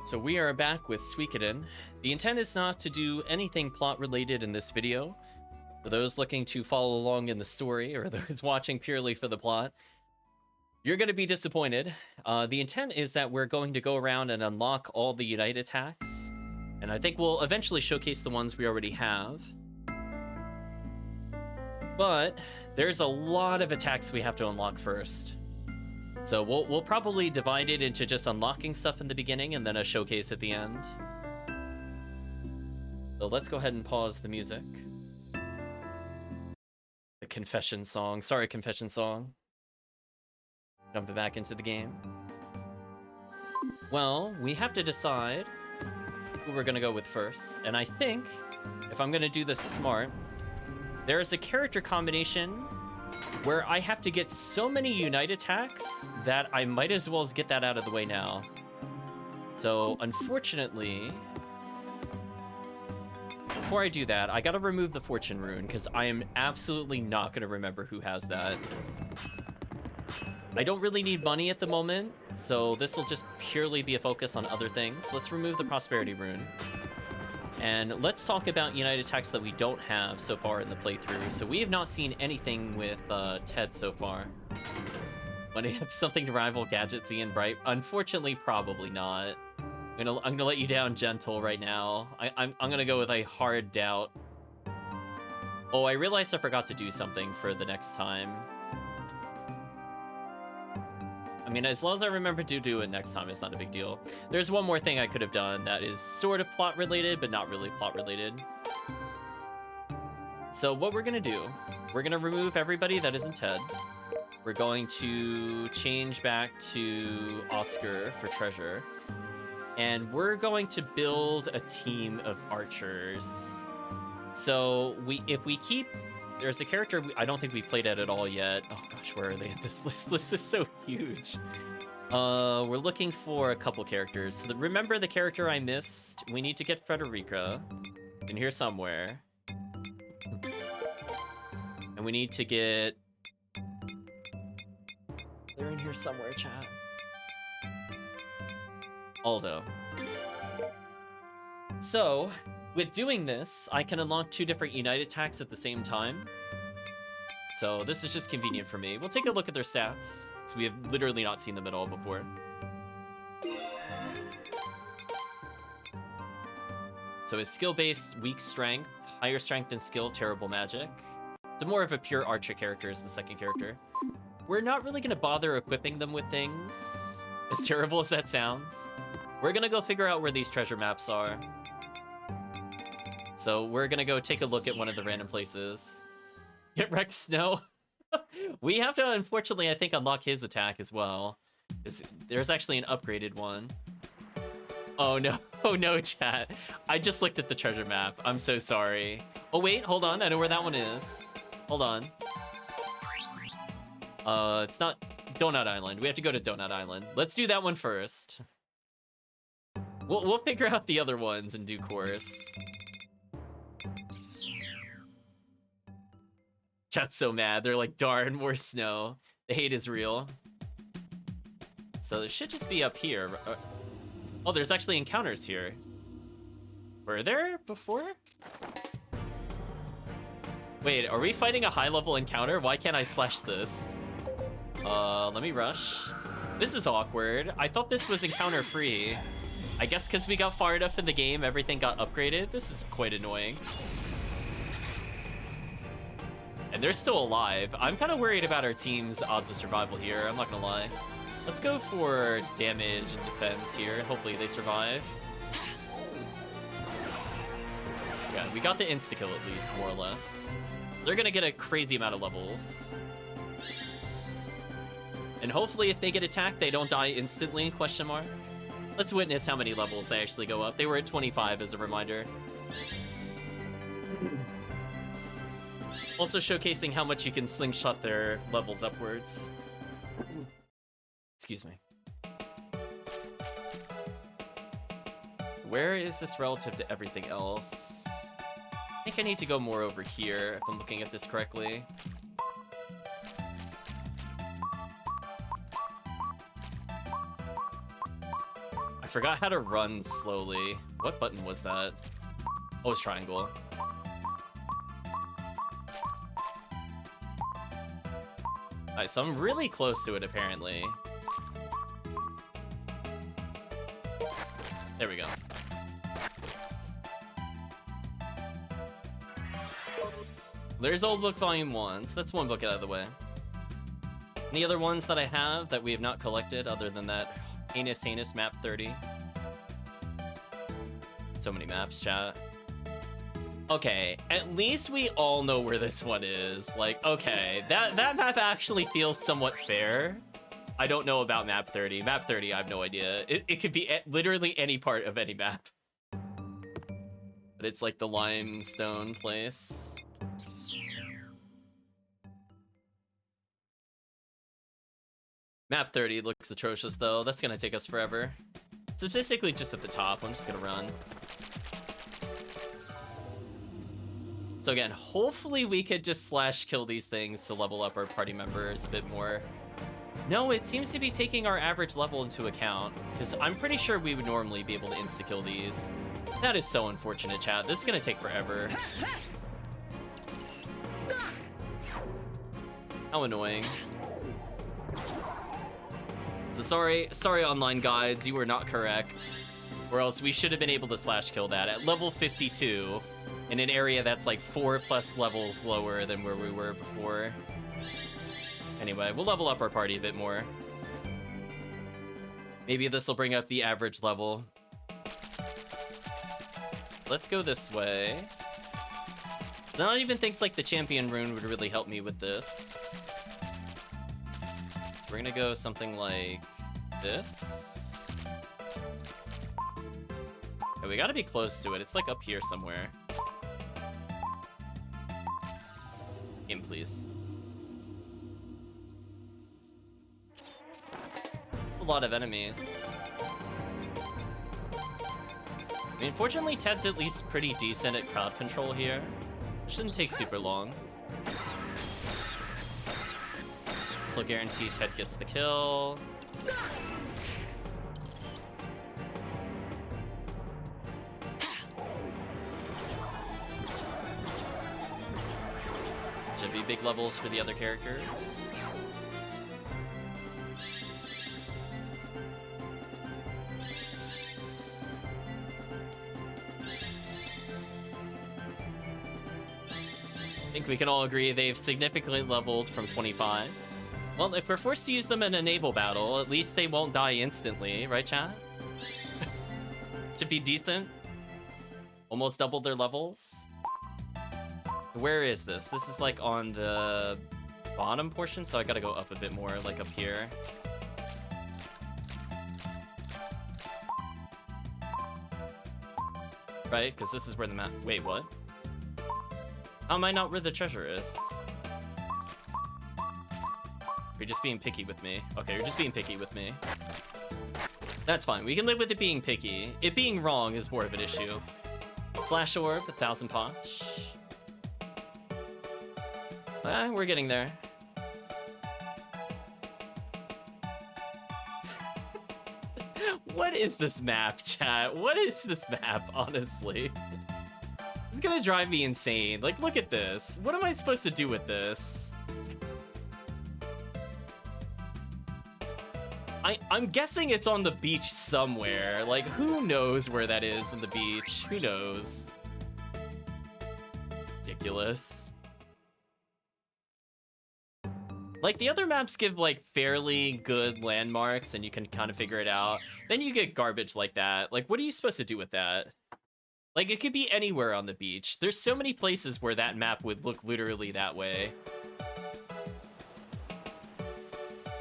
So we are back with Suikoden. The intent is not to do anything plot related in this video. For those looking to follow along in the story, or those watching purely for the plot, you're going to be disappointed. The intent is that we're going to go around and unlock all the Unite attacks, and I think we'll eventually showcase the ones we already have. But there's a lot of attacks we have to unlock first. So we'll probably divide it into just unlocking stuff in the beginning and then a showcase at the end. So let's go ahead and pause the music. The confession song. Sorry, confession song. Jumping back into the game. Well, we have to decide who we're going to go with first. And I think, if I'm going to do this smart, there is a character combination where I have to get so many Unite attacks that I might as well get that out of the way now. So, unfortunately, before I do that, I gotta remove the Fortune Rune, because I am absolutely not gonna remember who has that. I don't really need money at the moment, so this will just purely be a focus on other things. Let's remove the Prosperity Rune. And let's talk about Unite attacks that we don't have so far in the playthrough. So we have not seen anything with Ted so far. Want to have something to rival Gadget Z and Bright? Unfortunately, probably not. I'm gonna let you down gentle right now. I'm gonna go with a hard doubt. Oh, I realized I forgot to do something for the next time. I mean, as long as I remember to do it next time, it's not a big deal. There's one more thing I could have done that is sort of plot related, but not really plot related. So what we're gonna do, we're gonna remove everybody that isn't Ted. We're going to change back to Oscar for treasure. And we're going to build a team of archers. So if we keep... There's a character I don't think we played at all yet. Oh gosh, where are they? This list is so huge. We're looking for a couple characters. So remember the character I missed? We need to get Frederica in here somewhere. And we need to get... They're in here somewhere, chat. Aldo. So... with doing this, I can unlock 2 different Unite attacks at the same time. So this is just convenient for me. We'll take a look at their stats, because we have literally not seen them at all before. So his skill-based, weak strength, higher strength and skill, terrible magic. So more of a pure archer character is the second character. We're not really going to bother equipping them with things, as terrible as that sounds. We're going to go figure out where these treasure maps are. So we're gonna go take a look at one of the random places. Get wrecked Snow. We have to, unfortunately, I think, unlock his attack as well. There's actually an upgraded one. Oh no, oh no, chat. I just looked at the treasure map. I'm so sorry. Oh wait, hold on, I know where that one is. Hold on. It's not Donut Island. We have to go to Donut Island. Let's do that one first. We'll figure out the other ones in due course. Chat's so mad. They're like, darn, more snow. The hate is real. So there should just be up here. Oh, there's actually encounters here. Were there before? Wait, are we fighting a high-level encounter? Why can't I slash this? Let me rush. This is awkward. I thought this was encounter-free. I guess because we got far enough in the game, everything got upgraded. This is quite annoying. And they're still alive. I'm kind of worried about our team's odds of survival here, I'm not gonna lie. Let's go for damage and defense here. Hopefully they survive. Yeah, we got the insta-kill at least, more or less. They're gonna get a crazy amount of levels. And hopefully if they get attacked, they don't die instantly, question mark. Let's witness how many levels they actually go up. They were at 25 as a reminder. Also showcasing how much you can slingshot their levels upwards. Excuse me. Where is this relative to everything else? I think I need to go more over here, if I'm looking at this correctly. forgot how to run slowly. What button was that? Oh, it's triangle. Alright, so I'm really close to it, apparently. There we go. There's Old Book Volume 1, so that's one book out of the way. Any other ones that I have that we have not collected other than that heinous map 30? So many maps, chat. Okay, at least we all know where this one is. Like, okay, that map actually feels somewhat fair. I don't know about map 30. Map 30, I have no idea. It could be literally any part of any map. But it's like the limestone place. Map 30 looks atrocious, though. That's gonna take us forever. Statistically, just at the top. I'm just gonna run. So again, hopefully we could just slash kill these things to level up our party members a bit more. No, it seems to be taking our average level into account, because I'm pretty sure we would normally be able to insta-kill these. That is so unfortunate, chat. This is gonna take forever. How annoying. So sorry online guides, you were not correct. Or else we should have been able to slash kill that at level 52 in an area that's like 4+ levels lower than where we were before. Anyway, we'll level up our party a bit more. Maybe this will bring up the average level. Let's go this way. Not even thinks like the champion rune would really help me with this. We're gonna go something like this. Yeah, we gotta be close to it. It's like up here somewhere. Game, please. A lot of enemies. I mean, fortunately, Ted's at least pretty decent at crowd control here. It shouldn't take super long. This will guarantee Ted gets the kill. Should be big levels for the other characters. I think we can all agree they've significantly leveled from 25. Well, if we're forced to use them in a naval battle, at least they won't die instantly, right, chat? Should be decent. Almost doubled their levels. Where is this? This is like on the bottom portion, so I gotta go up a bit more, like up here. Right? Because this is where the map... Wait, what? How am I not where the treasure is? You're just being picky with me. Okay, you're just being picky with me. That's fine. We can live with it being picky. It being wrong is more of an issue. Slash orb, 1,000 potch. We're getting there. What is this map, chat? What is this map, honestly? It's gonna drive me insane. Like, look at this. What am I supposed to do with this? I'm guessing it's on the beach somewhere. Like, who knows where that is in the beach? Who knows? Ridiculous. Like, the other maps give, like, fairly good landmarks and you can kind of figure it out. Then you get garbage like that. Like, what are you supposed to do with that? Like, it could be anywhere on the beach. There's so many places where that map would look literally that way.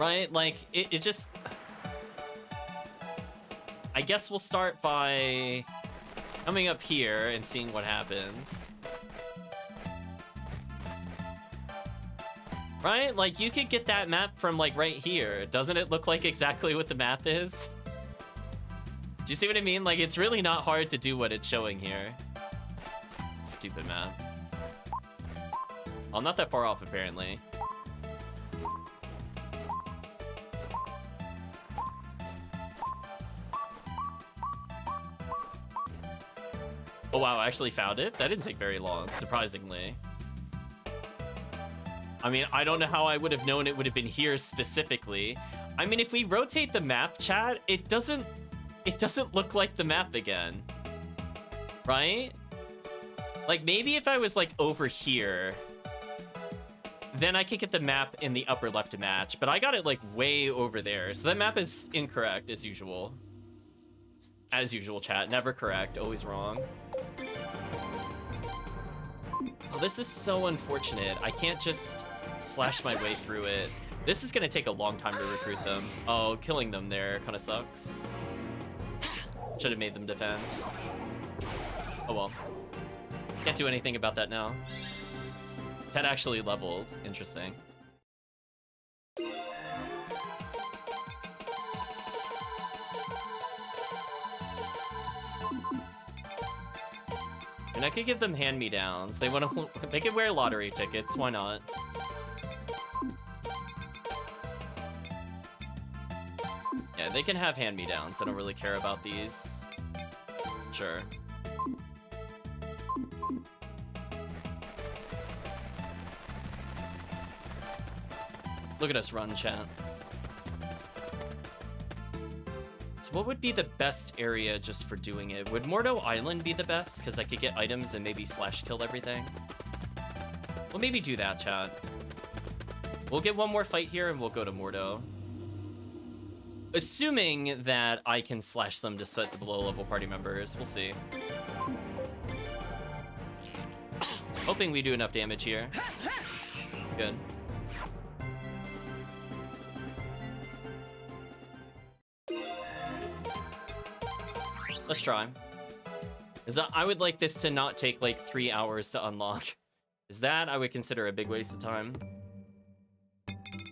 Right? Like, it just... I guess we'll start by coming up here and seeing what happens. Right? Like, you could get that map from, like, right here. Doesn't it look like exactly what the map is? Do you see what I mean? Like, it's really not hard to do what it's showing here. Stupid map. Well, I'm not that far off, apparently. Oh wow, I actually found it? That didn't take very long, surprisingly. I mean, I don't know how I would have known it would have been here specifically. I mean, if we rotate the map, chat, it doesn't look like the map again. Right? Like, maybe if I was, like, over here, then I could get the map in the upper left to match, but I got it, like, way over there. So that map is incorrect, as usual. As usual, chat. Never correct, always wrong. Oh, this is so unfortunate. I can't just slash my way through it. This is gonna take a long time to recruit them. Oh, killing them there kind of sucks. Should have made them defend. Oh well. Can't do anything about that now. Ted actually leveled. Interesting. And I could give them hand-me-downs. They want to. They could wear lottery tickets. Why not? Yeah, they can have hand-me-downs. I don't really care about these. Sure. Look at us run, chat. So what would be the best area just for doing it? Would Mordo Island be the best? Because I could get items and maybe slash kill everything. We'll maybe do that, chat. We'll get one more fight here and we'll go to Mordo. Assuming that I can slash them despite the below level party members. We'll see. Hoping we do enough damage here. Good. Let's try. I would like this to not take like 3 hours to unlock. Is that I would consider a big waste of time.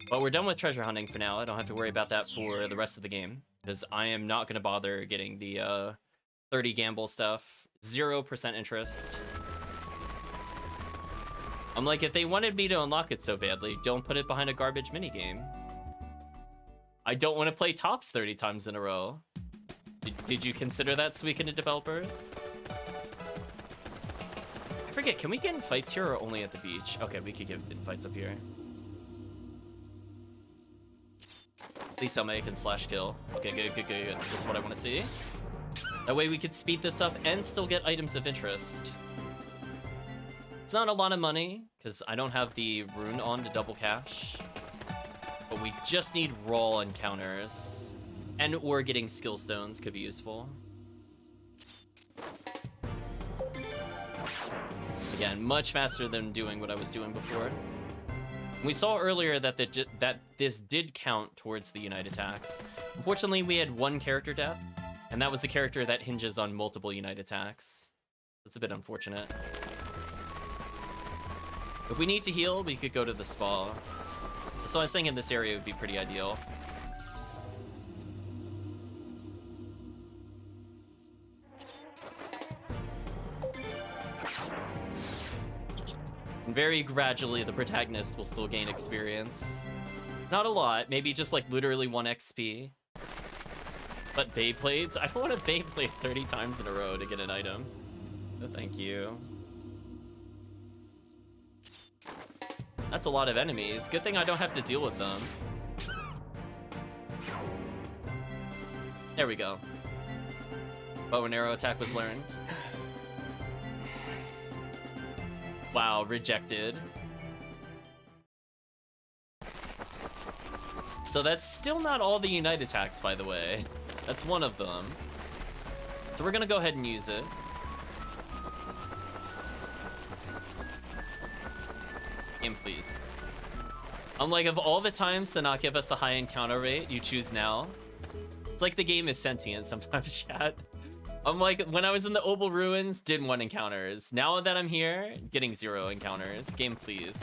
But we're done with treasure hunting for now. I don't have to worry about that for the rest of the game. Because I am not going to bother getting the 30 gamble stuff. 0% interest. I'm like, if they wanted me to unlock it so badly, don't put it behind a garbage minigame. I don't want to play tops 30 times in a row. Did you consider that, Suikoden developers? I forget, can we get in fights here or only at the beach? Okay, we could get in fights up here. Please tell me I can slash kill. Okay, good. This is what I want to see. That way we could speed this up and still get items of interest. It's not a lot of money, because I don't have the rune on to double cash. But we just need raw encounters. And or getting skill stones could be useful. Again, much faster than doing what I was doing before. We saw earlier that this did count towards the Unite attacks. Unfortunately, we had one character death, and that was the character that hinges on multiple Unite attacks. That's a bit unfortunate. If we need to heal, we could go to the spa. So I was thinking this area would be pretty ideal. And very gradually, the protagonist will still gain experience. Not a lot, maybe just like literally 1 XP. But Beyblades? I don't want to Beyblade 30 times in a row to get an item. No, thank you. That's a lot of enemies. Good thing I don't have to deal with them. There we go. Bow and arrow attack was learned. Wow, rejected. So that's still not all the Unite attacks, by the way. That's one of them. So we're gonna go ahead and use it. Game, please. I'm like, of all the times to not give us a high encounter rate, you choose now. It's like the game is sentient sometimes, chat. I'm like, when I was in the Obel Ruins, did 1 encounters. Now that I'm here, getting 0 encounters. Game, please.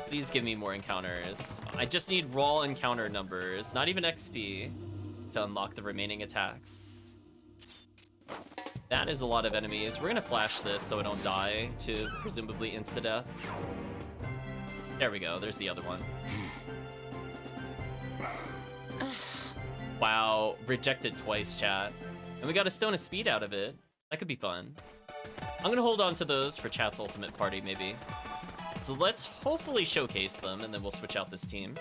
Please give me more encounters. I just need raw encounter numbers, not even XP, to unlock the remaining attacks. That is a lot of enemies. We're gonna flash this so I don't die to presumably insta-death. There we go, there's the other one. Wow, rejected twice, chat. And we got a stone of speed out of it. That could be fun. I'm gonna hold on to those for chat's ultimate party, maybe. So let's hopefully showcase them, and then we'll switch out this team.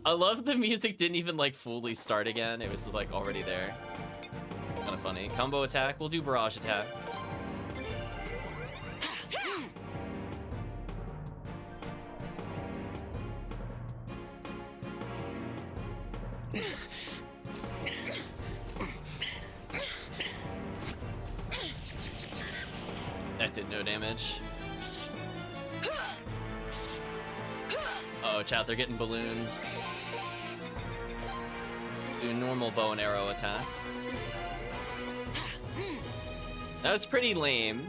I love the music didn't even like fully start again. It was just, like already there. Kind of funny. Combo attack. We'll do barrage attack. That did no damage. Oh, chat, they're getting ballooned. Do normal bow and arrow attack. That was pretty lame.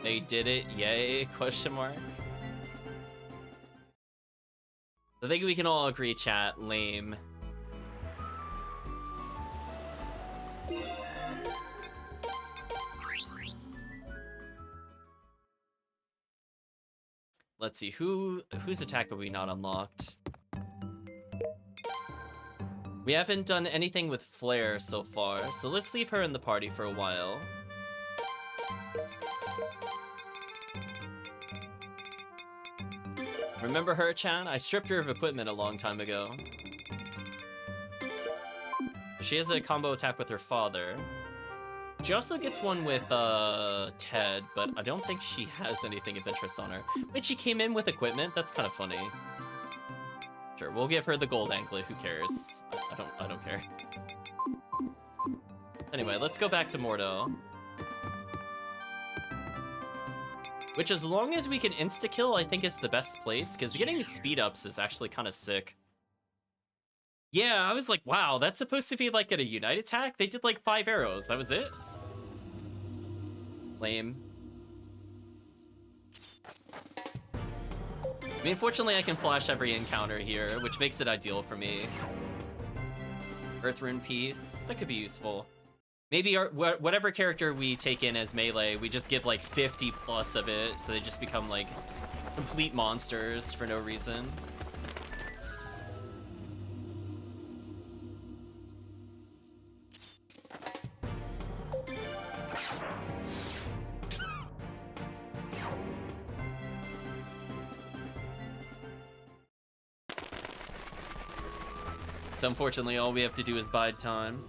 They did it, yay, question mark. I think we can all agree, chat, lame. Let's see, whose attack have we not unlocked? We haven't done anything with Flare so far, so let's leave her in the party for a while. Remember her, Chan? I stripped her of equipment a long time ago. She has a combo attack with her father. She also gets one with Ted, but I don't think she has anything of interest on her. Wait, she came in with equipment? That's kind of funny. Sure, we'll give her the gold anklet. Who cares? I don't care. Anyway, let's go back to Mordo. Which, as long as we can insta-kill, I think is the best place, because getting speed ups is actually kind of sick. Yeah, I was like, wow, that's supposed to be like at a unite attack? They did like 5 arrows, that was it? Lame. I mean, fortunately I can flash every encounter here, which makes it ideal for me. Earth Rune Piece, that could be useful. Maybe whatever character we take in as melee, we just give like 50 plus of it, so they just become like complete monsters for no reason. So unfortunately, all we have to do is bide time.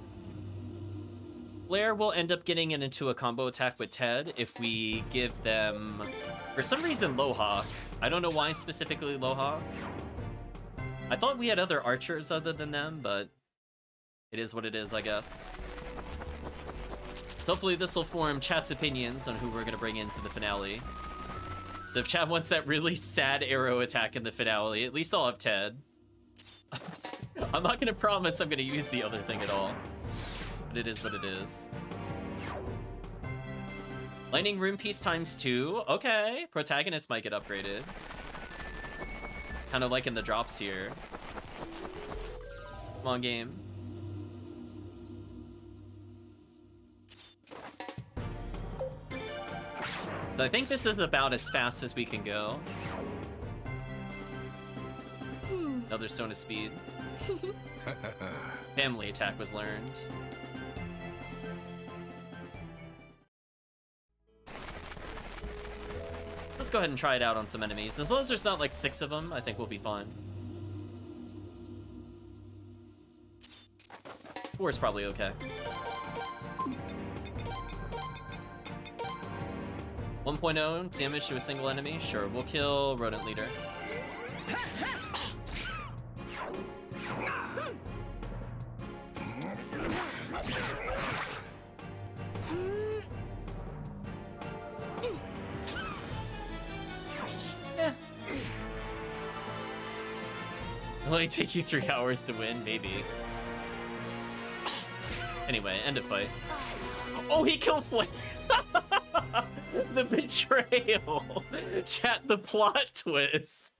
Blair will end up getting into a combo attack with Ted if we give them, for some reason, Lohawk. I don't know why specifically Lohawk. I thought we had other archers other than them, but it is what it is, I guess. So hopefully this will form chat's opinions on who we're gonna bring into the finale. So if chat wants that really sad arrow attack in the finale, at least I'll have Ted. I'm not gonna promise I'm gonna use the other thing at all. But it is what it is. Lightning Rune Piece ×2. Okay, protagonist might get upgraded. Kind of like in the drops here. Come on, game. So I think this is about as fast as we can go. Another Stone of Speed. Family attack was learned. Let's go ahead and try it out on some enemies. As long as there's not like 6 of them, I think we'll be fine. 4 is probably okay. 1.0 damage to a single enemy. Sure, we'll kill Rodent Leader. It'll only take you 3 hours to win, maybe. Anyway, end of fight. Oh, he killed Flame! The betrayal! Chat, the plot twist!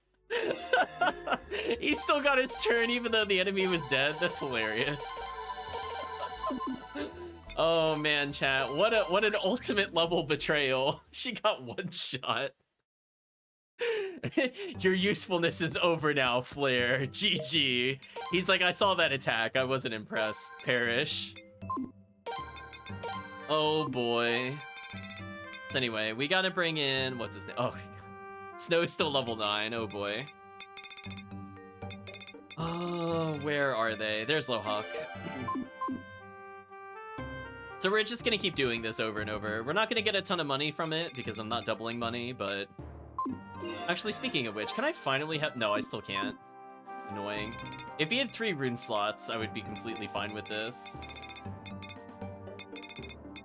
He still got his turn even though the enemy was dead? That's hilarious. Oh man, chat. What an ultimate level betrayal. She got one shot. Your usefulness is over now, Flare. GG. He's like, I saw that attack. I wasn't impressed. Perish. Oh boy. So anyway, we gotta bring in, what's his name? Oh, Snow's still level 9. Oh boy. Oh, where are they? There's Lohawk. So we're just gonna keep doing this over and over. We're not gonna get a ton of money from it because I'm not doubling money, but... Actually, speaking of which, can I finally have... No, I still can't. Annoying. If he had 3 rune slots, I would be completely fine with this.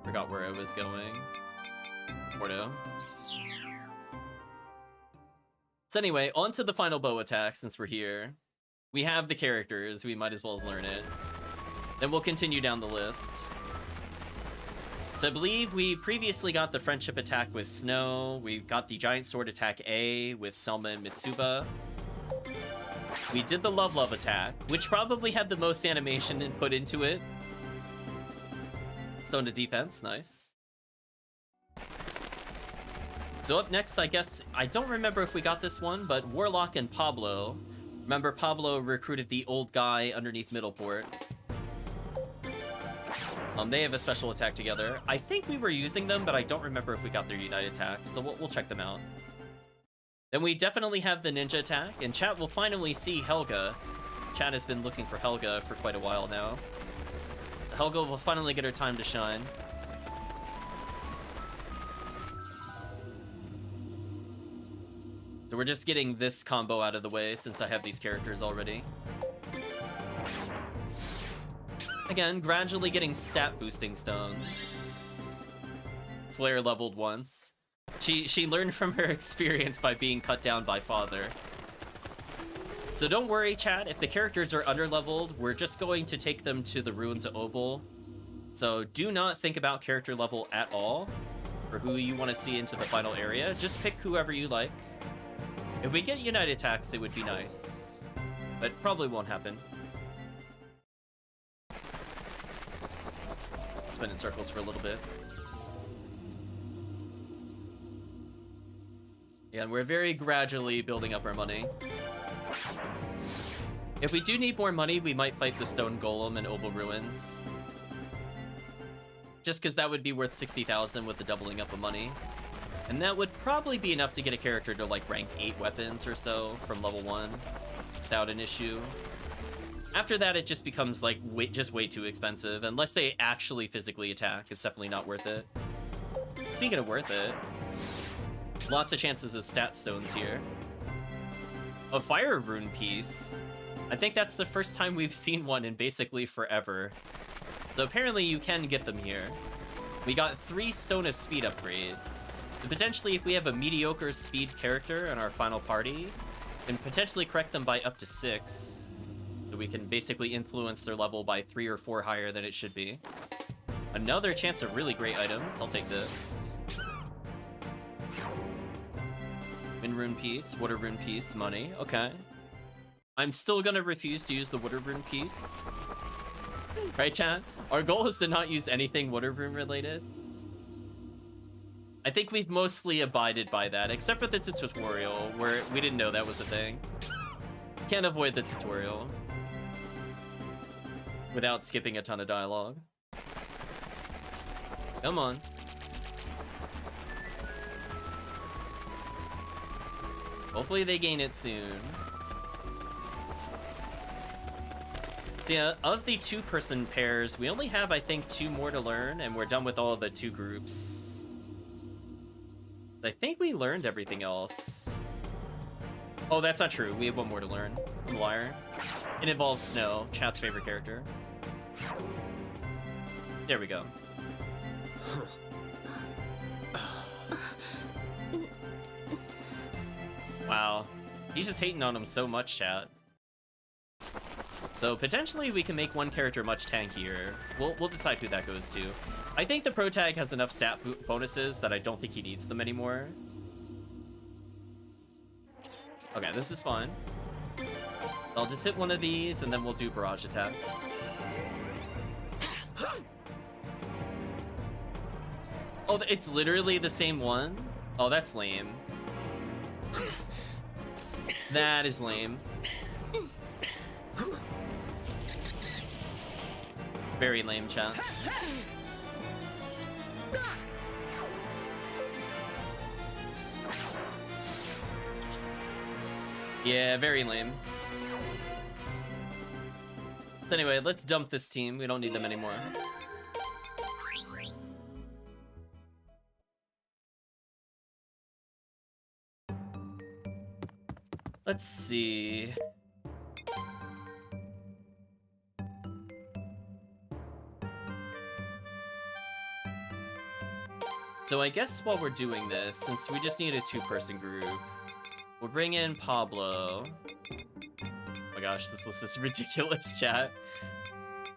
Forgot where I was going. Porto. So anyway, on to the final bow attack since we're here. We have the characters, we might as well learn it. Then we'll continue down the list. So I believe we previously got the friendship attack with Snow. We got the giant sword attack A with Selma and Mitsuba. We did the love attack, which probably had the most animation input into it. Stone to defense, nice. So up next, I guess, I don't remember if we got this one, but Warlock and Pablo. Remember, Pablo recruited the old guy underneath Middleport. They have a special attack together. I think we were using them, but I don't remember if we got their Unite attack, so we'll check them out. Then we definitely have the ninja attack, and chat will finally see Helga. Chat has been looking for Helga for quite a while now. Helga will finally get her time to shine. So we're just getting this combo out of the way since I have these characters already. Again, gradually getting stat boosting stones. Flare leveled once. She learned from her experience by being cut down by Father. So don't worry, chat, if the characters are underleveled, we're just going to take them to the Ruins of Obel. So do not think about character level at all for who you want to see into the final area. Just pick whoever you like. If we get Unite attacks, it would be nice, but probably won't happen. Spin in circles for a little bit. Yeah, and we're very gradually building up our money. If we do need more money, we might fight the Stone Golem and Obel Ruins. Just because that would be worth 60,000 with the doubling up of money. And that would probably be enough to get a character to like rank 8 weapons or so from level 1 without an issue. After that, it just becomes like way too expensive. Unless they actually physically attack, it's definitely not worth it. Speaking of worth it, lots of chances of stat stones here. A fire rune piece. I think that's the first time we've seen one in basically forever. So apparently you can get them here. We got 3 Stone of Speed upgrades. And potentially if we have a mediocre speed character in our final party, we can potentially correct them by up to 6. So we can basically influence their level by 3 or 4 higher than it should be. Another chance of really great items. I'll take this. Wind rune piece, water rune piece, money. Okay. I'm still gonna refuse to use the water rune piece. Right, chat? Our goal is to not use anything water rune related. I think we've mostly abided by that, except for the tutorial, where we didn't know that was a thing. Can't avoid the tutorial without skipping a ton of dialogue. Come on. Hopefully they gain it soon. So yeah, of the 2-person pairs, we only have, I think, 2 more to learn, and we're done with all of the 2 groups. I think we learned everything else. Oh, that's not true. We have 1 more to learn. I'm a liar. It involves Snow, chat's favorite character. There we go. Wow. He's just hating on him so much, chat. So potentially we can make one character much tankier. We'll decide who that goes to. I think the pro tag has enough stat bonuses that I don't think he needs them anymore. Okay, this is fine. I'll just hit one of these and then we'll do barrage attack. Oh, it's literally the same one? Oh, that's lame. That is lame. Very lame, chat. Yeah, very lame. So anyway, let's dump this team. We don't need them anymore. Let's see. So I guess while we're doing this, since we just need a 2-person group, we'll bring in Pablo. Oh my gosh, this list is ridiculous, chat.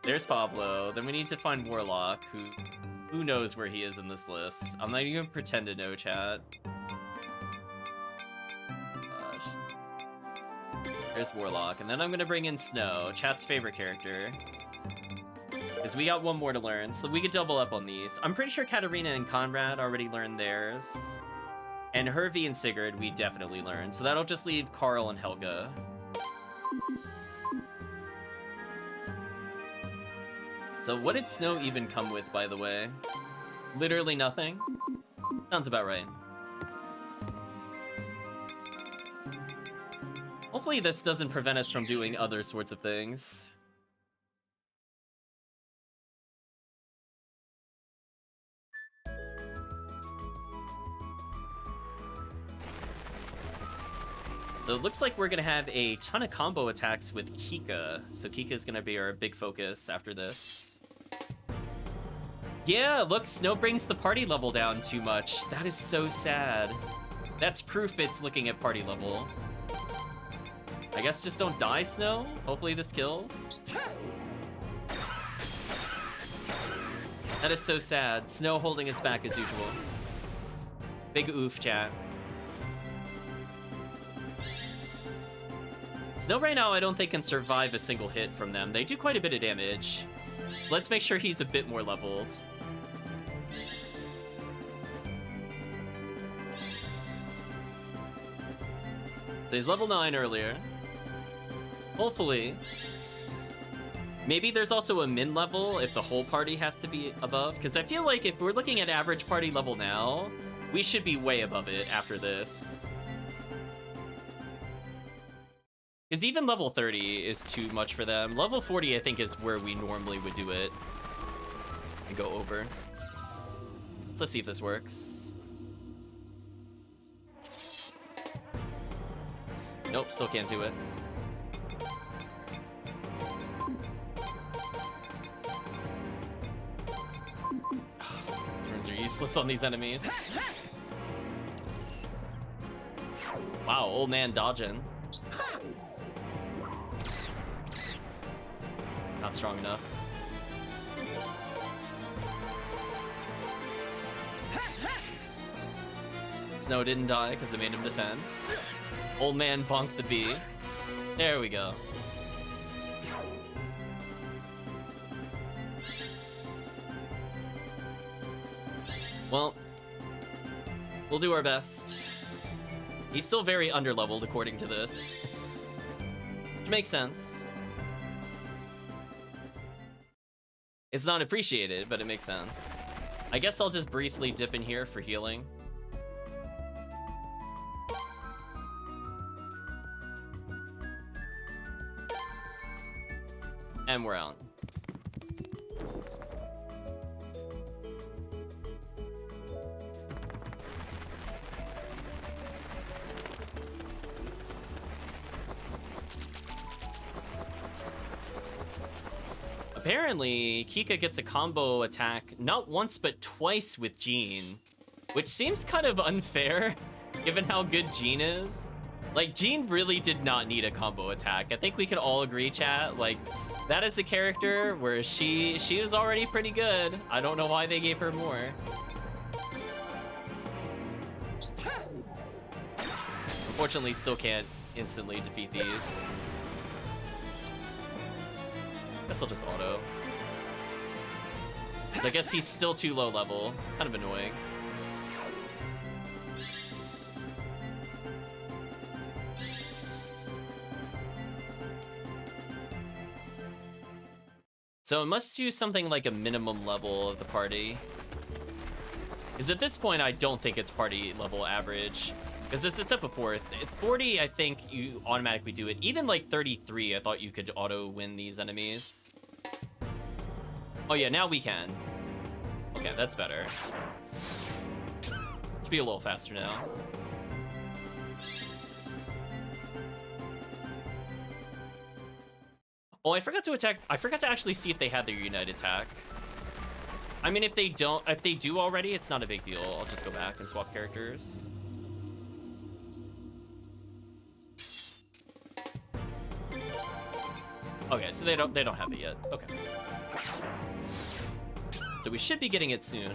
There's Pablo. Then we need to find Warlock, who knows where he is in this list. I'm not even gonna pretend to know, chat. Gosh. There's Warlock, and then I'm gonna bring in Snow, chat's favorite character. Because we got one more to learn, so we could double up on these. I'm pretty sure Katarina and Conrad already learned theirs. And Hervey and Sigurd, we definitely learned. So that'll just leave Carl and Helga. So what did Snow even come with, by the way? Literally nothing? Sounds about right. Hopefully this doesn't prevent us from doing other sorts of things. So it looks like we're gonna have a ton of combo attacks with Kika. So Kika's gonna be our big focus after this. Yeah, look, Snow brings the party level down too much. That is so sad. That's proof it's looking at party level. I guess just don't die, Snow. Hopefully this kills. That is so sad. Snow holding us back as usual. Big oof, chat. Snow right now I don't think can survive a single hit from them. They do quite a bit of damage. So let's make sure he's a bit more leveled. So he's level 9 earlier. Hopefully. Maybe there's also a min level if the whole party has to be above. Because I feel like if we're looking at average party level now, we should be way above it after this. Because even level 30 is too much for them. Level 40, I think, is where we normally would do it. And go over. So let's see if this works. Nope, still can't do it. Turns are useless on these enemies. Wow, old man dodging. Not strong enough. Snow didn't die because it made him defend. Old man bonked the bee. There we go. Well, we'll do our best. He's still very underleveled according to this. Which makes sense. It's not appreciated, but it makes sense. I guess I'll just briefly dip in here for healing. And we're out. Apparently, Kika gets a combo attack not once but twice with Jean, which seems kind of unfair given how good Jean is. Like, Jean really did not need a combo attack. I think we could all agree, chat. Like, that is a character where she is already pretty good. I don't know why they gave her more. Unfortunately, still can't instantly defeat these. Guess I'll just auto. I guess he's still too low level. Kind of annoying. So it must do something like a minimum level of the party. Because at this point, I don't think it's party level average. Because as I said before, 40, I think you automatically do it. Even like 33, I thought you could auto-win these enemies. Oh yeah, now we can. Okay, that's better. Should be a little faster now. Oh, I forgot to attack. I forgot to actually see if they had their Unite attack. I mean, if they do already, it's not a big deal. I'll just go back and swap characters. Okay, so they don't have it yet. Okay. So we should be getting it soon.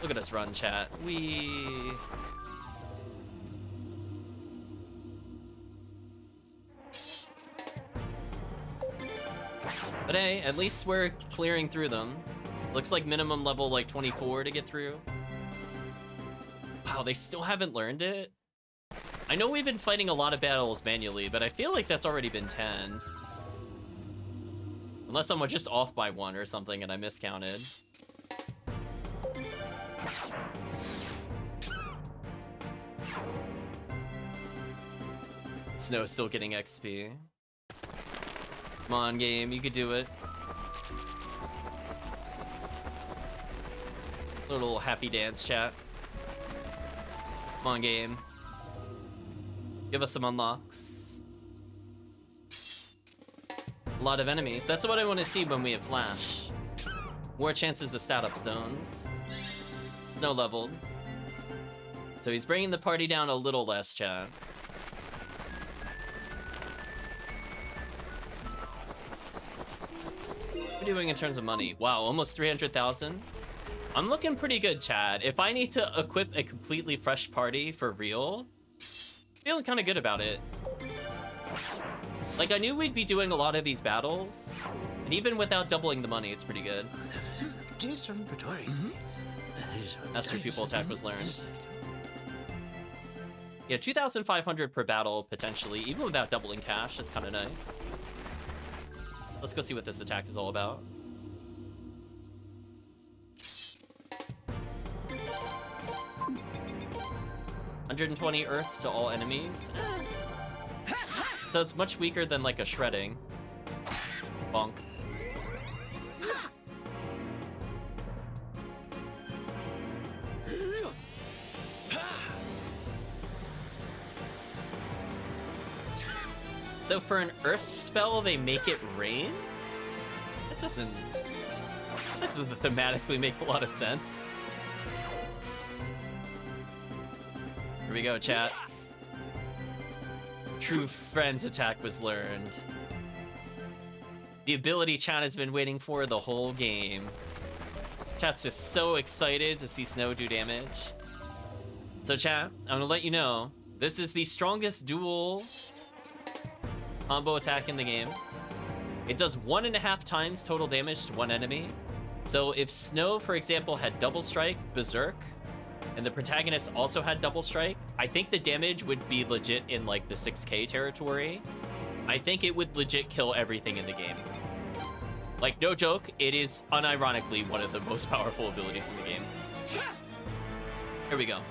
Look at us run, chat. But hey, at least we're clearing through them. Looks like minimum level like 24 to get through. Wow, they still haven't learned it? I know we've been fighting a lot of battles manually, but I feel like that's already been 10. Unless someone just off by 1 or something and I miscounted. Snow's still getting XP. Come on, game, you could do it. Little happy dance chat. Come on, game. Give us some unlocks. A lot of enemies. That's what I want to see when we have Flash. More chances of stat up stones. Snow leveled. So he's bringing the party down a little less, chat. What are we doing in terms of money? Wow, almost 300,000. I'm looking pretty good, Chad. If I need to equip a completely fresh party for real, feeling kind of good about it. Like, I knew we'd be doing a lot of these battles, and even without doubling the money, it's pretty good. Master Pupil attack was learned. Yeah, 2,500 per battle, potentially, even without doubling cash. That's kind of nice. Let's go see what this attack is all about. $120 Earth to all enemies. So it's much weaker than like a shredding. Bonk. So for an Earth spell, they make it rain? That doesn't thematically make a lot of sense. Here we go, chat. Yes. True Friends attack was learned. The ability chat has been waiting for the whole game. Chat's just so excited to see Snow do damage. So chat, I'm gonna let you know, this is the strongest dual combo attack in the game. It does 1.5 times total damage to one enemy. So if Snow, for example, had double strike, berserk, and the protagonist also had double strike, I think the damage would be legit in like the 6k territory. I think it would legit kill everything in the game. Like, no joke, it is unironically one of the most powerful abilities in the game. Here we go.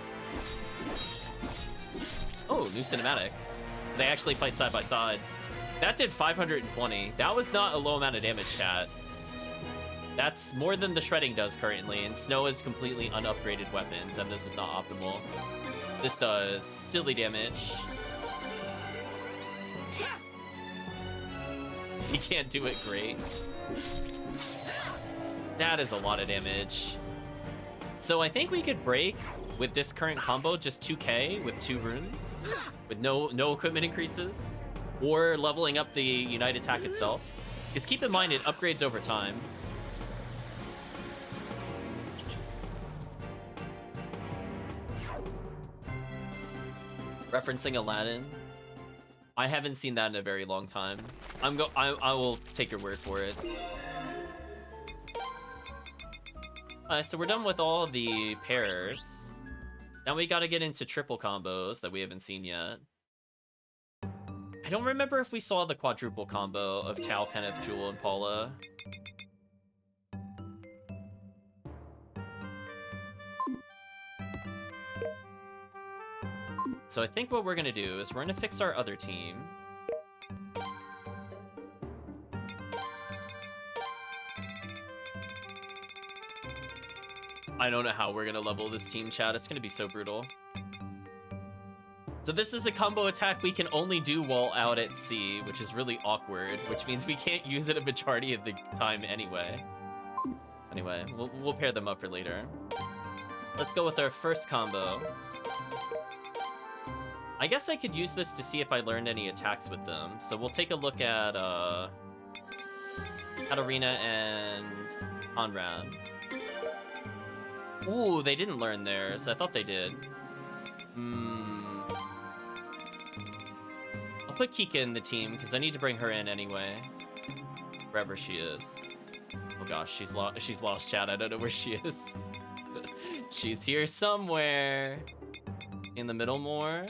Oh, new cinematic. They actually fight side by side. That did 520. That was not a low amount of damage, chat. That's more than the shredding does currently, and Snow is completely unupgraded weapons, and this is not optimal. This does silly damage. He can't do it great. That is a lot of damage. So I think we could break with this current combo just 2k with 2 runes, with no equipment increases, or leveling up the Unite attack itself. Because keep in mind, it upgrades over time. Referencing Aladdin. I haven't seen that in a very long time. I will take your word for it. So we're done with all the pairs. Now we gotta get into triple combos that we haven't seen yet. I don't remember if we saw the quadruple combo of Tao, Kenneth, Jewel, and Paula. So I think what we're gonna do is we're gonna fix our other team. I don't know how we're gonna level this team, chat. It's gonna be so brutal. So this is a combo attack we can only do while out at sea, which is really awkward, which means we can't use it a majority of the time anyway. Anyway, we'll pair them up for later. Let's go with our first combo. I guess I could use this to see if I learned any attacks with them. So we'll take a look at Katarina and Conrad. Ooh, they didn't learn theirs. I thought they did. I'll put Kika in the team because I need to bring her in anyway. Wherever she is. Oh gosh, she's lost, chat. I don't know where she is. She's here somewhere. In the middle more.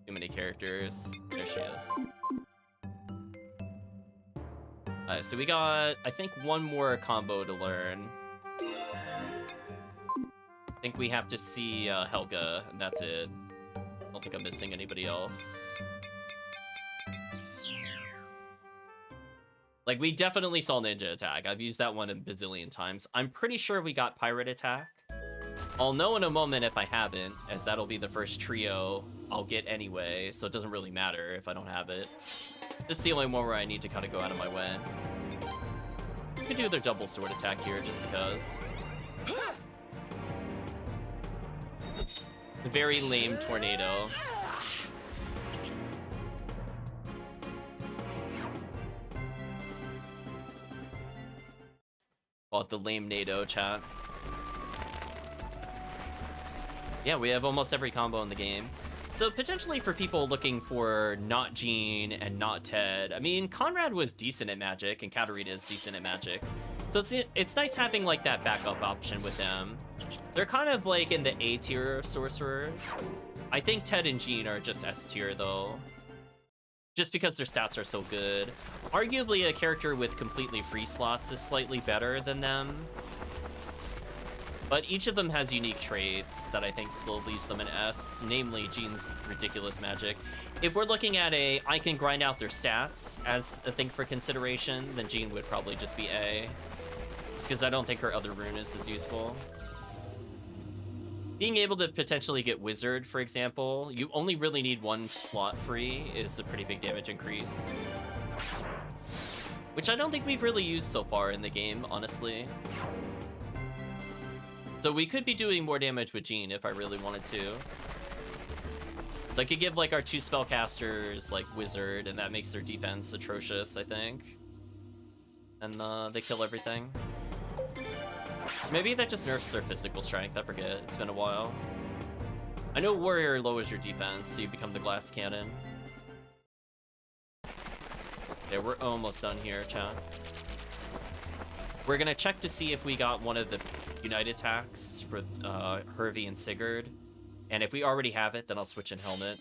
Too many characters. There she is. Alright, so we got, I think, one more combo to learn. I think we have to see Helga, and that's it. I don't think I'm missing anybody else. Like, we definitely saw Ninja Attack. I've used that one a bazillion times. I'm pretty sure we got Pirate Attack. I'll know in a moment if I haven't, as that'll be the first trio I'll get anyway, so it doesn't really matter if I don't have it. This is the only one where I need to kind of go out of my way. Could do their double sword attack here, just because. The very lame tornado. Call it the lame NATO, chat. Yeah, we have almost every combo in the game. So potentially for people looking for not Jean and not Ted, I mean, Conrad was decent at magic and Katarina is decent at magic. So it's nice having like that backup option with them. They're kind of like in the A tier of sorcerers. I think Ted and Jean are just S tier though. Just because their stats are so good. Arguably a character with completely free slots is slightly better than them. But each of them has unique traits that I think still leaves them an S, namely Jean's ridiculous magic. If we're looking at I can grind out their stats as a thing for consideration, then Jean would probably just be A. Just because I don't think her other rune is as useful. Being able to potentially get Wizard, for example, you only really need one slot free, is a pretty big damage increase. Which I don't think we've really used so far in the game, honestly. So we could be doing more damage with Jean if I really wanted to. So I could give like our 2 spellcasters like Wizard, and that makes their defense atrocious, I think. And they kill everything. Maybe that just nerfs their physical strength, I forget. It's been a while. I know Warrior lowers your defense, so you become the glass cannon. Okay, we're almost done here, chat. We're gonna check to see if we got one of the Unite attacks for Hervey and Sigurd. And if we already have it, then I'll switch in Helmet.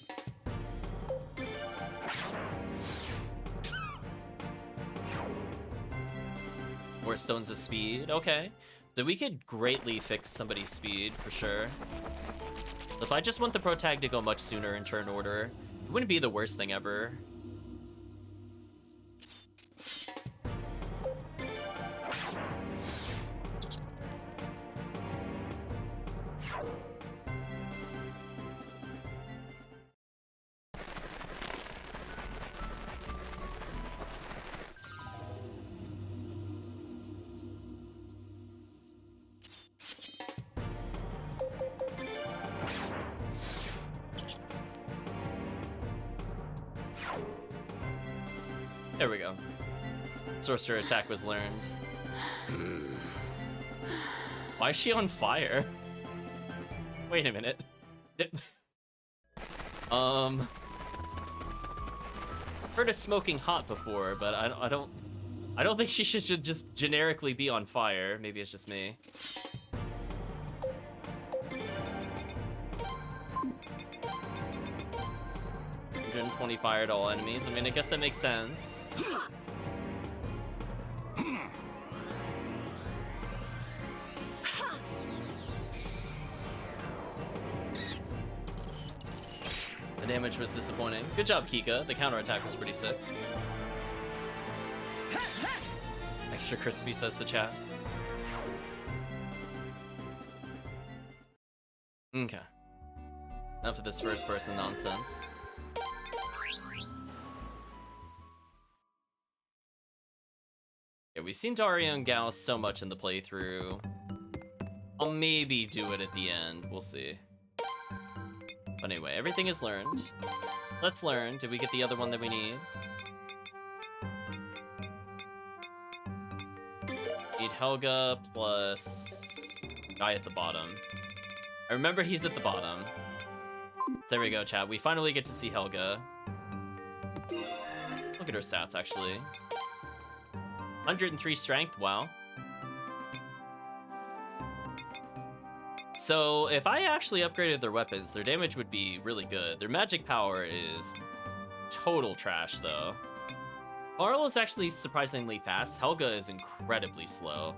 More Stones of Speed, okay. So we could greatly fix somebody's speed, for sure. So if I just want the pro tag to go much sooner in turn order, it wouldn't be the worst thing ever. There we go. Sorcerer attack was learned. Why is she on fire? Wait a minute. Heard of smoking hot before, but I don't think she should just generically be on fire. Maybe it's just me. 120 fire at all enemies. I mean, I guess that makes sense. The damage was disappointing. Good job, Kika. The counterattack was pretty sick. Extra crispy, says the chat. Okay. Enough of this first person nonsense. Yeah, we've seen Dario and Gauss so much in the playthrough. I'll maybe do it at the end. We'll see. But anyway, everything is learned. Let's learn. Did we get the other one that we need? Need Helga plus guy at the bottom. I remember he's at the bottom. There we go, chat. We finally get to see Helga. Look at her stats, actually. 103 strength, wow. So, if I actually upgraded their weapons, their damage would be really good. Their magic power is total trash, though. Carl is actually surprisingly fast. Helga is incredibly slow.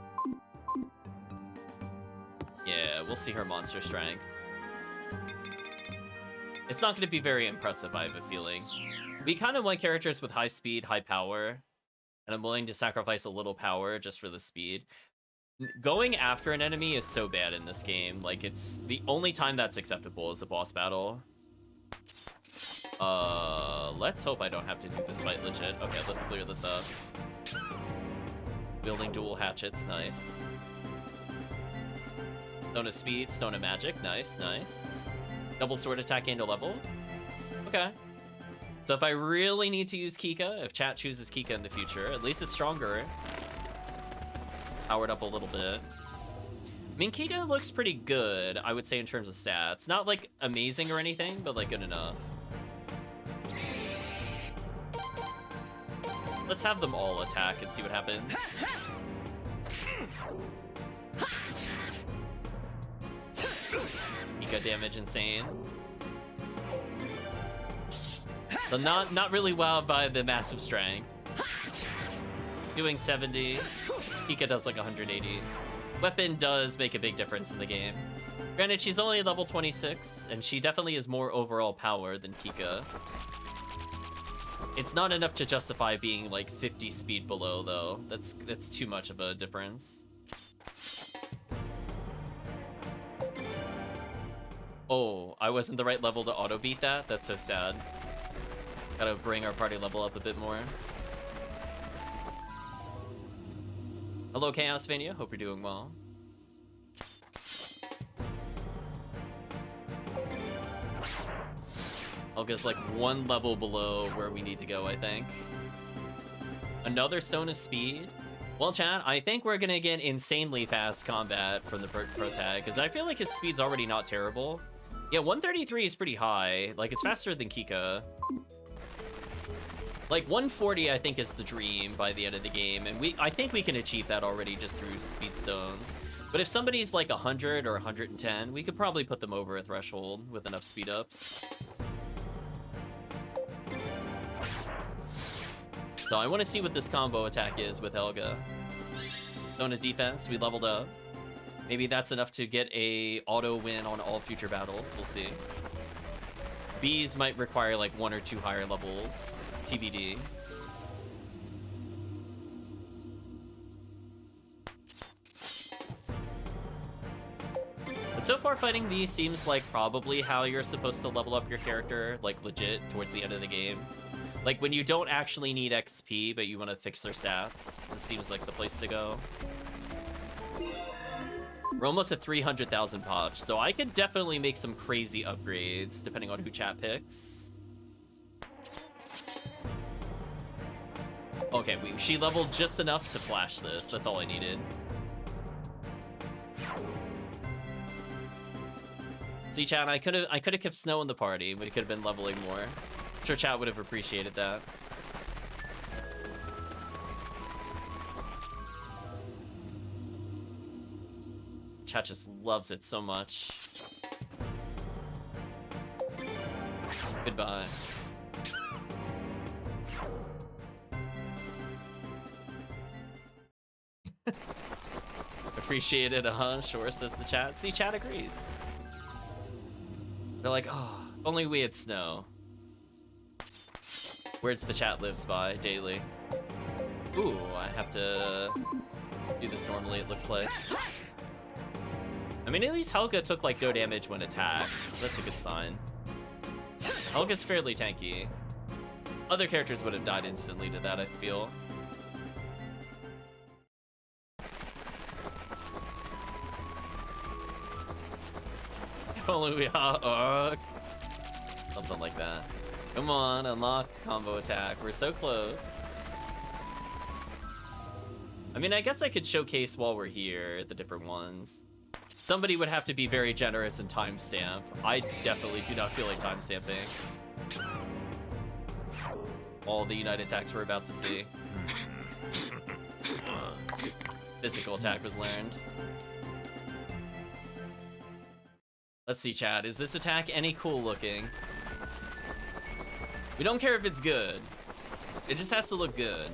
Yeah, we'll see her monster strength. It's not going to be very impressive, I have a feeling. We kind of want characters with high speed, high power. And I'm willing to sacrifice a little power just for the speed. Going after an enemy is so bad in this game. Like, it's the only time that's acceptable is a boss battle. Let's hope I don't have to do this fight legit. Okay, let's clear this up. Building dual hatchets, nice. Stone of speed, stone of magic, nice, nice. Double sword attack gained a level. Okay. So if I really need to use Kika, if chat chooses Kika in the future, at least it's stronger. Powered up a little bit. I mean, Kika looks pretty good, I would say, in terms of stats. Not, like, amazing or anything, but, like, good enough. Let's have them all attack and see what happens. Kika damage insane. So not really wowed by the massive strength. Doing 70. Kika does like 180. Weapon does make a big difference in the game. Granted, she's only level 26, and she definitely has more overall power than Kika. It's not enough to justify being like 50 speed below, though. That's too much of a difference. Oh, I wasn't the right level to auto beat that? That's so sad. Gotta bring our party level up a bit more. Hello, Chaosvania. Hope you're doing well. Helga's like one level below where we need to go, I think. Another Stone of Speed. Well, chat, I think we're gonna get insanely fast combat from the pro tag, because I feel like his speed's already not terrible. Yeah, 133 is pretty high. Like, it's faster than Kika. Like, 140, I think, is the dream by the end of the game, and I think we can achieve that already just through speed stones. But if somebody's like 100 or 110, we could probably put them over a threshold with enough speed ups. So I want to see what this combo attack is with Helga. Stone of defense, we leveled up. Maybe that's enough to get a auto win on all future battles, we'll see. Bees might require like 1 or 2 higher levels. TBD. But so far, fighting these seems like probably how you're supposed to level up your character, like legit, towards the end of the game. Like when you don't actually need XP, but you want to fix their stats. This seems like the place to go. We're almost at 300,000 pops, so I could definitely make some crazy upgrades, depending on who chat picks. Okay, she leveled just enough to flash this. That's all I needed. See, chat, I could have kept Snow in the party. We could have been leveling more. I'm sure chat would have appreciated that. Chat just loves it so much. Goodbye. Appreciate it, huh? Sure, says the chat. See, chat agrees. They're like, oh, if only we had snow. Words the chat lives by daily. Ooh, I have to do this normally, it looks like. I mean, at least Helga took, like, no damage when attacked. That's a good sign. Helga's fairly tanky. Other characters would have died instantly to that, I feel. If only we... something like that. Come on, unlock combo attack. We're so close. I mean, I guess I could showcase while we're here the different ones. Somebody would have to be very generous and timestamp. I definitely do not feel like timestamping all the United attacks we're about to see. Physical attack was learned. Let's see, chat. Is this attack any cool looking? We don't care if it's good. It just has to look good.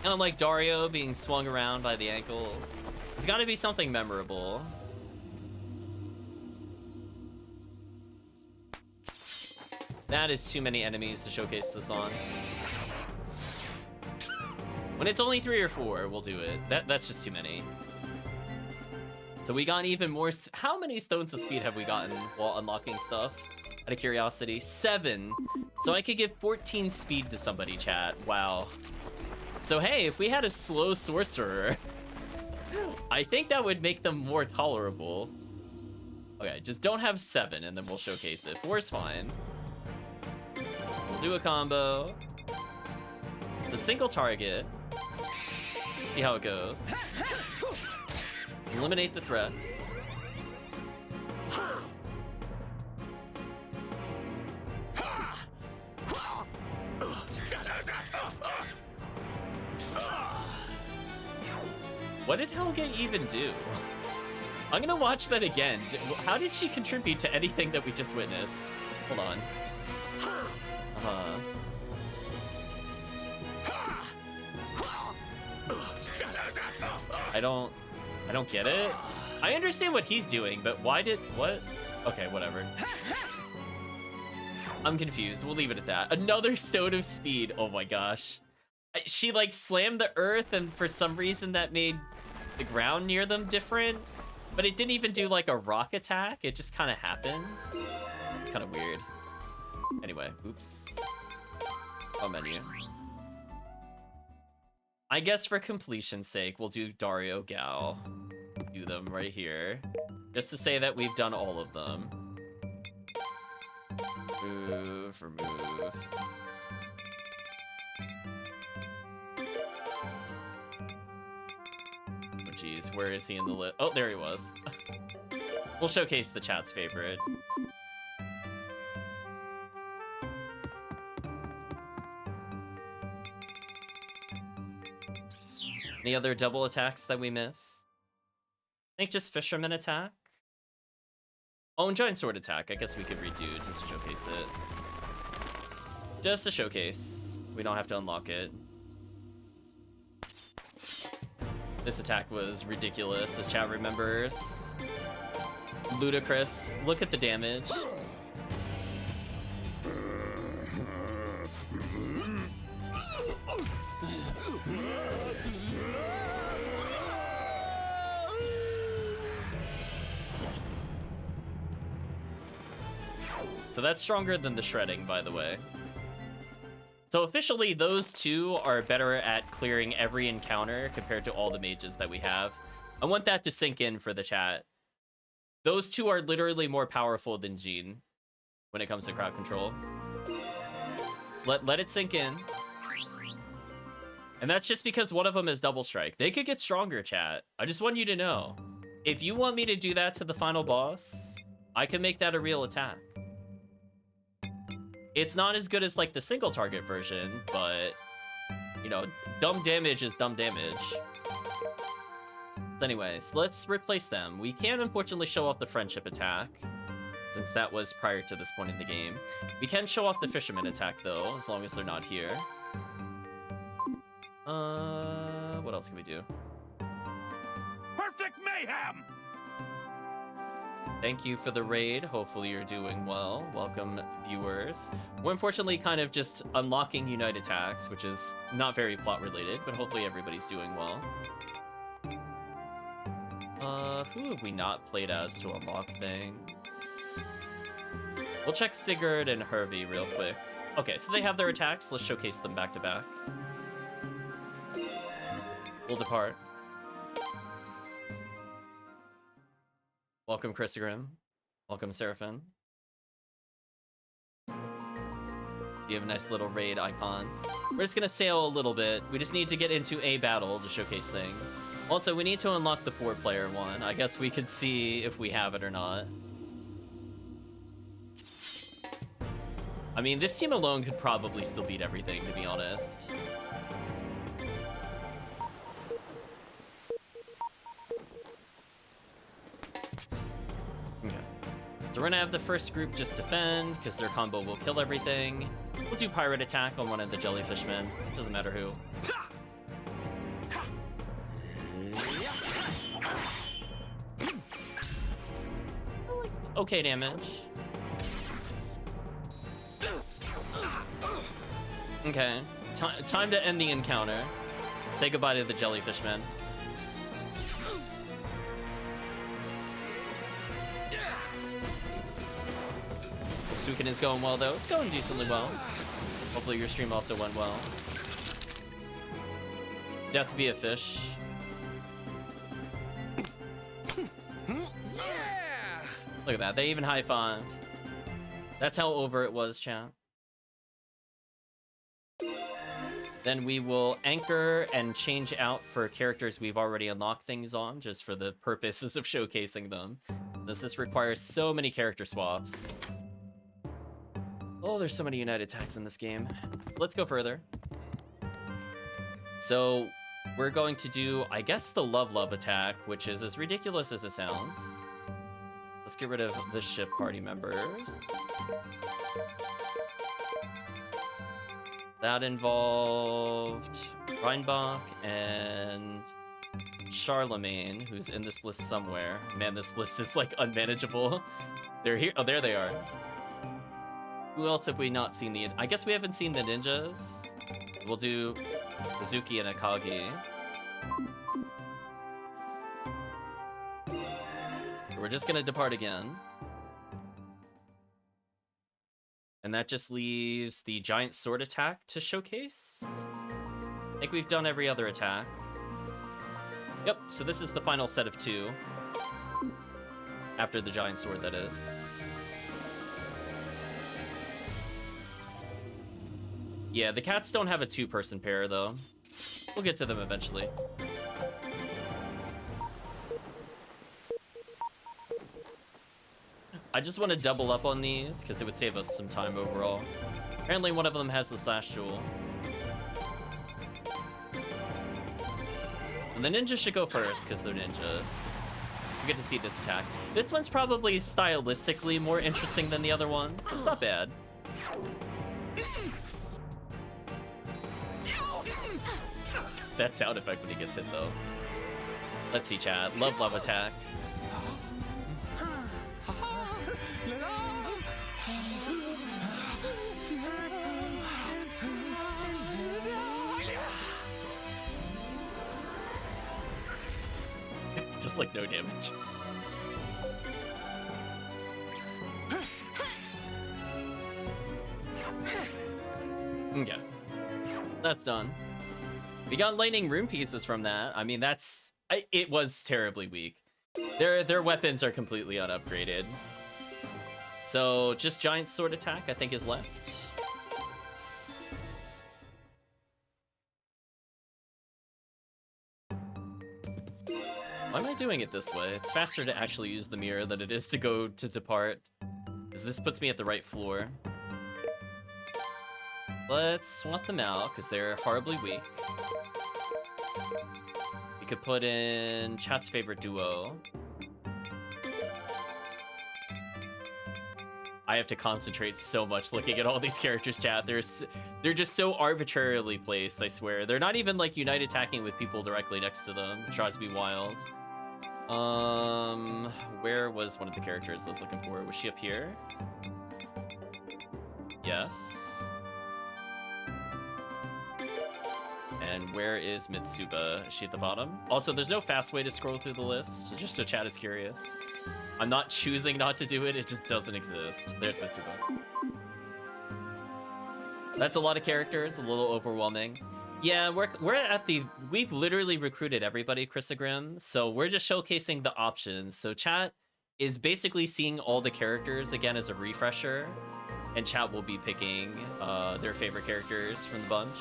Kind of like Dario being swung around by the ankles. It's got to be something memorable. That is too many enemies to showcase this on. When it's only 3 or 4, we'll do it. That's just too many. So we got even more. How many stones of speed have we gotten while unlocking stuff? Out of curiosity, 7. So I could give 14 speed to somebody, chat. Wow. So hey, if we had a slow sorcerer, I think that would make them more tolerable. Okay, just don't have 7 and then we'll showcase it. 4 is fine. We'll do a combo. It's a single target. See how it goes. Eliminate the threats. What did Helga even do? I'm gonna watch that again. How did she contribute to anything that we just witnessed? Hold on. I don't get it. I understand what he's doing, but why did... what? Okay, whatever. I'm confused. We'll leave it at that. Another stone of speed. Oh my gosh. She, like, slammed the earth, and for some reason that made the ground near them different. But it didn't even do, like, a rock attack. It just kind of happened. It's kind of weird. Anyway, oops. Oh, menu. I guess for completion's sake, we'll do Dario Gal. Do them right here. Just to say that we've done all of them. Move, remove. Oh geez, where is he in the list? Oh, there he was. We'll showcase the chat's favorite. Any other double attacks that we miss? I think just Fisherman attack. Oh, and Giant Sword attack. I guess we could redo just to showcase it. Just to showcase. We don't have to unlock it. This attack was ridiculous, as chat remembers. Ludicrous. Look at the damage. So that's stronger than the shredding, by the way. So officially, those two are better at clearing every encounter compared to all the mages that we have. I want that to sink in for the chat. Those two are literally more powerful than Jean when it comes to crowd control. So let it sink in. And that's just because one of them is double strike. They could get stronger, chat. I just want you to know. If you want me to do that to the final boss, I can make that a real attack. It's not as good as like the single target version, but you know, dumb damage is dumb damage. So anyways, let's replace them. We can unfortunately show off the friendship attack, since that was prior to this point in the game. We can show off the fisherman attack, though, as long as they're not here. What else can we do? Perfect mayhem! Thank you for the raid. Hopefully you're doing well. Welcome, viewers. We're unfortunately kind of just unlocking Unite attacks, which is not very plot related, but hopefully everybody's doing well. Who have we not played as to unlock things? We'll check Sigurd and Hervey real quick. Okay, so they have their attacks. Let's showcase them back to back. We'll depart. Welcome, Chrisigrim. Welcome, Seraphim. You have a nice little raid icon. We're just gonna sail a little bit. We just need to get into a battle to showcase things. Also, we need to unlock the 4-player one. I guess we could see if we have it or not. I mean, this team alone could probably still beat everything, to be honest. Okay. So we're gonna have the first group just defend, because their combo will kill everything. We'll do pirate attack on one of the jellyfishmen. Doesn't matter who. Okay damage. Okay. Time to end the encounter. Say goodbye to the jellyfishmen. Suikoden is going well, though. It's going decently well. Hopefully your stream also went well. You have to be a fish. Look at that. They even high-fived. That's how over it was, chat. Then we will anchor and change out for characters we've already unlocked things on, just for the purposes of showcasing them. This requires so many character swaps. Oh, there's so many Unite attacks in this game. So let's go further. So we're going to do, I guess, the Love attack, which is as ridiculous as it sounds. Let's get rid of the ship party members. That involved Reinbach and Charlemagne, who's in this list somewhere. Man, this list is like unmanageable. They're here. Oh, there they are. Who else have we not seen? I guess we haven't seen the ninjas. We'll do Hazuki and Akagi. We're just gonna depart again. And that just leaves the giant sword attack to showcase. I think we've done every other attack. Yep, so this is the final set of 2. After the giant sword, that is. Yeah, the cats don't have a 2-person pair, though. We'll get to them eventually. I just want to double up on these, because it would save us some time overall. Apparently one of them has the slash jewel. And the ninjas should go first, because they're ninjas. We get to see this attack. This one's probably stylistically more interesting than the other ones. It's not bad. That sound effect when he gets hit, though. Let's see, chat. Love attack. Just like no damage. Okay. That's done. We got lightning rune pieces from that. I mean, it was terribly weak. Their weapons are completely unupgraded. So just giant sword attack, I think, is left. Why am I doing it this way? It's faster to actually use the mirror than it is to go to depart. Because this puts me at the right floor. Let's swap them out, because they're horribly weak. We could put in chat's favorite duo. I have to concentrate so much looking at all these characters, chat. They're just so arbitrarily placed, I swear. They're not even, like, unite attacking with people directly next to them. It drives me wild. Where was one of the characters I was looking for? Was she up here? Yes. And where is Mitsuba? Is she at the bottom? Also, there's no fast way to scroll through the list, just so chat is curious. I'm not choosing not to do it, it just doesn't exist. There's Mitsuba. That's a lot of characters, a little overwhelming. Yeah, we've literally recruited everybody, Chrisagrim, so we're just showcasing the options. So chat is basically seeing all the characters again as a refresher, and chat will be picking their favorite characters from the bunch.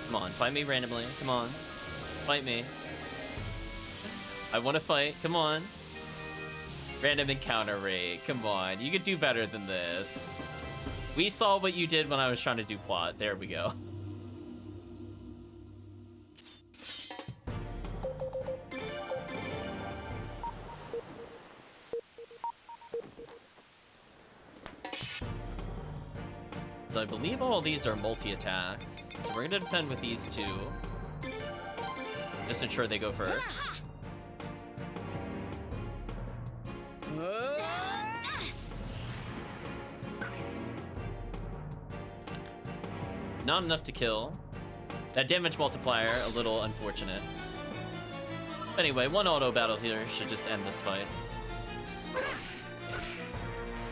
Come on, fight me randomly. Come on. Fight me. I want to fight. Come on. Random encounter rate. Come on. You could do better than this. We saw what you did when I was trying to do plot. There we go. So I believe all these are multi-attacks. So we're going to defend with these two. Just ensure they go first. Not enough to kill. That damage multiplier, a little unfortunate. Anyway, one auto battle here should just end this fight.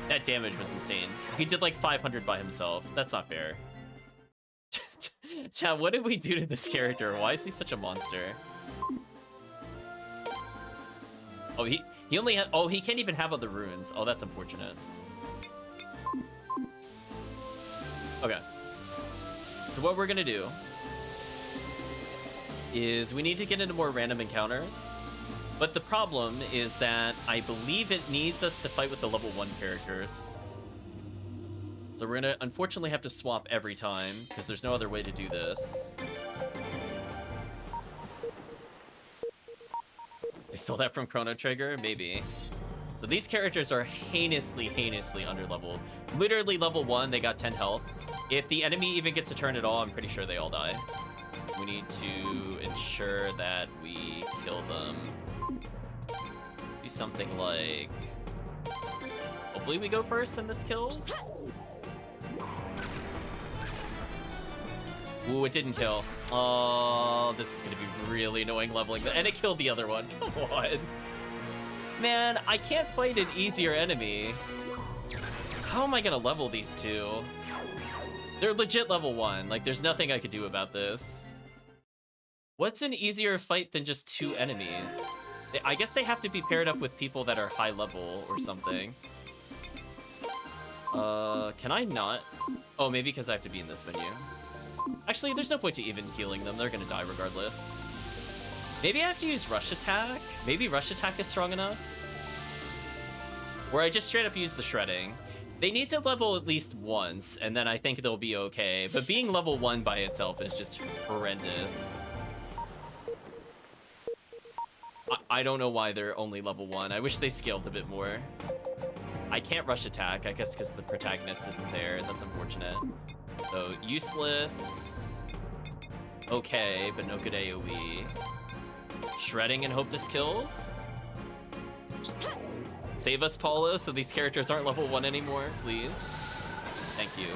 That damage was insane. He did like 500 by himself. That's not fair. Chat, what did we do to this character? Why is he such a monster? Oh, he only had... Oh, he can't even have other runes. Oh, that's unfortunate. Okay. So what we're gonna do is we need to get into more random encounters. But the problem is that I believe it needs us to fight with the level 1 characters. So we're gonna unfortunately have to swap every time, because there's no other way to do this. They stole that from Chrono Trigger? Maybe. So these characters are heinously underleveled. Literally level 1, they got 10 health. If the enemy even gets a turn at all, I'm pretty sure they all die. We need to ensure that we kill them. Do something like... Hopefully we go first and this kills? Ooh, it didn't kill. Oh, this is gonna be really annoying leveling. And it killed the other one. Come on. Man, I can't fight an easier enemy. How am I gonna level these two? They're legit level 1. Like, there's nothing I could do about this. What's an easier fight than just 2 enemies? I guess they have to be paired up with people that are high level or something. Can I not? Oh, maybe because I have to be in this menu. Actually, there's no point to even healing them. They're gonna die regardless. Maybe I have to use Rush Attack? Maybe Rush Attack is strong enough? Or I just straight up use the Shredding. They need to level at least once, and then I think they'll be okay. But being level 1 by itself is just horrendous. I don't know why they're only level 1. I wish they scaled a bit more. I can't Rush Attack, I guess because the protagonist isn't there. That's unfortunate. So, useless. Okay, but no good AoE. Shredding and hope this kills. Save us, Paulo, so these characters aren't level 1 anymore, please. Thank you.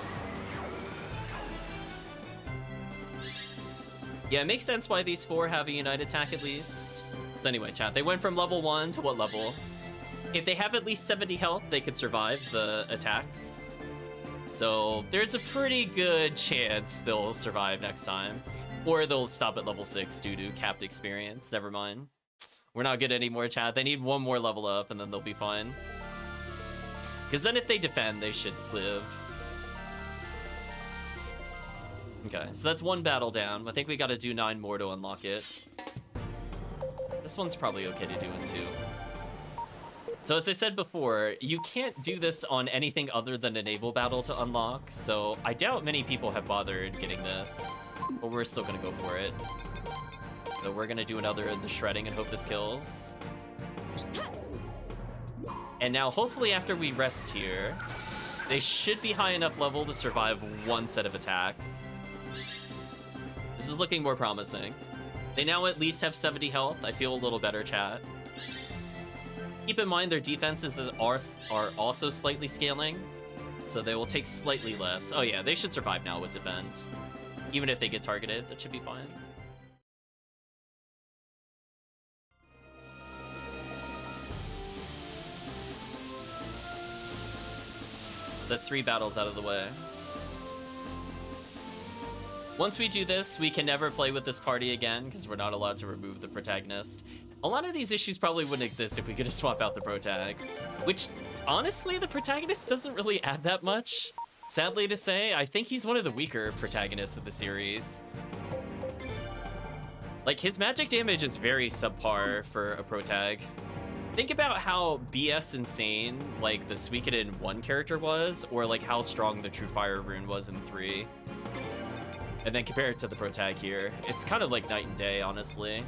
Yeah, it makes sense why these 4 have a Unite attack at least. So anyway, chat, they went from level 1 to what level? If they have at least 70 health, they could survive the attacks. So there's a pretty good chance they'll survive next time. Or they'll stop at level 6 due to capped experience. Never mind. We're not good anymore, chat. They need 1 more level up, and then they'll be fine. Because then if they defend, they should live. Okay, so that's 1 battle down. I think we gotta do 9 more to unlock it. This one's probably okay to do in 2. So as I said before, you can't do this on anything other than a naval battle to unlock, so I doubt many people have bothered getting this, but we're still gonna go for it. So we're gonna do another in the shredding and hope this kills. And now hopefully after we rest here, they should be high enough level to survive one set of attacks. This is looking more promising. They now at least have 70 health. I feel a little better, chat. Keep in mind their defenses are also slightly scaling, so they will take slightly less. Oh yeah, they should survive now with defend. Even if they get targeted, that should be fine. That's 3 battles out of the way. Once we do this, we can never play with this party again, because we're not allowed to remove the protagonist. A lot of these issues probably wouldn't exist if we could just swap out the protag. Which, honestly, the protagonist doesn't really add that much. Sadly to say, I think he's one of the weaker protagonists of the series. Like, his magic damage is very subpar for a protag. Think about how BS insane, like, the Suikoden 1 character was, or, like, how strong the True Fire rune was in 3. And then compare it to the protag here. It's kind of like night and day, honestly.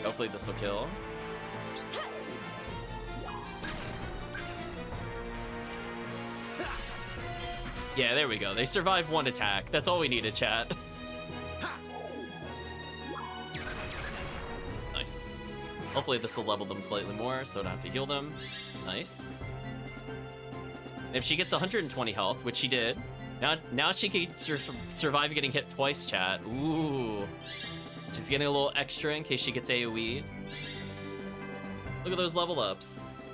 Hopefully this will kill. Yeah, there we go. They survived 1 attack. That's all we needed, chat. Nice. Hopefully this will level them slightly more, so I don't have to heal them. Nice. And if she gets 120 health, which she did, now she can survive getting hit twice, chat. Ooh. She's getting a little extra in case she gets AoE'd. Look at those level ups.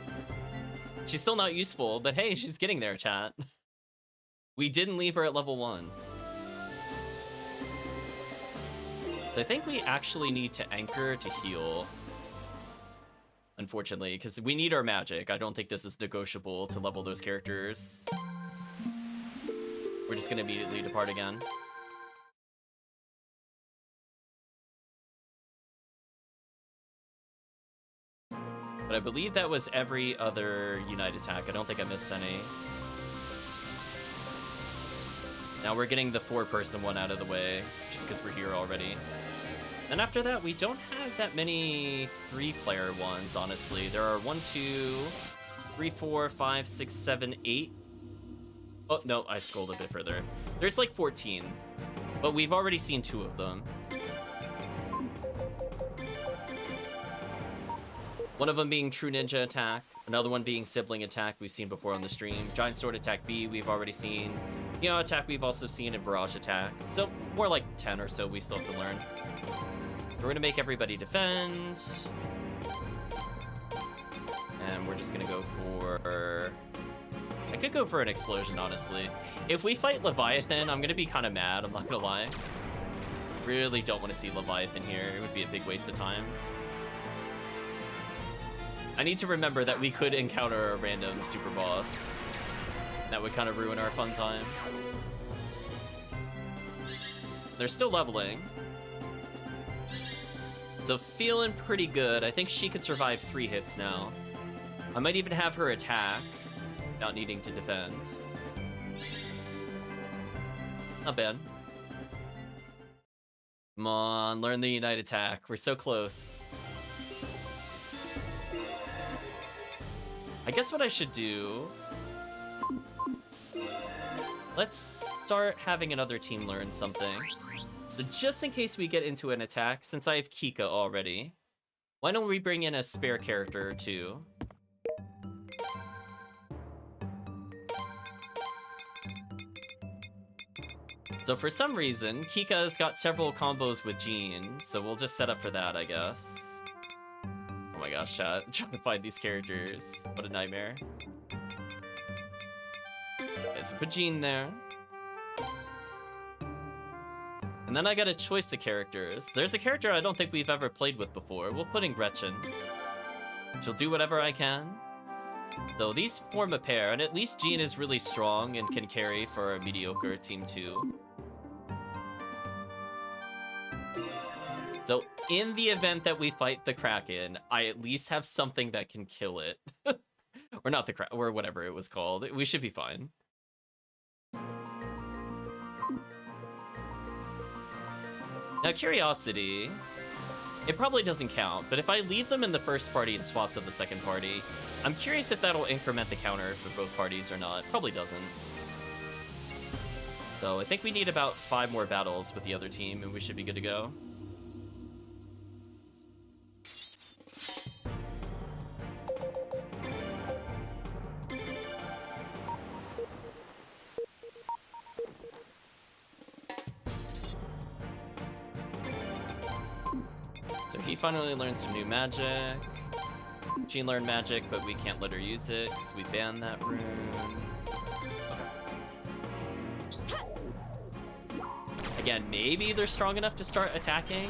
She's still not useful, but hey, she's getting there, chat. We didn't leave her at level 1. So I think we actually need to anchor to heal. Unfortunately, because we need our magic. I don't think this is negotiable to level those characters. We're just gonna immediately depart again. But I believe that was every other Unite attack. I don't think I missed any. Now we're getting the 4-person one out of the way, just because we're here already. And after that, we don't have that many 3-player ones, honestly. There are 1, 2, 3, 4, 5, 6, 7, 8. Oh, no, I scrolled a bit further. There's like 14, but we've already seen 2 of them. One of them being True Ninja Attack, another one being Sibling Attack we've seen before on the stream. Giant Sword Attack B we've already seen. Attack we've also seen, and Barrage Attack. So more like 10 or so we still have to learn. We're gonna make everybody defend. And we're just gonna go for... I could go for an explosion, honestly. If we fight Leviathan, I'm gonna be kind of mad, I'm not gonna lie. Really don't want to see Leviathan here. It would be a big waste of time. I need to remember that we could encounter a random super boss. That would kind of ruin our fun time. They're still leveling. So feeling pretty good. I think she could survive 3 hits now. I might even have her attack without needing to defend. Not bad. Come on, learn the Unite attack. We're so close. I guess what I should do... Let's start having another team learn something. So just in case we get into an attack, since I have Kika already, why don't we bring in a spare character or 2? So for some reason, Kika's got several combos with Jean, so we'll just set up for that, I guess. Oh my gosh, chat. Trying to find these characters. What a nightmare. Okay, so put Jean there. And then I got a choice of characters. There's a character I don't think we've ever played with before. We'll put in Gretchen. She'll do whatever I can. So these form a pair, and at least Jean is really strong and can carry for a mediocre team 2. So in the event that we fight the Kraken, I at least have something that can kill it. Or not the Kraken, or whatever it was called. We should be fine. Now, Curiosity, it probably doesn't count, but if I leave them in the first party and swap to the second party, I'm curious if that'll increment the counter for both parties or not. Probably doesn't. So I think we need about 5 more battles with the other team, and we should be good to go. So he finally learned some new magic. She learned magic, but we can't let her use it because we banned that rune. Again, maybe they're strong enough to start attacking.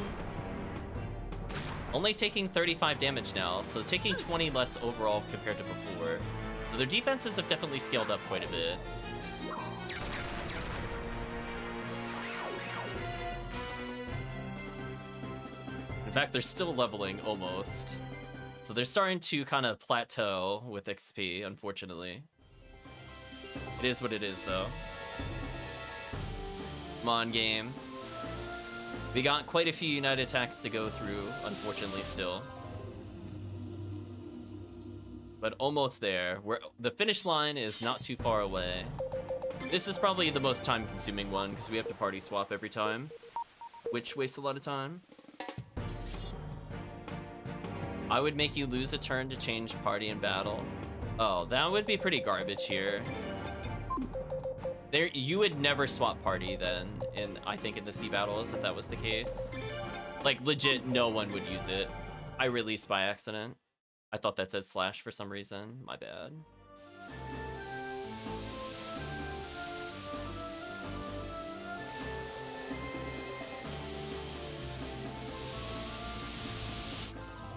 Only taking 35 damage now, so taking 20 less overall compared to before. So their defenses have definitely scaled up quite a bit. In fact, they're still leveling almost. So they're starting to kind of plateau with XP, unfortunately. It is what it is, though. Come on, game. We got quite a few United attacks to go through, unfortunately, still. But almost there. The finish line is not too far away. This is probably the most time-consuming one, because we have to party swap every time, which wastes a lot of time. I would make you lose a turn to change party and battle. Oh, that would be pretty garbage here. You would never swap party then, I think in the sea battles, if that was the case. Like, legit, no one would use it. I released by accident. I thought that said slash for some reason. My bad.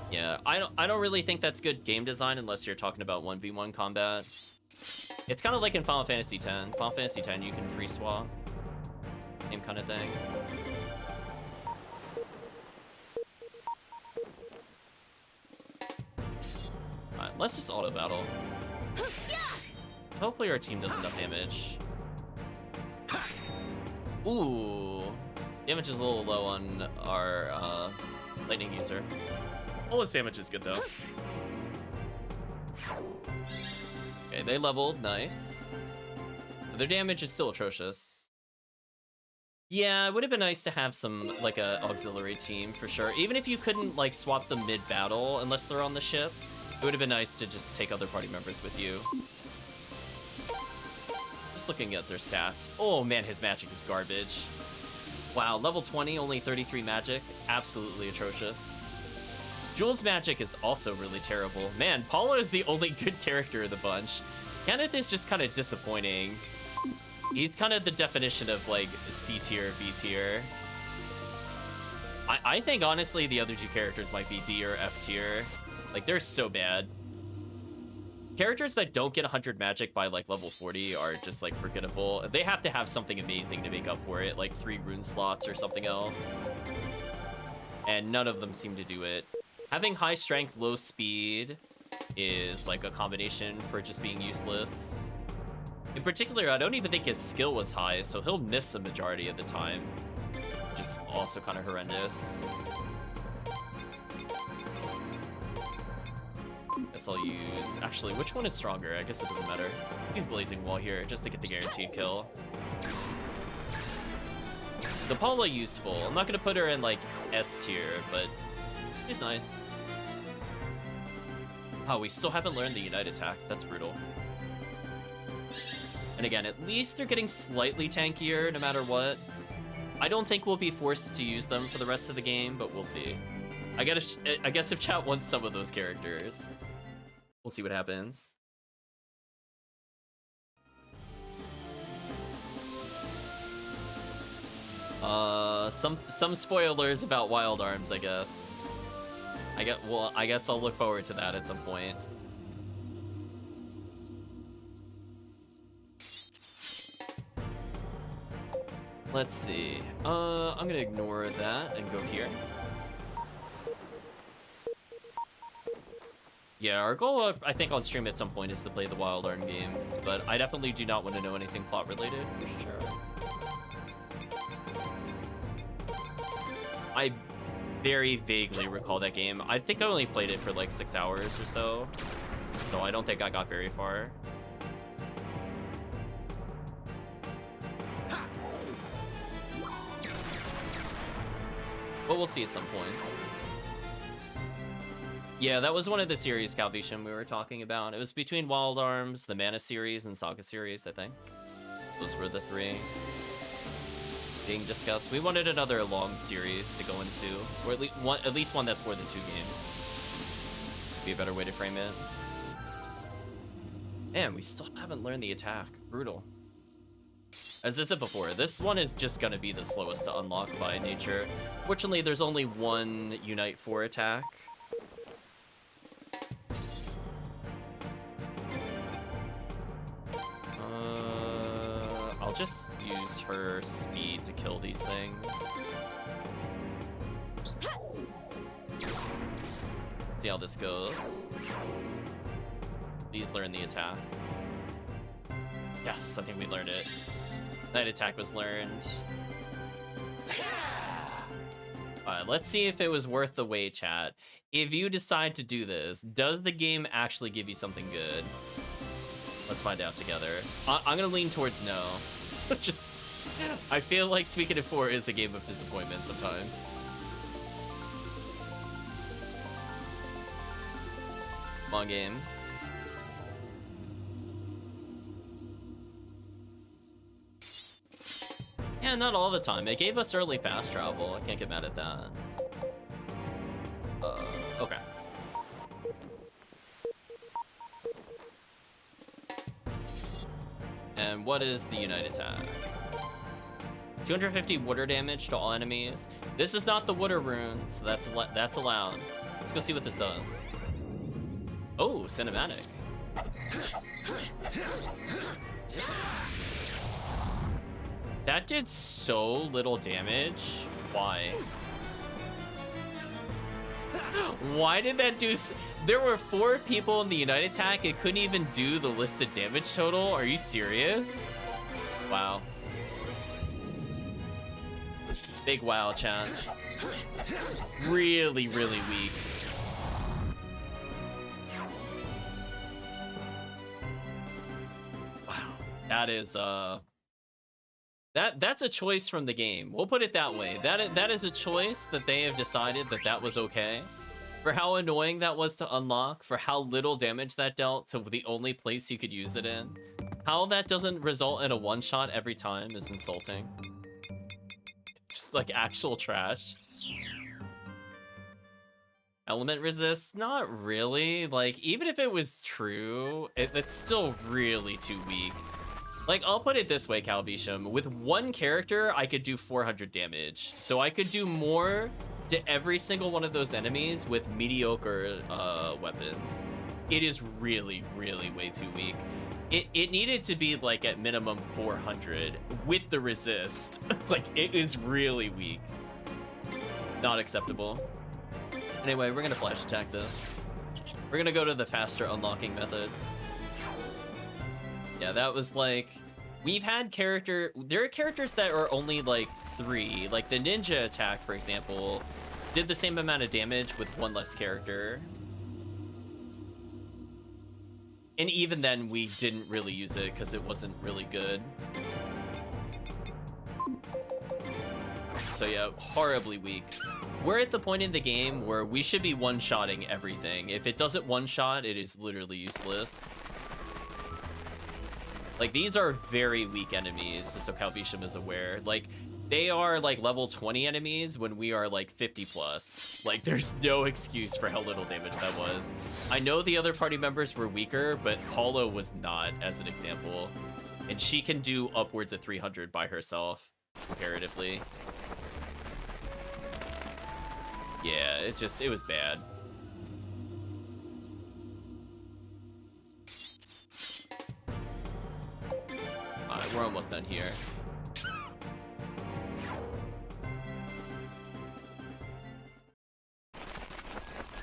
Yeah, I don't really think that's good game design unless you're talking about 1v1 combat. It's kind of like in Final Fantasy X. Final Fantasy X, you can free swap. Same kind of thing. Alright, let's just auto battle. Hopefully our team does enough damage. Ooh. Damage is a little low on our lightning user. All his damage is good though. Okay, they leveled, nice. But their damage is still atrocious. Yeah, it would have been nice to have some, like, a auxiliary team, for sure. Even if you couldn't, like, swap them mid-battle, unless they're on the ship, it would have been nice to just take other party members with you. Just looking at their stats. Oh man, his magic is garbage. Wow, level 20, only 33 magic. Absolutely atrocious. Jules' magic is also really terrible. Man, Paula is the only good character in the bunch. Kenneth is just kind of disappointing. He's kind of the definition of, like, C tier, B tier. I think, honestly, the other two characters might be D or F tier. Like, they're so bad. Characters that don't get 100 magic by, like, level 40 are just, like, forgettable. They have to have something amazing to make up for it, like 3 rune slots or something else. And none of them seem to do it. Having high strength, low speed is like a combination for just being useless. In particular, I don't even think his skill was high, so he'll miss the majority of the time. Just also kind of horrendous. Guess I'll use... Actually, which one is stronger? I guess it doesn't matter. He's Blazing Wall here, just to get the guaranteed kill. So Paula useful. I'm not gonna put her in, like, S tier, but... He's nice. Oh, we still haven't learned the Unite attack. That's brutal. And again, at least they're getting slightly tankier no matter what. I don't think we'll be forced to use them for the rest of the game, but we'll see. I guess if chat wants some of those characters, we'll see what happens. Some spoilers about Wild Arms, I guess. I guess I'll look forward to that at some point. Let's see. I'm gonna ignore that and go here. Yeah, our goal, I think, on stream at some point is to play the Wild Arm games, but I definitely do not want to know anything plot related, for sure. I very vaguely recall that game. I think I only played it for like 6 hours or so I don't think I got very far. But we'll see at some point. Yeah, that was one of the series, Calvisham, we were talking about. It was between Wild Arms, the Mana series, and Saga series, I think. Those were the 3 being discussed. We wanted another long series to go into, or at least one that's more than 2 games. Be a better way to frame it. Man, we still haven't learned the attack. Brutal. As I said before, this one is just gonna be the slowest to unlock by nature. Fortunately, there's only one Unite 4 attack. I'll just use her speed to kill these things. See how this goes. Please learn the attack. Yes, I think we learned it. That attack was learned. Alright, let's see if it was worth the wait, chat. If you decide to do this, does the game actually give you something good? Let's find out together. I'm gonna lean towards no. Just, I feel like Suikoden 4 is a game of disappointment sometimes. Come on, game. Yeah, not all the time. It gave us early fast travel. I can't get mad at that. Okay. And what is the Unite attack? 250 water damage to all enemies. This is not the water rune, so that's allowed. Let's go see what this does. Oh, cinematic. That did so little damage. Why? Why did that do there were 4 people in the Unite attack. It couldn't even do the listed damage total. Are you serious? Wow. Big wow, chat. Really, really weak. Wow. That is, That's a choice from the game. We'll put it that way. That is a choice that they have decided that was okay. For how annoying that was to unlock, for how little damage that dealt to the only place you could use it in. How that doesn't result in a one-shot every time is insulting. Just like actual trash. Element resist? Not really. Like, even if it was true, it's still really too weak. Like, I'll put it this way, Calvisham. With one character, I could do 400 damage. So I could do more to every single one of those enemies with mediocre weapons. It is really, really way too weak. It needed to be, like, at minimum 400 with the resist. Like, it is really weak. Not acceptable. Anyway, we're gonna flash attack this. We're gonna go to the faster unlocking method. Yeah, that was like, we've had there are characters that are only like 3. Like the ninja attack, for example, did the same amount of damage with 1 less character. And even then, we didn't really use it because it wasn't really good. So yeah, horribly weak. We're at the point in the game where we should be one-shotting everything. If it doesn't one-shot, it is literally useless. Like, these are very weak enemies, just so Calvisham is aware. Like, they are, like, level 20 enemies when we are, like, 50 plus. Like, there's no excuse for how little damage that was. I know the other party members were weaker, but Paulo was not, as an example. And she can do upwards of 300 by herself, comparatively. Yeah, it was bad. Alright, we're almost done here.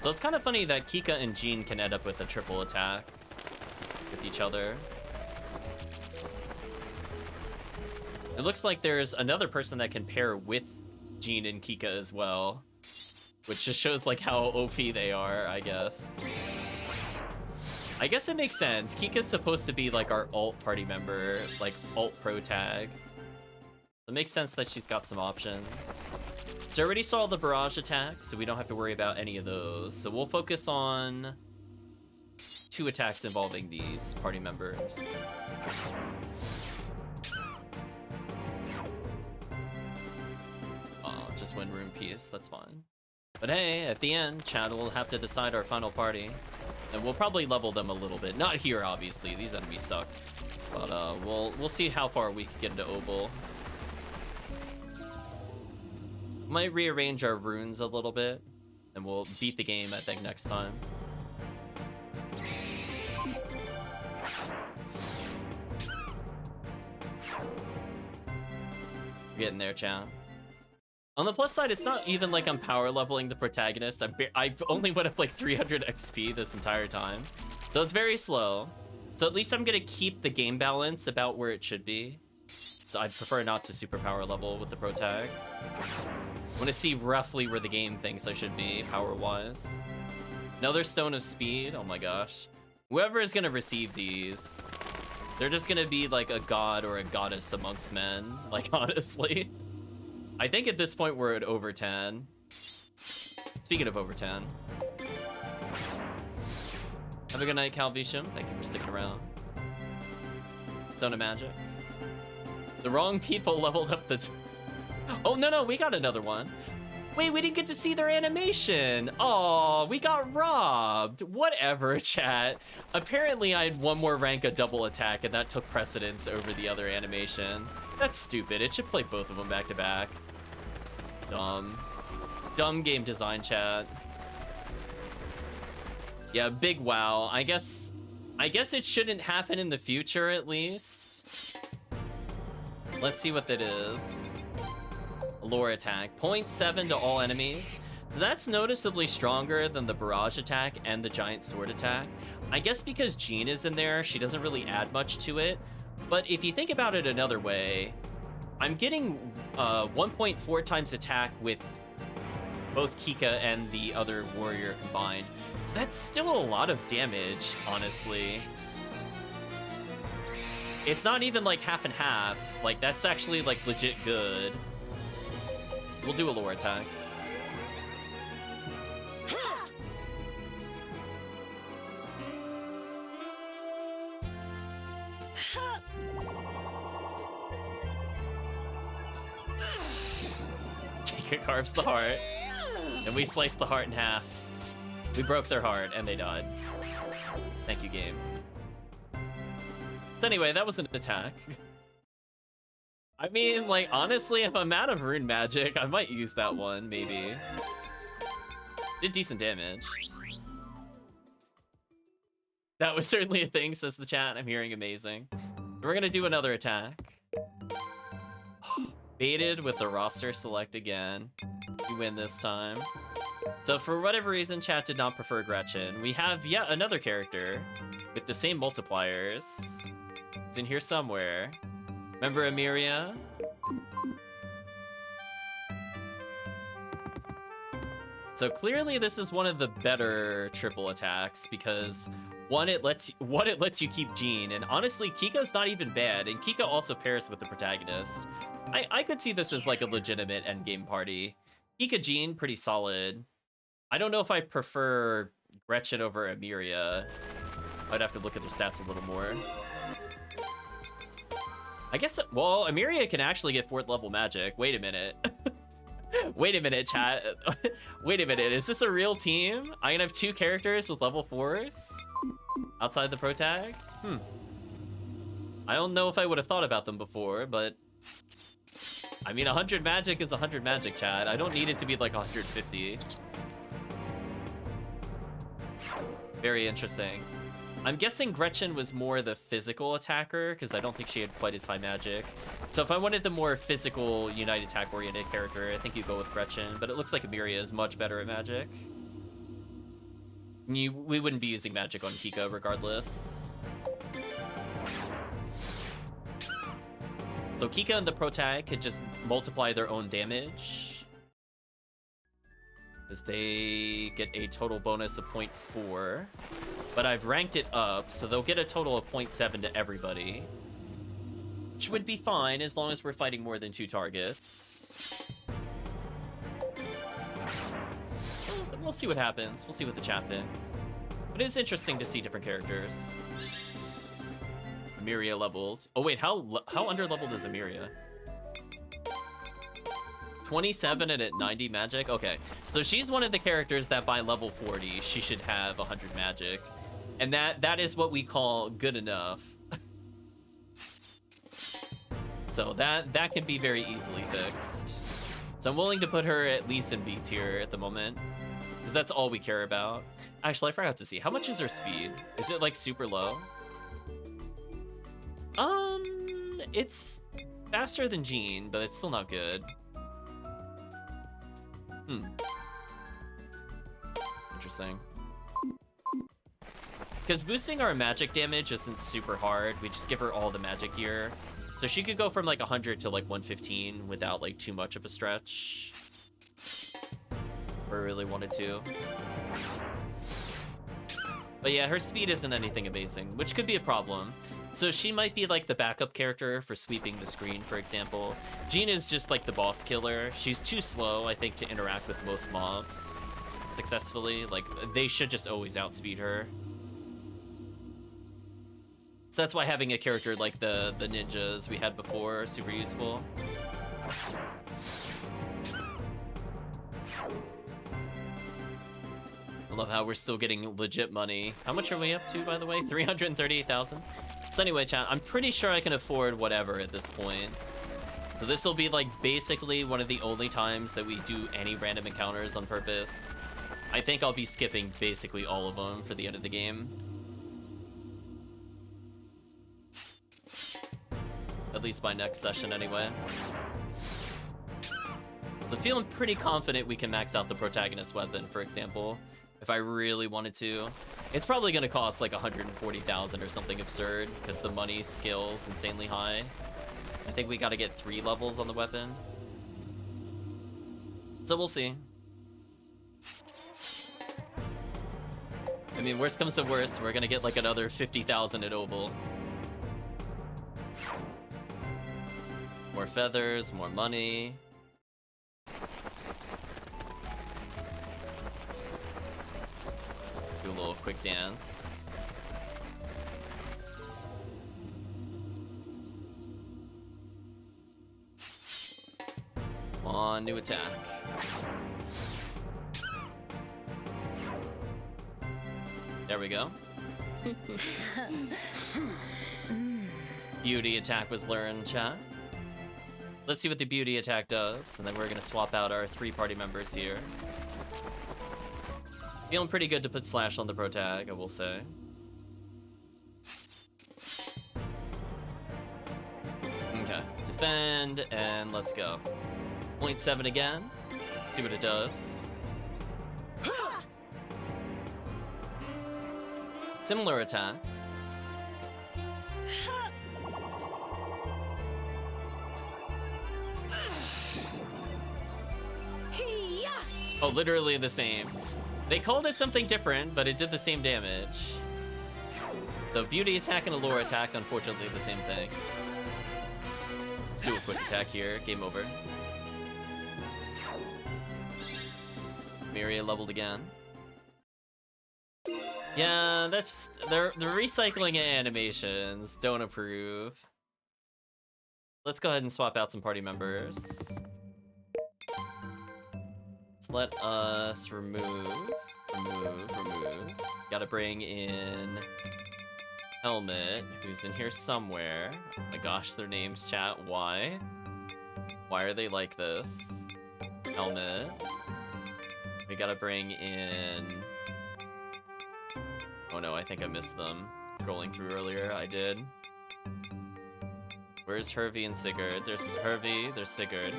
So it's kind of funny that Kika and Jean can end up with a triple attack with each other. It looks like there's another person that can pair with Jean and Kika as well, which just shows like how OP they are, I guess. I guess it makes sense. Kika's supposed to be like our alt party member, like alt pro tag. It makes sense that she's got some options. So I already saw the barrage attack, so we don't have to worry about any of those. So we'll focus on 2 attacks involving these party members. Oh, just win room peace, that's fine. But hey, at the end, Chad will have to decide our final party. And we'll probably level them a little bit. Not here, obviously, these enemies suck. But we'll see how far we can get into Oval. Might rearrange our runes a little bit, and we'll beat the game, I think, next time. We're getting there, chat. On the plus side, it's not even like I'm power leveling the protagonist. I've only went up like 300 XP this entire time. So it's very slow. So at least I'm gonna keep the game balance about where it should be. So I'd prefer not to super power level with the pro tag. I want to see roughly where the game thinks I should be, power-wise. Another Stone of Speed, oh my gosh. Whoever is gonna receive these, they're just gonna be like a god or a goddess amongst men, like honestly. I think at this point we're at over 10. Speaking of over 10. Have a good night, Calvisham. Thank you for sticking around. Zone of Magic. The wrong people leveled up the... Oh, no, we got another one. Wait, we didn't get to see their animation. Oh, we got robbed. Whatever, chat. Apparently, I had one more rank of double attack, and that took precedence over the other animation. That's stupid. It should play both of them back to back. Dumb. Dumb game design, chat. Yeah, big wow. I guess it shouldn't happen in the future, at least. Let's see what that is. Lore attack. 0.7 to all enemies. So that's noticeably stronger than the barrage attack and the giant sword attack. I guess because Jean is in there, she doesn't really add much to it. But if you think about it another way, I'm getting 1.4 times attack with both Kika and the other warrior combined. So that's still a lot of damage, honestly. It's not even like half and half. Like, that's actually like legit good. We'll do a lore attack. Kika carves the heart, and we slice the heart in half. We broke their heart, and they died. Thank you, game. So anyway, that was an attack. I mean, like, honestly, if I'm out of rune magic, I might use that one, maybe. Did decent damage. That was certainly a thing, says the chat. I'm hearing amazing. We're gonna do another attack. Baited with the roster select again. You win this time. So for whatever reason, chat did not prefer Gretchen. We have yet another character with the same multipliers. It's in here somewhere. Remember Emiria? So clearly this is one of the better triple attacks because one, it lets you keep Jean, and honestly, Kika's not even bad, and Kika also pairs with the protagonist. I could see this as like a legitimate endgame party. Kika Jean, pretty solid. I don't know if I prefer Gretchen over Emiria. I'd have to look at their stats a little more. I guess, well, Emiria can actually get 4th level magic. Wait a minute. Wait a minute, chat. Wait a minute, is this a real team? I'm gonna have 2 characters with level 4s? Outside the pro tag? I don't know if I would have thought about them before, but... I mean, 100 magic is 100 magic, chat. I don't need it to be like 150. Very interesting. I'm guessing Gretchen was more the physical attacker, because I don't think she had quite as high magic. So if I wanted the more physical, Unite attack-oriented character, I think you go with Gretchen, but it looks like Emiria is much better at magic. We wouldn't be using magic on Kika regardless. So Kika and the protag could just multiply their own damage, as they get a total bonus of 0.4. But I've ranked it up, so they'll get a total of 0.7 to everybody, which would be fine as long as we're fighting more than 2 targets. We'll see what happens. We'll see what the chat picks. But it's interesting to see different characters. Amiria leveled. Oh wait, how under-leveled is Amiria? 27 and at 90 magic? Okay, so she's one of the characters that by level 40, she should have 100 magic. And that is what we call good enough. So that can be very easily fixed. So I'm willing to put her at least in B tier at the moment, because that's all we care about. Actually, I forgot to see. How much is her speed? Is it like super low? It's faster than Jean, but it's still not good. Interesting. Because boosting our magic damage isn't super hard. We just give her all the magic gear. So she could go from like 100 to like 115 without like too much of a stretch. If I really wanted to. But yeah, her speed isn't anything amazing, which could be a problem. So she might be like the backup character for sweeping the screen, for example. Jean is just like the boss killer. She's too slow, I think, to interact with most mobs successfully. Like, they should just always outspeed her. So that's why having a character like the ninjas we had before is super useful. I love how we're still getting legit money. How much are we up to, by the way? 338,000? So anyway, chat, I'm pretty sure I can afford whatever at this point. So this will be like basically one of the only times that we do any random encounters on purpose. I think I'll be skipping basically all of them for the end of the game. At least by next session anyway. So feeling pretty confident we can max out the protagonist weapon, for example, if I really wanted to. It's probably gonna cost like 140,000 or something absurd, because the money scales insanely high. I think we gotta get 3 levels on the weapon. So we'll see. I mean, worst comes to worst, we're gonna get like another 50,000 at Oval. More feathers, more money. Do a little quick dance. Come on, new attack. There we go. Beauty attack was learned, chat. Let's see what the beauty attack does, and then we're gonna swap out our 3 party members here. Feeling pretty good to put Slash on the protag, I will say. Okay, defend, and let's go. 0.7 again, see what it does. Similar attack. Oh, literally the same. They called it something different, but it did the same damage. So beauty attack and a lore attack, unfortunately the same thing. Let's do a quick attack here, game over. Miria leveled again. Yeah, that's the recycling animations. Don't approve. Let's go ahead and swap out some party members. Let us remove. Gotta bring in Helmet, who's in here somewhere. Oh my gosh, their names, chat. Why? Why are they like this? Helmet. We gotta bring in... Oh no, I think I missed them. Scrolling through earlier, I did. Where's Hervey and Sigurd? There's Hervey, there's Sigurd.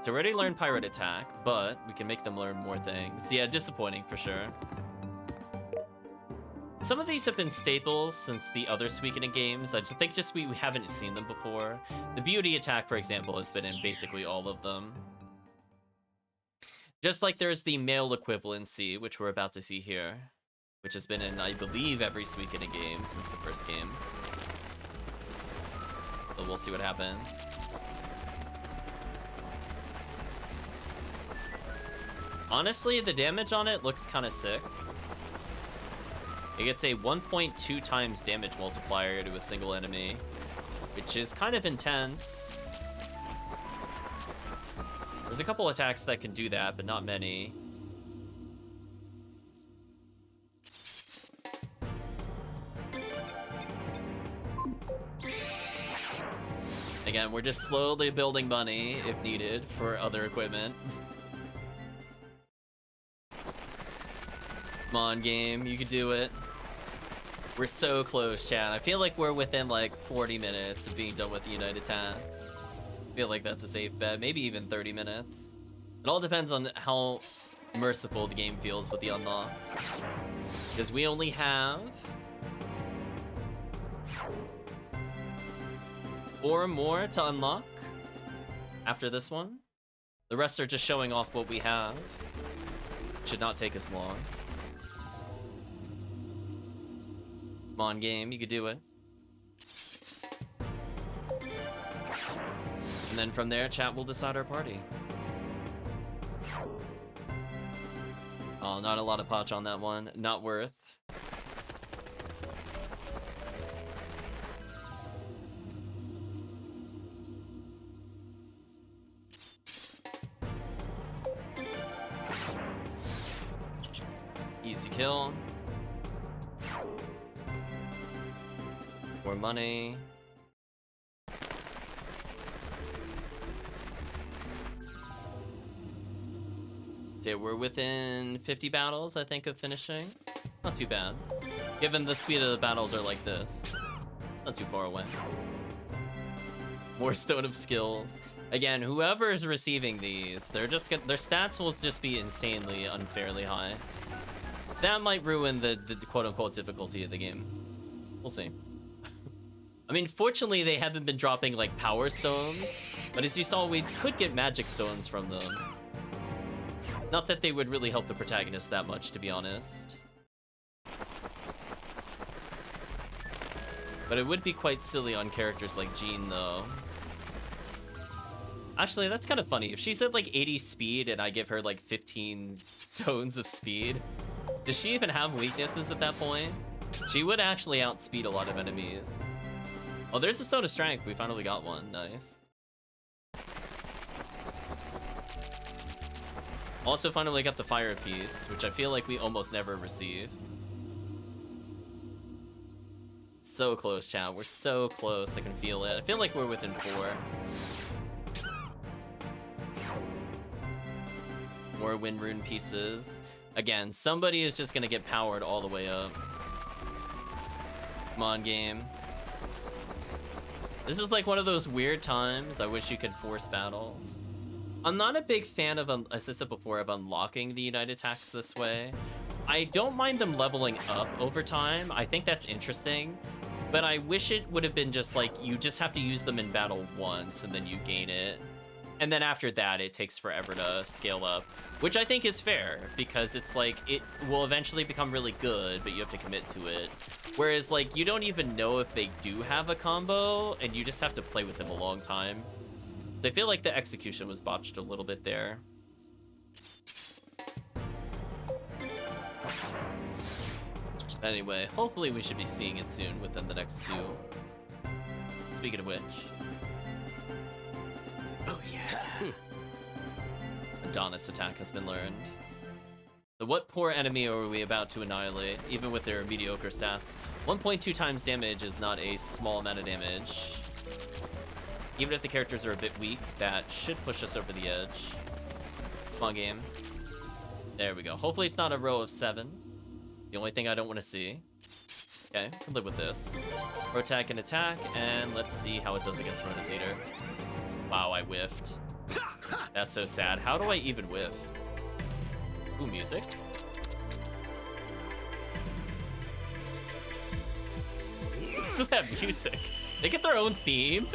So we already learned Pirate Attack, but we can make them learn more things. Yeah, disappointing for sure. Some of these have been staples since the other Suikoden games. I just think we haven't seen them before. The beauty attack, for example, has been in basically all of them. Just like there's the male equivalency, which we're about to see here, which has been in, I believe, every Suikoden game since the first game. So we'll see what happens. Honestly, the damage on it looks kind of sick. It gets a 1.2 times damage multiplier to a single enemy, which is kind of intense. There's a couple attacks that can do that, but not many. Again, we're just slowly building money, if needed, for other equipment. Come on, game, you can do it. We're so close, chat. I feel like we're within like 40 minutes of being done with the Unite attacks. I feel like that's a safe bet, maybe even 30 minutes. It all depends on how merciful the game feels with the unlocks. Because we only have 4 more to unlock after this one. The rest are just showing off what we have. Should not take us long. Come on, game, you could do it. And then from there, chat will decide our party. Oh, not a lot of potch on that one. Not worth. Easy kill. More money. Okay, we're within 50 battles, I think, of finishing. Not too bad. Given the speed of the battles are like this. Not too far away. More Stone of Skills. Again, whoever is receiving these, their stats will just be insanely unfairly high. That might ruin the quote-unquote difficulty of the game. We'll see. I mean, fortunately, they haven't been dropping, like, power stones, but as you saw, we could get magic stones from them. Not that they would really help the protagonist that much, to be honest. But it would be quite silly on characters like Jean, though. Actually, that's kind of funny. If she's at, like, 80 speed and I give her, like, 15 stones of speed, does she even have weaknesses at that point? She would actually outspeed a lot of enemies. Oh, there's a Stone of Strength. We finally got one. Nice. Also finally got the Fire piece, which I feel like we almost never receive. So close, chat. We're so close. I can feel it. I feel like we're within 4. More Wind Rune pieces. Again, somebody is just gonna get powered all the way up. Come on, game. This is like one of those weird times I wish you could force battles. I'm not a big fan of, as I said before, of unlocking the Unite attacks this way. I don't mind them leveling up over time. I think that's interesting. But I wish it would have been just like, you just have to use them in battle once and then you gain it. And then after that, it takes forever to scale up. Which I think is fair, because it's like, it will eventually become really good, but you have to commit to it. Whereas, like, you don't even know if they do have a combo, and you just have to play with them a long time. So I feel like the execution was botched a little bit there. Anyway, hopefully we should be seeing it soon within the next 2. Speaking of which. Oh yeah. Adonis attack has been learned. So what poor enemy are we about to annihilate, even with their mediocre stats? 1.2 times damage is not a small amount of damage. Even if the characters are a bit weak, that should push us over the edge. Come on, game. There we go. Hopefully it's not a row of 7. The only thing I don't want to see. Okay, can live with this. Rotack and attack, and let's see how it does against Ronin later. Wow, I whiffed. That's so sad. How do I even whiff? Ooh, music. is with that music? They get their own theme?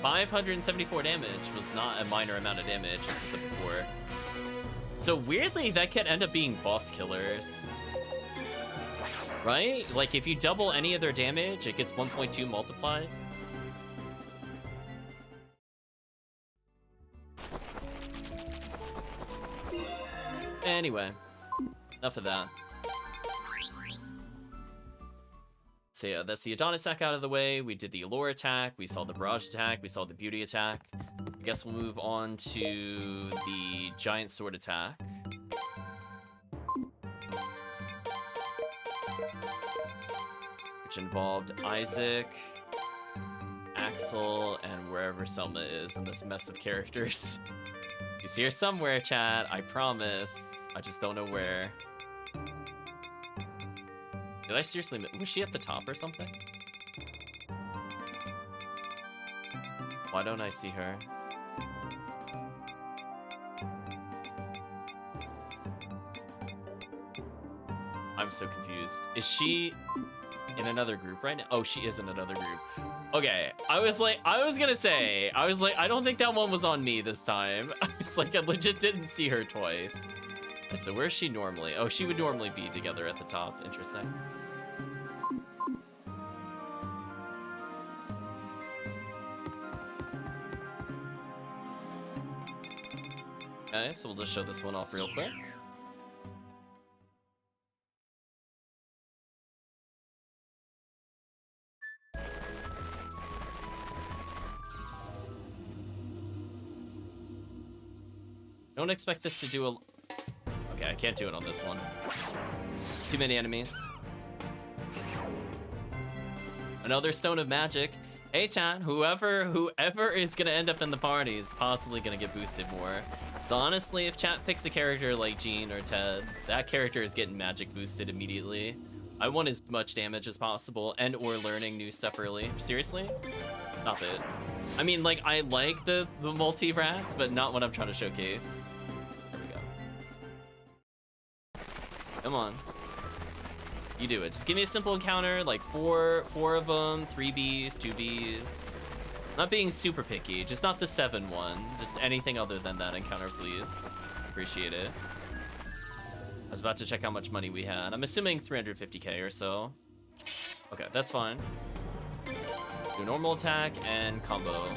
574 damage was not a minor amount of damage, as I said before. So weirdly, that could end up being boss killers. Right? Like, if you double any of their damage, it gets 1.2 multiplied. Anyway, enough of that. So yeah, that's the Adonis attack out of the way. We did the Allure attack. We saw the Barrage attack. We saw the Beauty attack. I guess we'll move on to the Giant Sword attack. Which involved Isaac, Axel, and wherever Selma is in this mess of characters. He's here somewhere, chat. I promise. I just don't know where. Did I seriously... Was she at the top or something? Why don't I see her? I'm so confused. Is she in another group right now? Oh, she is in another group. Okay, I was gonna say, I don't think that one was on me this time. I was like, I legit didn't see her twice. So where's she normally? Oh, she would normally be together at the top. Interesting. Okay, so we'll just show this one off real quick. Don't expect this to do a... Okay, I can't do it on this one. Too many enemies. Another Stone of Magic. Hey, chat, whoever is gonna end up in the party is possibly gonna get boosted more. So honestly, if chat picks a character like Jean or Ted, that character is getting magic boosted immediately. I want as much damage as possible and or learning new stuff early. Seriously? Stop it. I mean, like, I like the multi-rats, but not what I'm trying to showcase. There we go. Come on. You do it. Just give me a simple encounter, like four of them, 3 Bs, 2 Bs. Not being super picky, just not the 7 one. Just anything other than that encounter, please. Appreciate it. I was about to check how much money we had. I'm assuming 350k or so. Okay, that's fine. Do normal attack and combo.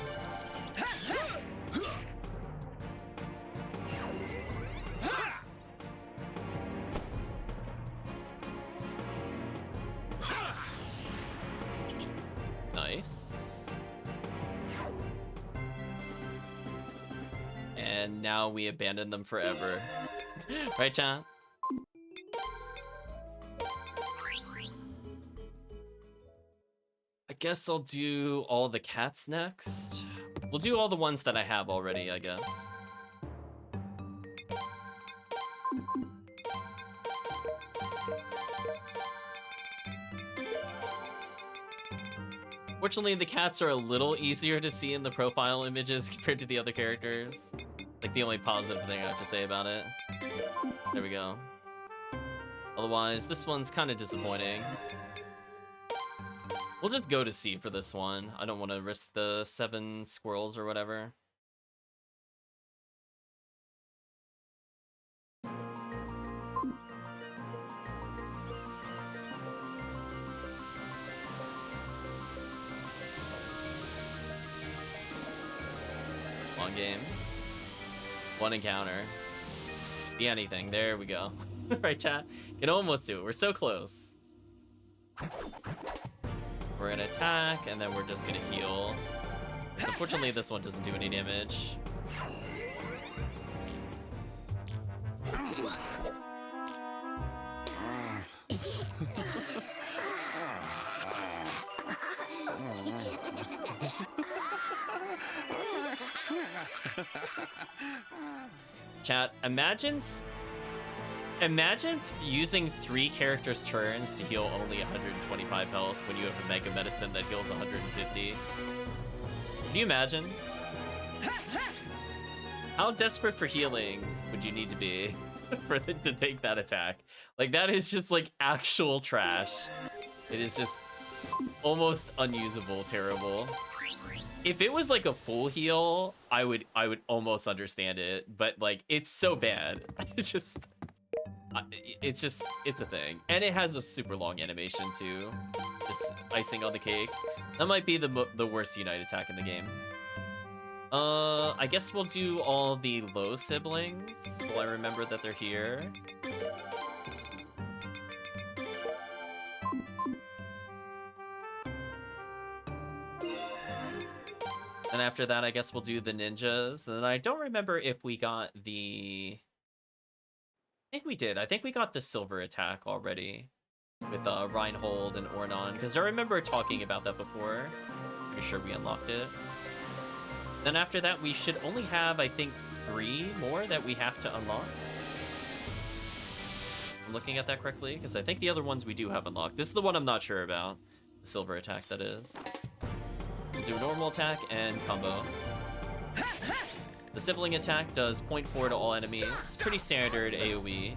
Nice. And now we abandon them forever. Right, chat? I guess I'll do all the cats next. We'll do all the ones that I have already, I guess. Fortunately, the cats are a little easier to see in the profile images compared to the other characters. Like, the only positive thing I have to say about it. There we go. Otherwise, this one's kind of disappointing. We'll just go to C for this one. I don't want to risk the 7 squirrels or whatever. Long game. One encounter. Be anything. There we go. Right, chat? Can almost do it. We're so close. We're gonna attack, and then we're just gonna heal. Unfortunately, this one doesn't do any damage. Chat, imagine using 3 characters' turns to heal only 125 health when you have a Mega Medicine that heals 150. Can you imagine? How desperate for healing would you need to be for them to take that attack? Like, that is just like actual trash. It is just almost unusable, terrible. If it was like a full heal, I would almost understand it, but like it's so bad. It's a thing. And it has a super long animation too. Just icing on the cake. That might be the worst Unite attack in the game. I guess we'll do all the low siblings. Will I remember that they're here? And after that, I guess we'll do the ninjas. And I don't remember if we got the... I think we did. I think we got the silver attack already with Reinhold and Ornon, because I remember talking about that before. Pretty sure we unlocked it. Then after that, we should only have, I think, 3 more that we have to unlock. I'm looking at that correctly, because I think the other ones we do have unlocked. This is the one I'm not sure about. The silver attack, that is. We'll do a normal attack and combo. The sibling attack does 0.4 to all enemies. Pretty standard AoE.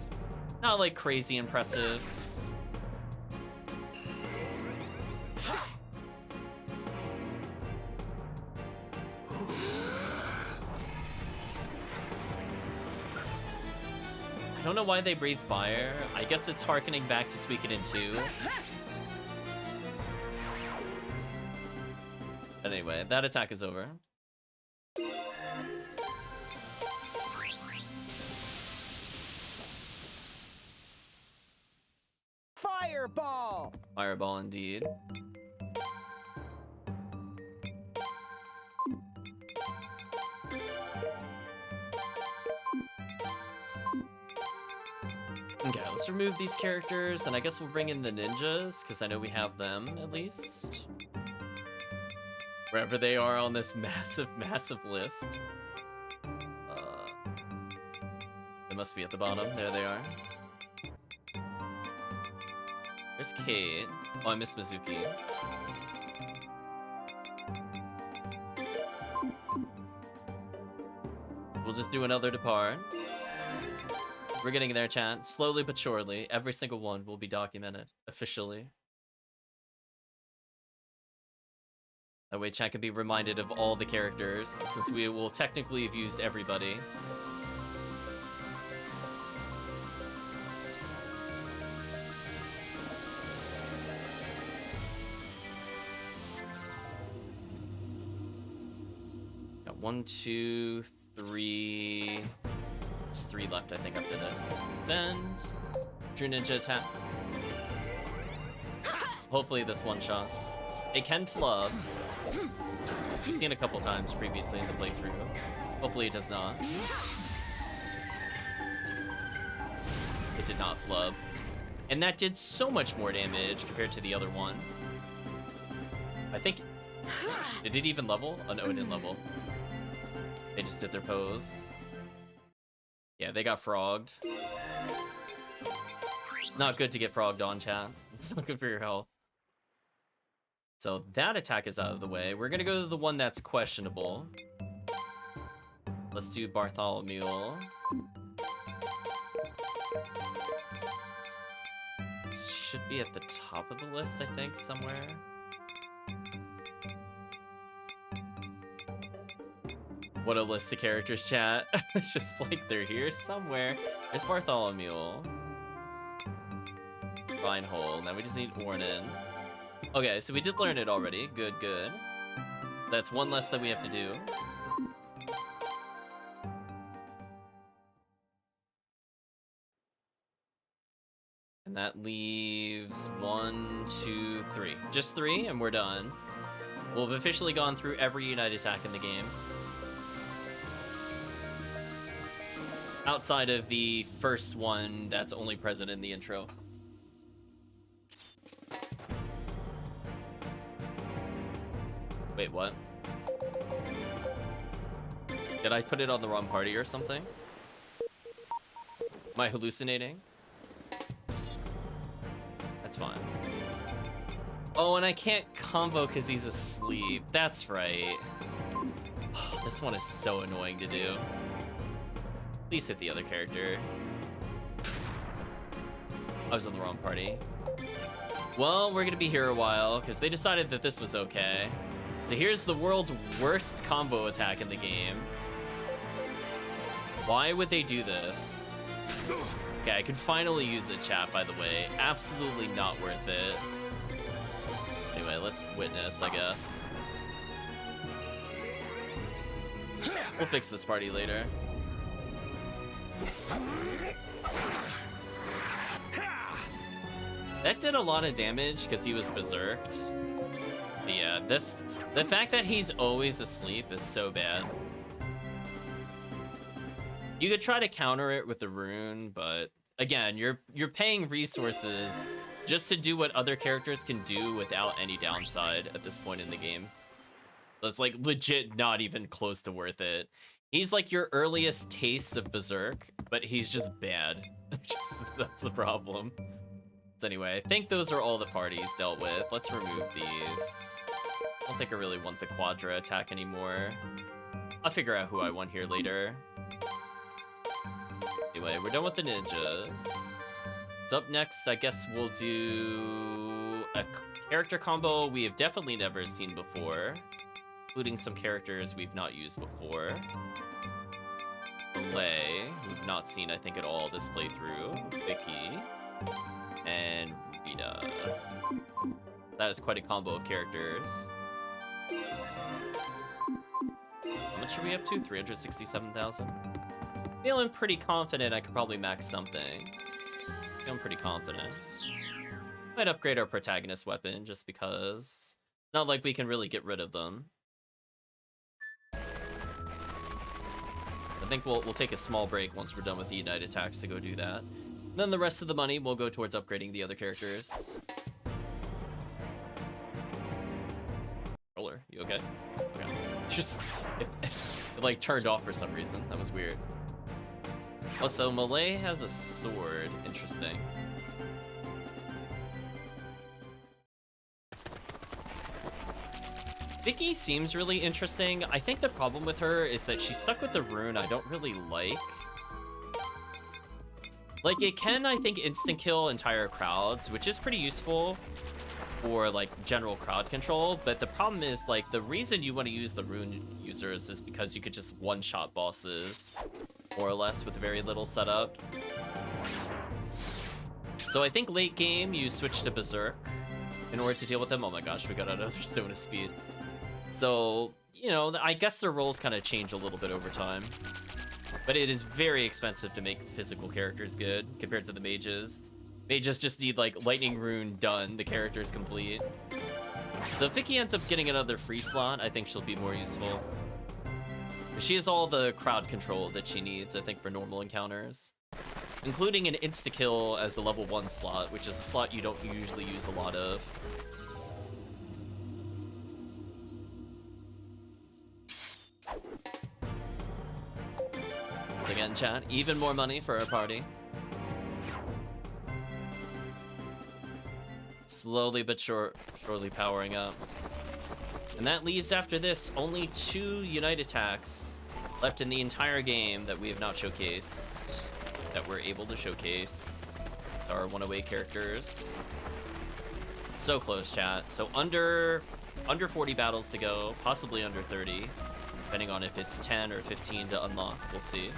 Not like crazy impressive. I don't know why they breathe fire. I guess it's harkening back to Suikoden 2. Anyway, that attack is over. Fireball! Fireball indeed. Okay, let's remove these characters, and I guess we'll bring in the ninjas, because I know we have them, at least. Wherever they are on this massive, massive list. They must be at the bottom. There they are. There's Kate. Oh, I missed Mizuki. We'll just do another depart. We're getting there, chat. Slowly but surely, every single one will be documented officially. That way chat can be reminded of all the characters, since we will technically have used everybody. Got 1, 2, 3... There's 3 left, I think, after this. Bend. True Ninja attack. Hopefully this one-shots. It can flub. We've seen a couple times previously in the playthrough. Hopefully it does not. It did not flub. And that did so much more damage compared to the other one. I think... Did it even level? Oh no, it didn't level. They just did their pose. Yeah, they got frogged. Not good to get frogged on, chat. It's not good for your health. So that attack is out of the way. We're gonna go to the one that's questionable. Let's do Bartholomew. Should be at the top of the list, I think, somewhere. What a list of characters, chat. It's just like they're here somewhere. There's Bartholomew. Reinhold. Now we just need Ornan. Okay, so we did learn it already. Good, good. So that's one less that we have to do. And that leaves 1, 2, 3. Just 3, and we're done. We'll have officially gone through every Unite attack in the game. Outside of the first one that's only present in the intro. Wait, what? Did I put it on the wrong party or something? Am I hallucinating? That's fine. Oh, and I can't combo because he's asleep. That's right. This one is so annoying to do. Please hit the other character. I was in the wrong party. Well, we're gonna be here a while because they decided that this was okay. So here's the world's worst combo attack in the game. Why would they do this? Okay, I could finally use the chat, by the way. Absolutely not worth it. Anyway, let's witness, I guess. We'll fix this party later. That did a lot of damage because he was berserked. But yeah, the fact that he's always asleep is so bad. You could try to counter it with the rune, but again, you're paying resources just to do what other characters can do without any downside at this point in the game. So it's like legit not even close to worth it. He's like your earliest taste of Berserk, but he's just bad. That's the problem. So anyway, I think those are all the parties dealt with. Let's remove these. I don't think I really want the Quadra attack anymore. I'll figure out who I want here later. Anyway, we're done with the ninjas. So up next, I guess we'll do a character combo we have definitely never seen before, including some characters we've not used before. Lei, we've not seen, I think, at all this playthrough. Vicky. And Rita. That is quite a combo of characters. How much are we up to? 367,000? Feeling pretty confident I could probably max something. Feeling pretty confident. Might upgrade our protagonist weapon just because. Not like we can really get rid of them. I think we'll take a small break once we're done with the United attacks to go do that. Then the rest of the money will go towards upgrading the other characters. Roller, you okay? Okay. Just, it like turned off for some reason. That was weird. Also, Malay has a sword. Interesting. Vicky seems really interesting. I think the problem with her is that she's stuck with the rune I don't really like. Like, it can, I think, instant-kill entire crowds, which is pretty useful for, like, general crowd control, but the problem is, like, the reason you want to use the rune users is because you could just one-shot bosses, more or less, with very little setup. So I think late game, you switch to Berserk in order to deal with them. Oh my gosh, we got another Stone of Speed. So, you know, I guess their roles kind of change a little bit over time. But it is very expensive to make physical characters good compared to the mages. Mages just need, like, Lightning Rune done, the character is complete. So if Vicky ends up getting another free slot, I think she'll be more useful. She has all the crowd control that she needs, I think, for normal encounters. Including an insta-kill as the level 1 slot, which is a slot you don't usually use a lot of. Again, chat, even more money for our party. Slowly but surely powering up. And that leaves after this only 2 Unite attacks left in the entire game that we have not showcased, that we're able to showcase our one-away characters. So close, chat. So under 40 battles to go, possibly under 30, depending on if it's 10 or 15 to unlock. We'll see.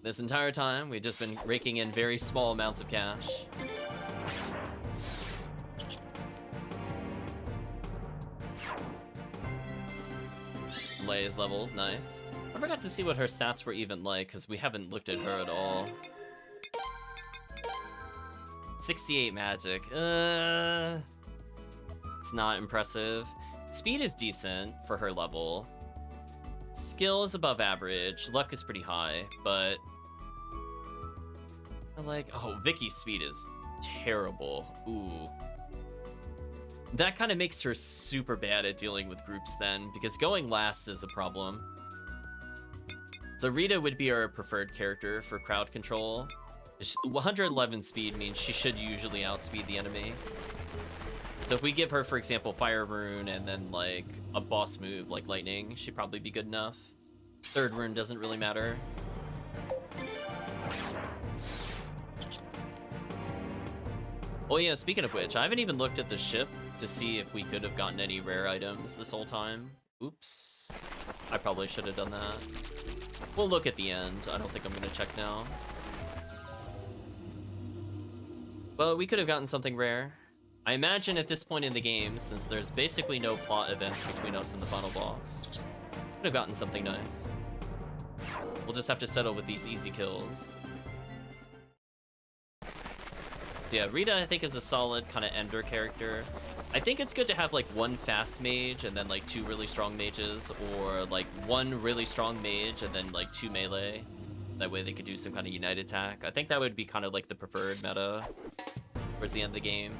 This entire time, we've just been raking in very small amounts of cash. Lei is leveled, nice. I forgot to see what her stats were even like, because we haven't looked at her at all. 68 magic. It's not impressive. Speed is decent for her level. Skill is above average. Luck is pretty high, but I like, oh, Vicky's speed is terrible. Ooh. That kind of makes her super bad at dealing with groups then, because going last is a problem. So Rita would be our preferred character for crowd control. 111 speed means she should usually outspeed the enemy. So if we give her, for example, Fire Rune and then like a boss move like Lightning, she'd probably be good enough. Third rune doesn't really matter. Oh yeah, speaking of which, I haven't even looked at the ship to see if we could have gotten any rare items this whole time. Oops. I probably should have done that. We'll look at the end. I don't think I'm gonna check now. Well, we could have gotten something rare. I imagine at this point in the game, since there's basically no plot events between us and the final boss, could have gotten something nice. We'll just have to settle with these easy kills. Yeah, Rita, I think, is a solid kind of ender character. I think it's good to have like one fast mage and then like two really strong mages, or like one really strong mage and then like two melee. That way they could do some kind of united attack. I think that would be kind of like the preferred meta towards the end of the game.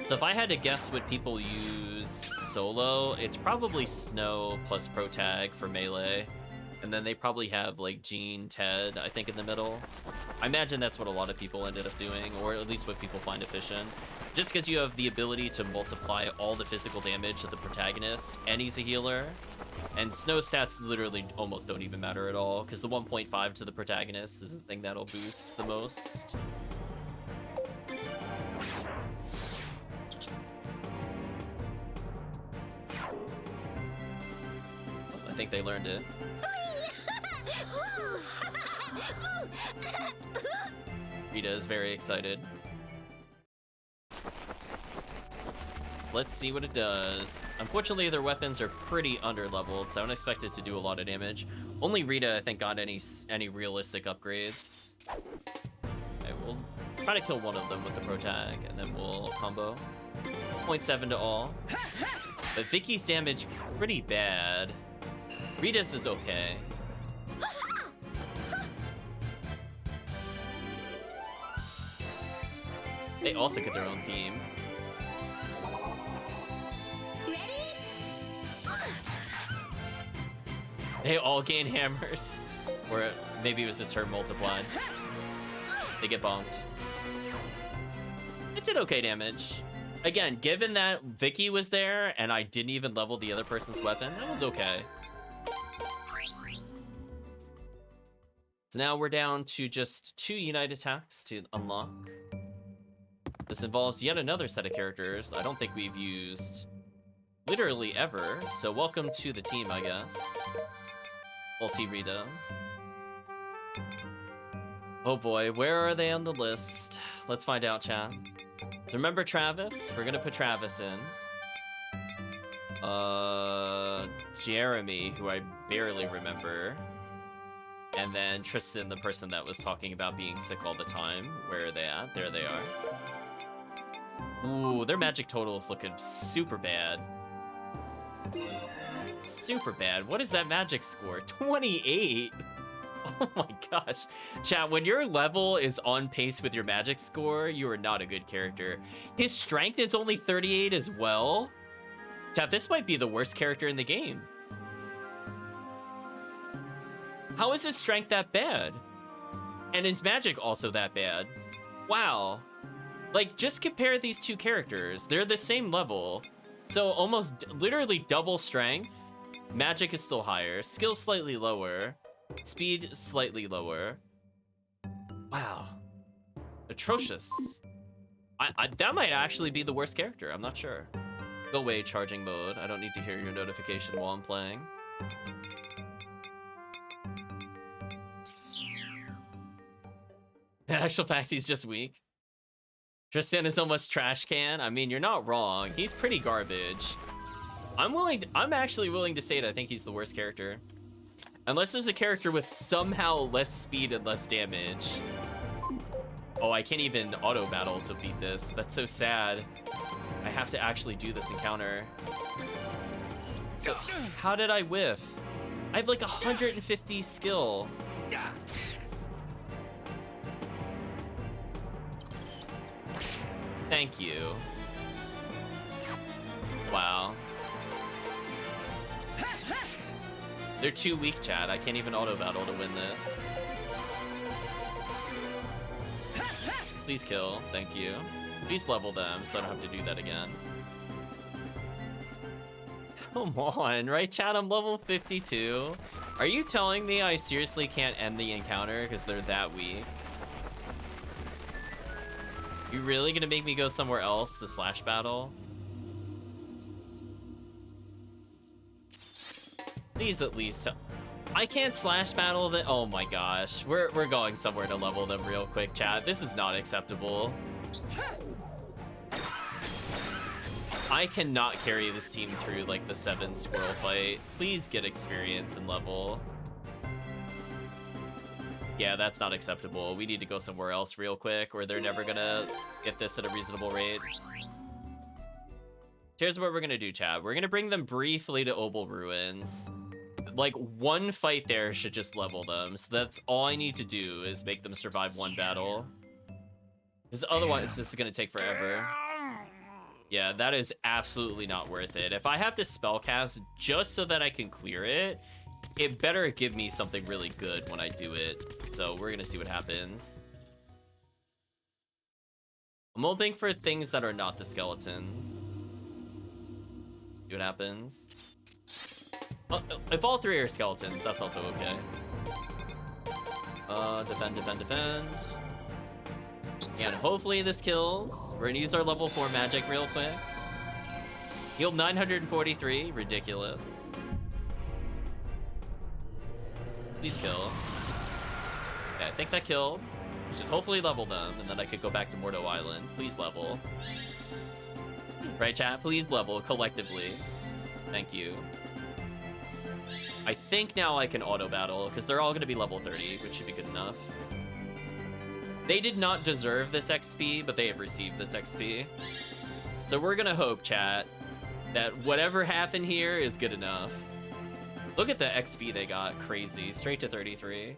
So if I had to guess what people use solo, it's probably Snow plus Protag for melee. And then they probably have like Jean, Ted, I think, in the middle. I imagine that's what a lot of people ended up doing, or at least what people find efficient. Just because you have the ability to multiply all the physical damage of the protagonist, and he's a healer. And Snow stats literally almost don't even matter at all, because the 1.5 to the protagonist is the thing that'll boost the most. I think they learned it. Rita is very excited. So let's see what it does. Unfortunately, their weapons are pretty under-leveled, so I don't expect it to do a lot of damage. Only Rita, I think, got any realistic upgrades. Okay, we'll try to kill one of them with the Protag, and then we'll combo. 0.7 to all. But Vicky's damage pretty bad. Rita's is okay. They also get their own theme. They all gain hammers. Or maybe it was just her multiplied. They get bonked. It did okay damage. Again, given that Vicky was there and I didn't even level the other person's weapon, that was okay. So now we're down to just 2 unite attacks to unlock. This involves yet another set of characters I don't think we've used literally ever, so welcome to the team, I guess. Ulti Rita. Oh boy, where are they on the list? Let's find out, chat. So remember Travis? We're gonna put Travis in. Jeremy, who I barely remember. And then Tristan, the person that was talking about being sick all the time. Where are they at? There they are. Ooh, their magic total is looking super bad. Super bad. What is that magic score? 28? Oh my gosh. Chat, when your level is on pace with your magic score, you are not a good character. His strength is only 38 as well? Chat, this might be the worst character in the game. How is his strength that bad? And his magic also that bad? Wow. Like, just compare these two characters. They're the same level. So almost literally double strength. Magic is still higher. Skill slightly lower. Speed slightly lower. Wow. Atrocious. That might actually be the worst character. I'm not sure. Go away, charging mode. I don't need to hear your notification while I'm playing. In actual fact, he's just weak. Tristan is almost trash can. I mean, you're not wrong. He's pretty garbage. I'm actually willing to say that I think he's the worst character. Unless there's a character with somehow less speed and less damage. Oh, I can't even auto battle to beat this. That's so sad. I have to actually do this encounter. So, how did I whiff? I have like 150 skill. Thank you. Wow. They're too weak, chat. I can't even auto battle to win this. Please kill. Thank you. Please level them so I don't have to do that again. Come on, right, chat? I'm level 52. Are you telling me I seriously can't end the encounter because they're that weak? You really gonna make me go somewhere else to slash battle? Please at least I can't slash battle that. Oh my gosh, we're going somewhere to level them real quick, chat. This is not acceptable. I cannot carry this team through like the 7 squirrel fight. Please get experience and level. Yeah, that's not acceptable. We need to go somewhere else real quick, or they're never gonna get this at a reasonable rate. Here's what we're gonna do, chat. We're gonna bring them briefly to Obel Ruins. Like, one fight there should just level them. So that's all I need to do is make them survive one battle. Because otherwise, this is gonna take forever. Yeah, that is absolutely not worth it. If I have to spellcast just so that I can clear it, it better give me something really good when I do it. So we're gonna see what happens. I'm hoping for things that are not the skeletons. See what happens. If all 3 are skeletons, that's also okay. Defend. And hopefully this kills. We're gonna use our level 4 magic real quick. Healed 943, ridiculous. Please kill. Yeah, I think that killed. We should hopefully level them, and then I could go back to Mordo Island. Please level. Right, chat? Please level collectively. Thank you. I think now I can auto battle, because they're all gonna be level 30, which should be good enough. They did not deserve this XP, but they have received this XP. So we're gonna hope, chat, that whatever happened here is good enough. Look at the XP they got, crazy, straight to 33.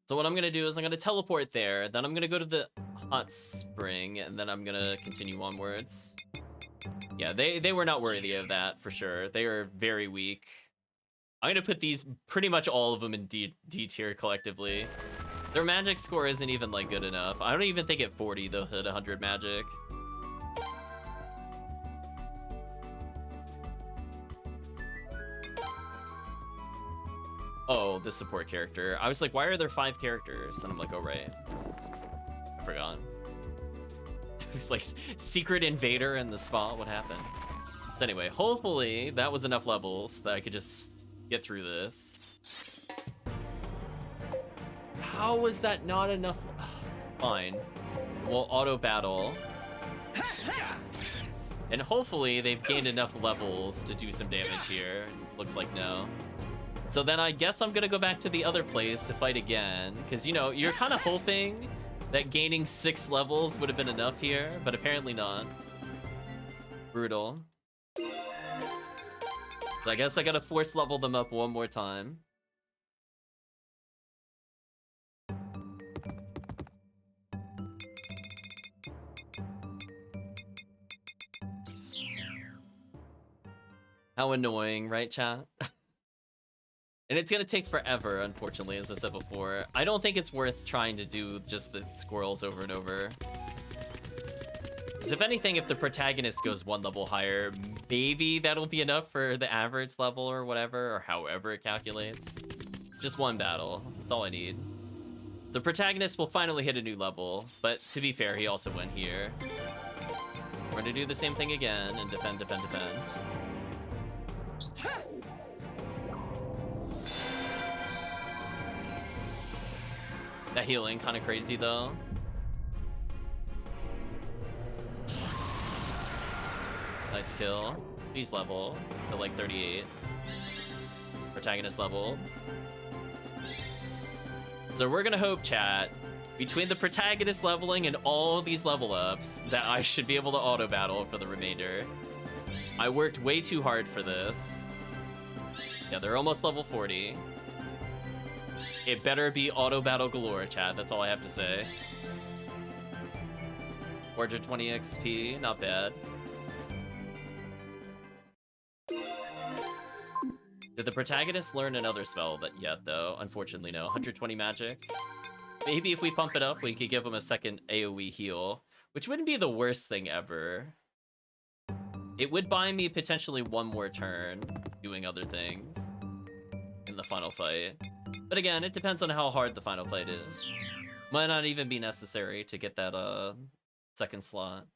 So what I'm gonna do is I'm gonna teleport there, then I'm gonna go to the hot spring, and then I'm gonna continue onwards. Yeah, they were not worthy of that, for sure. They are very weak. I'm gonna put these, pretty much all of them in D tier collectively. Their magic score isn't even like good enough. I don't even think at 40 they'll hit 100 magic. Oh, the support character. I was like, why are there 5 characters? And I'm like, oh right. I forgot. It was like secret invader in the spot. What happened? So anyway, hopefully that was enough levels that I could just get through this. How was that not enough? Fine. We'll auto battle. And hopefully they've gained enough levels to do some damage here. Looks like no. So then I guess I'm gonna go back to the other place to fight again. Because, you know, you're kind of hoping that gaining 6 levels would have been enough here, but apparently not. Brutal. So I guess I gotta force level them up one more time. How annoying, right, chat? And it's gonna take forever, unfortunately, as I said before. I don't think it's worth trying to do just the squirrels over and over. Because if anything, if the protagonist goes 1 level higher, maybe that'll be enough for the average level or whatever, or however it calculates. Just 1 battle, that's all I need. So protagonist will finally hit a new level, but to be fair, he also went here. We're gonna do the same thing again and defend. That healing kind of crazy though. Nice kill. Please level to like 38. Protagonist level. So we're gonna hope, chat, between the protagonist leveling and all these level ups, that I should be able to auto battle for the remainder. I worked way too hard for this. Yeah, they're almost level 40. It better be auto battle galore, chat. That's all I have to say. 420 XP, not bad. Did the protagonist learn another spell yet, though? Unfortunately, no. 120 magic. Maybe if we pump it up, we could give him a second AoE heal. which wouldn't be the worst thing ever. It would buy me potentially one more turn doing other things in the final fight. But again, it depends on how hard the final fight is. Might not even be necessary to get that second slot.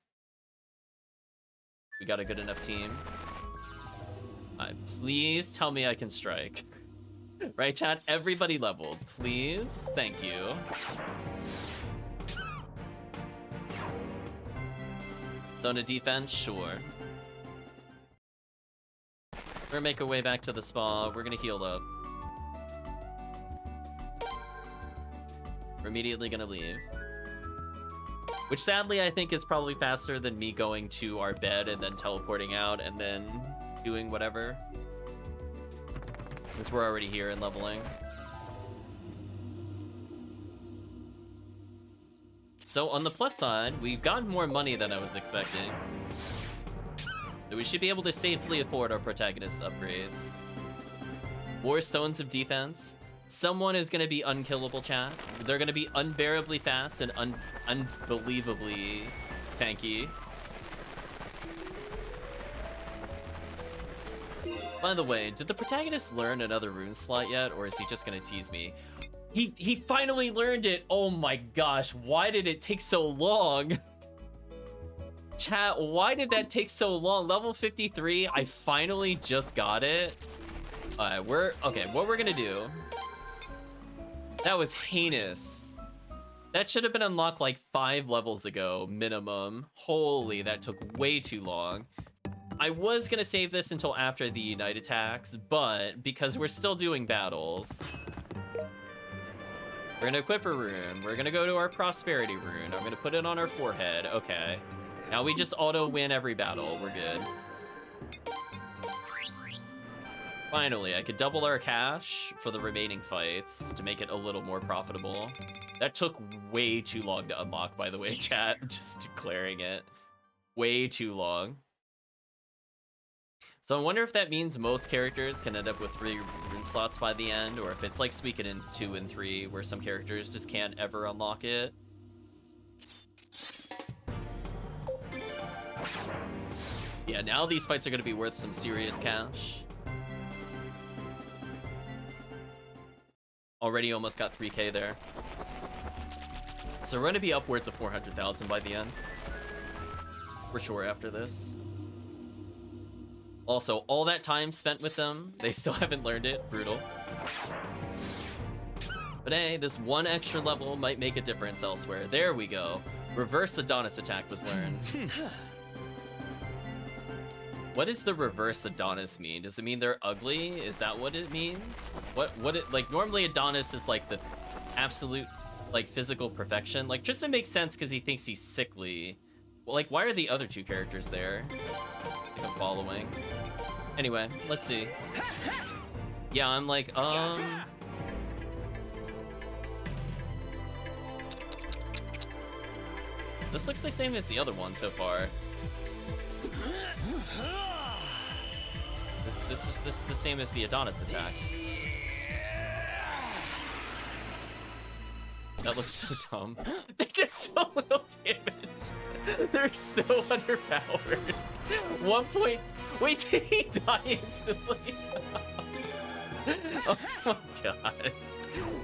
We got a good enough team. Please tell me I can strike. Right, chat? Everybody leveled, please. Thank you. Zone of defense, sure. We're gonna make our way back to the spa. We're gonna heal up. We're immediately gonna leave. Which sadly I think is probably faster than me going to our bed and then teleporting out and then doing whatever. Since we're already here and leveling. So on the plus side, we've gotten more money than I was expecting. So we should be able to safely afford our protagonist upgrades. More stones of defense. Someone is going to be unkillable, chat. They're going to be unbearably fast and unbelievably tanky. By the way, did the protagonist learn another rune slot yet, or is he just going to tease me? He finally learned it! Oh my gosh, why did it take so long? Chat, why did that take so long? Level 53, I finally just got it. Alright, okay, what we're gonna do... That was heinous. That should have been unlocked like 5 levels ago, minimum. Holy, that took way too long. I was gonna save this until after the Unite attacks, but because we're still doing battles... We're gonna equip a rune. We're gonna go to our prosperity rune. I'm gonna put it on our forehead. Okay. Now we just auto-win every battle. We're good. Finally, I could double our cash for the remaining fights to make it a little more profitable. That took way too long to unlock, by the way, chat. Just declaring it. Way too long. So I wonder if that means most characters can end up with 3 rune slots by the end, or if it's like Suikoden 2 and 3, where some characters just can't ever unlock it. Yeah, now these fights are going to be worth some serious cash. Already almost got 3k there. So we're going to be upwards of 400,000 by the end. For sure after this. Also, all that time spent with them, they still haven't learned it. Brutal. But hey, this one extra level might make a difference elsewhere. There we go. Reverse Adonis attack was learned. What does the reverse Adonis mean? Does it mean they're ugly? Is that what it means? Like, normally Adonis is like the absolute, like, physical perfection. Like, Tristan makes sense because he thinks he's sickly. Well, like, why are the other 2 characters there? I think I'm following. Anyway, let's see. Yeah, I'm like, this looks the same as the other one so far. This is the same as the Adonis attack. That looks so dumb. They did so little damage. They're so underpowered. 1 point. Wait, did he die instantly? Oh my gosh.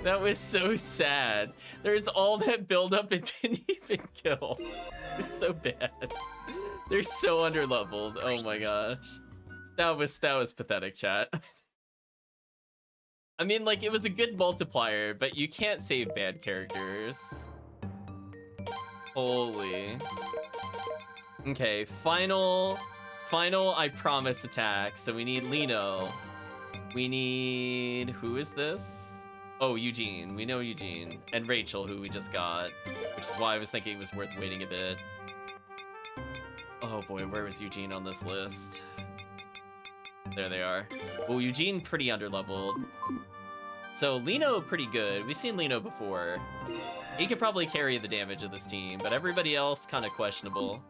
That was so sad. There's all that build up and didn't even kill. It's so bad. They're so underleveled. Oh my gosh. That was pathetic, chat. I mean, like, it was a good multiplier, but you can't save bad characters. Holy. Okay, final I promise attack. So we need Lino. We need... Who is this? Oh, Eugene. We know Eugene. And Rachel, who we just got. Which is why I was thinking it was worth waiting a bit. Oh boy, where was Eugene on this list? There they are. Well, Eugene pretty underleveled. So Lino pretty good. We've seen Lino before. He could probably carry the damage of this team, but everybody else kind of questionable.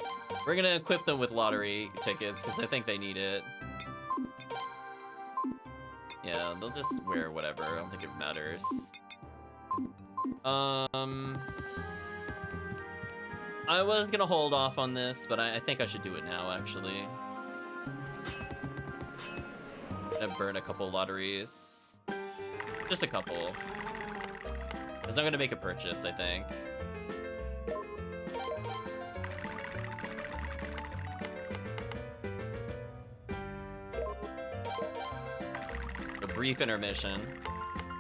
We're gonna equip them with lottery tickets because I think they need it. Yeah, they'll just wear whatever. I don't think it matters. I was gonna hold off on this, but I think I should do it now, actually. Gonna burn a couple lotteries. Just a couple. Because I'm gonna make a purchase, I think. A brief intermission.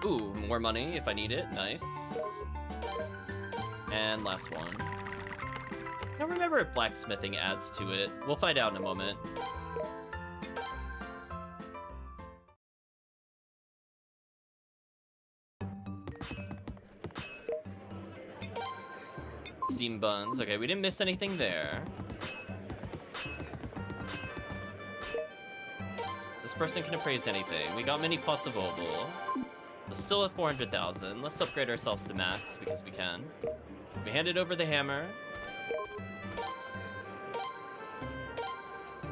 Ooh, more money if I need it. Nice. And last one. I don't remember if blacksmithing adds to it. We'll find out in a moment. Steam buns. Okay, we didn't miss anything there. This person can appraise anything. We got many pots of oval. We're still at 400,000. Let's upgrade ourselves to max because we can. We handed over the hammer.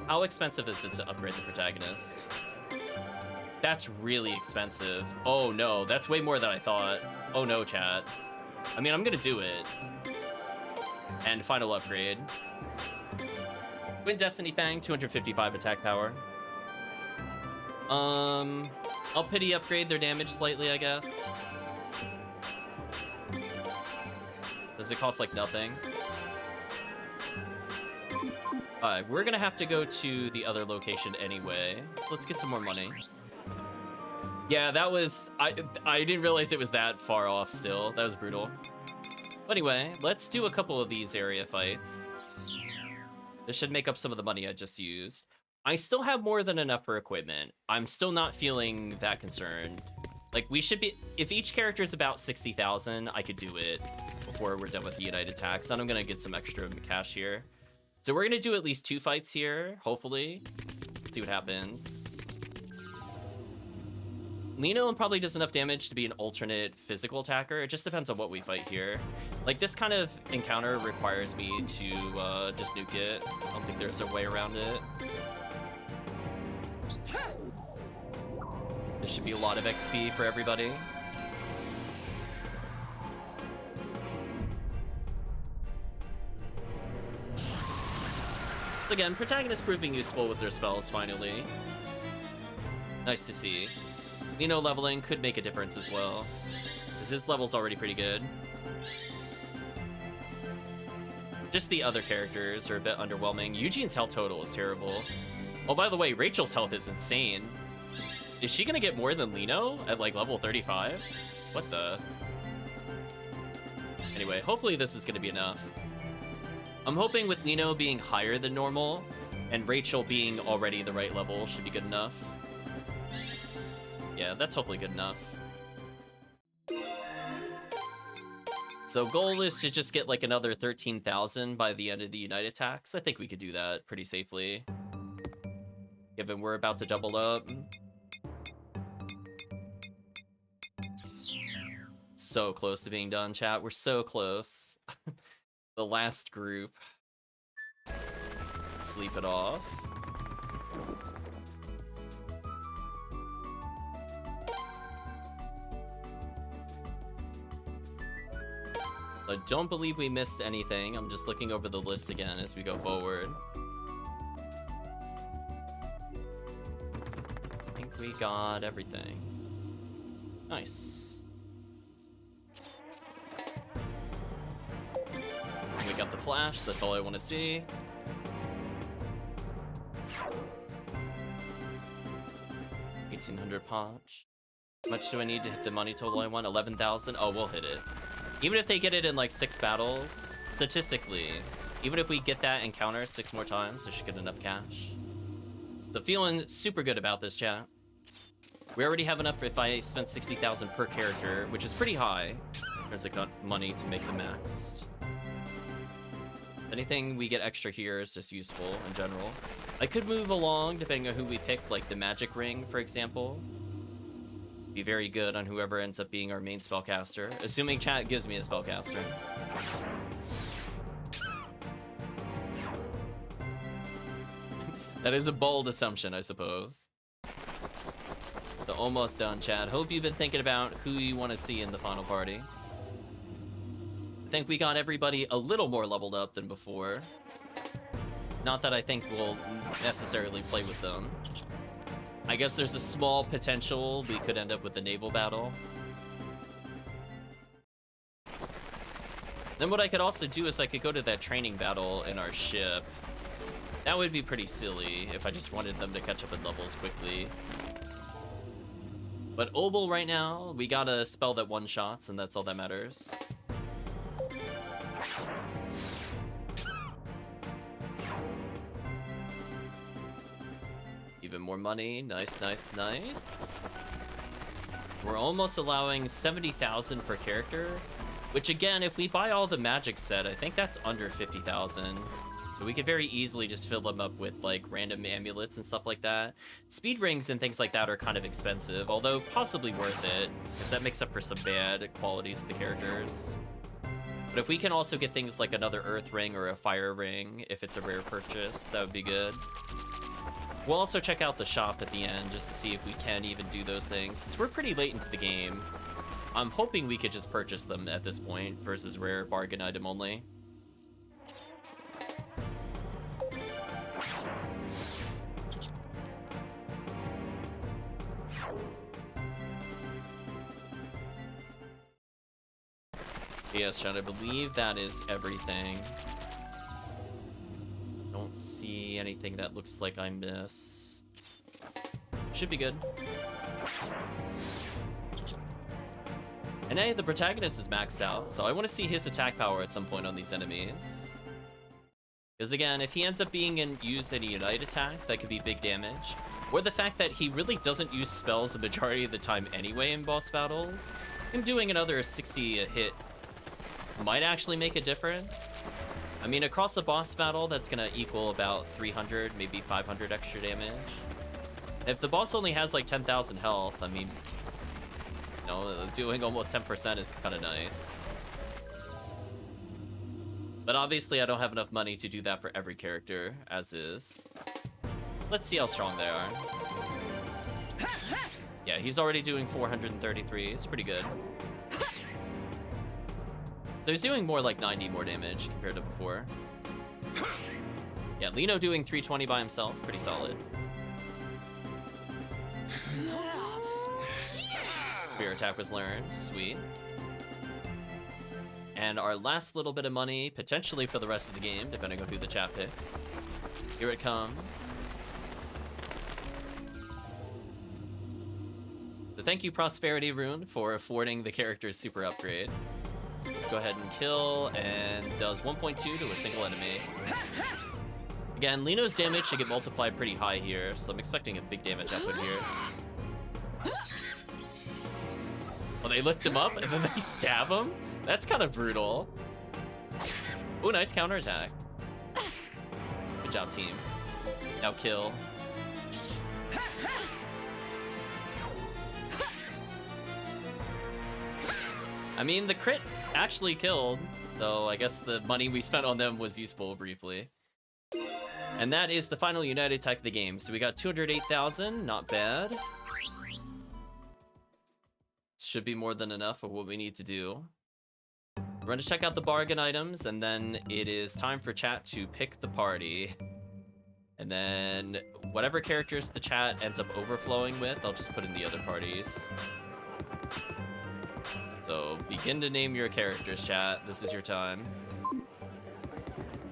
How expensive is it to upgrade the protagonist? That's really expensive. Oh no, that's way more than I thought. Oh no, chat. I mean, I'm gonna do it. And final upgrade. Win Destiny Fang, 255 attack power. I'll pity upgrade their damage slightly, I guess. Does it cost like nothing? Alright, we're gonna have to go to the other location anyway. So let's get some more money. Yeah, that was... I didn't realize it was that far off still. That was brutal. But anyway, let's do a couple of these area fights. This should make up some of the money I just used. I still have more than enough for equipment. I'm still not feeling that concerned. Like, we should be... If each character is about 60,000, I could do it before we're done with the United Tax. Then I'm gonna get some extra cash here. So we're gonna do at least 2 fights here, hopefully. See what happens. Lino probably does enough damage to be an alternate physical attacker. It just depends on what we fight here. Like, this kind of encounter requires me to just nuke it. I don't think there's a way around it. There should be a lot of XP for everybody. Again, protagonists proving useful with their spells, finally. Nice to see. Lino leveling could make a difference as well, because his level's already pretty good. Just the other characters are a bit underwhelming. Eugene's health total is terrible. Oh, by the way, Rachel's health is insane. Is she gonna get more than Lino at, like, level 35? What the? Anyway, hopefully this is gonna be enough. I'm hoping with Lino being higher than normal, and Rachel being already the right level should be good enough. Yeah, that's hopefully good enough. So goal is to just get like another 13,000 by the end of the United Tax. I think we could do that pretty safely, given we're about to double up. So close to being done, chat. We're so close. The last group. Sleep it off. I don't believe we missed anything. I'm just looking over the list again as we go forward. I think we got everything. Nice. We got the flash, that's all I want to see. $1,800 Ponch. How much do I need to hit the money total I want? 11,000? Oh, we'll hit it. Even if they get it in like 6 battles, statistically, even if we get that encounter 6 more times, I should get enough cash. So feeling super good about this, chat. We already have enough if I spent 60,000 per character, which is pretty high. There's like money to make the maxed. Anything we get extra here is just useful in general. I could move along depending on who we pick, like the magic ring, for example. Be very good on whoever ends up being our main spellcaster, assuming chat gives me a spellcaster. That is a bold assumption, I suppose. So almost done, chat. Hope you've been thinking about who you want to see in the final party. think we got everybody a little more leveled up than before. Not that I think we'll necessarily play with them. I guess there's a small potential we could end up with a naval battle. Then what I could also do is I could go to that training battle in our ship. That would be pretty silly if I just wanted them to catch up in levels quickly. But Obel right now, we got a spell that one-shots, and that's all that matters. Even more money. Nice, nice, nice. We're almost allowing 70,000 per character, which again, if we buy all the magic set, I think that's under 50,000. So we could very easily just fill them up with like random amulets and stuff like that. Speed rings and things like that are kind of expensive, although possibly worth it, because that makes up for some bad qualities of the characters. But if we can also get things like another earth ring or a fire ring, if it's a rare purchase, that would be good. We'll also check out the shop at the end just to see if we can even do those things. Since we're pretty late into the game, I'm hoping we could just purchase them at this point versus rare bargain item only. Yes, Sean, I believe that is everything. Don't see anything that looks like I missed. Should be good. And hey, the protagonist is maxed out, so I want to see his attack power at some point on these enemies. Because again, if he ends up being used in a Unite attack, that could be big damage. Or the fact that he really doesn't use spells the majority of the time anyway in boss battles, him doing another 60 a hit might actually make a difference. I mean, across a boss battle, that's gonna equal about 300, maybe 500 extra damage. If the boss only has like 10,000 health, I mean, you know, doing almost 10% is kind of nice. But obviously, I don't have enough money to do that for every character, as is. Let's see how strong they are. Yeah, he's already doing 433. It's pretty good. So he's doing more like 90 more damage compared to before. Yeah, Lino doing 320 by himself. Pretty solid. Spear attack was learned. Sweet. And our last little bit of money, potentially for the rest of the game, depending on who the chat picks. Here it comes. So thank you, Prosperity Rune, for affording the character's super upgrade. Let's go ahead and kill, and does 1.2 to a single enemy. Again, Lino's damage should get multiplied pretty high here, so I'm expecting a big damage output here. Oh, they lift him up and then they stab him? That's kind of brutal. Ooh, nice counterattack. Good job, team. Now kill. I mean, the crit actually killed, so I guess the money we spent on them was useful briefly. And that is the final United attack of the game. So we got 208,000, not bad. Should be more than enough of what we need to do. We're going to check out the bargain items, and then it is time for chat to pick the party. And then whatever characters the chat ends up overflowing with, I'll just put in the other parties. So begin to name your characters, chat. This is your time.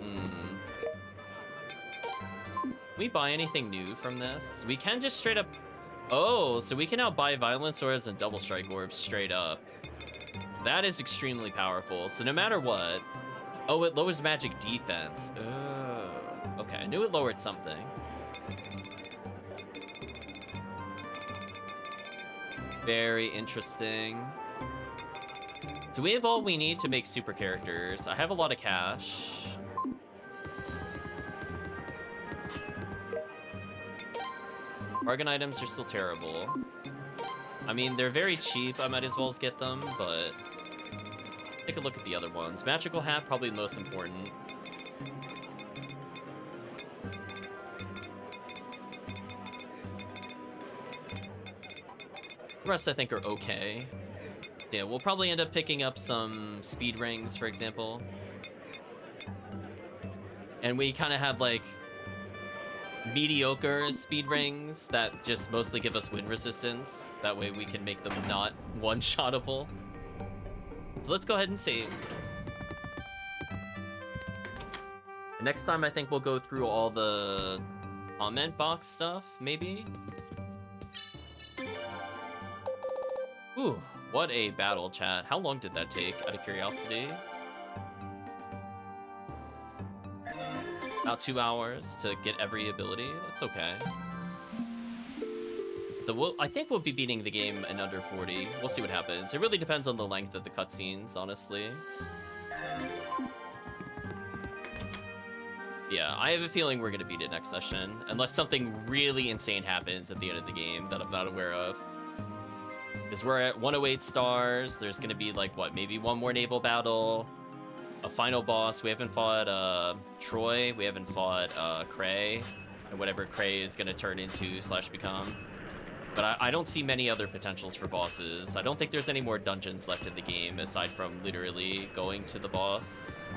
Can we buy anything new from this? We can just straight up... Oh, so we can now buy Violent Swords and Double Strike Orbs straight up. So that is extremely powerful. So no matter what... Oh, it lowers magic defense. Oh, okay, I knew it lowered something. Very interesting. So we have all we need to make super characters. I have a lot of cash. Bargain items are still terrible. I mean, they're very cheap. I might as well get them, but take a look at the other ones. Magical Hat, probably the most important. The rest, I think, are okay. Yeah, we'll probably end up picking up some speed rings, for example. And we kind of have like mediocre speed rings that just mostly give us wind resistance. That way we can make them not one-shottable. So let's go ahead and save. Next time I think we'll go through all the comment box stuff, maybe? Ooh, what a battle, chat. How long did that take, out of curiosity? About 2 hours to get every ability. That's okay. So I think we'll be beating the game in under 40. We'll see what happens. It really depends on the length of the cutscenes, honestly. Yeah, I have a feeling we're going to beat it next session. Unless something really insane happens at the end of the game that I'm not aware of. Because we're at 108 stars. There's going to be, like, what, maybe one more naval battle. A final boss. We haven't fought Troy. We haven't fought Cray. And whatever Cray is going to turn into / become. But I don't see many other potentials for bosses. I don't think there's any more dungeons left in the game aside from literally going to the boss.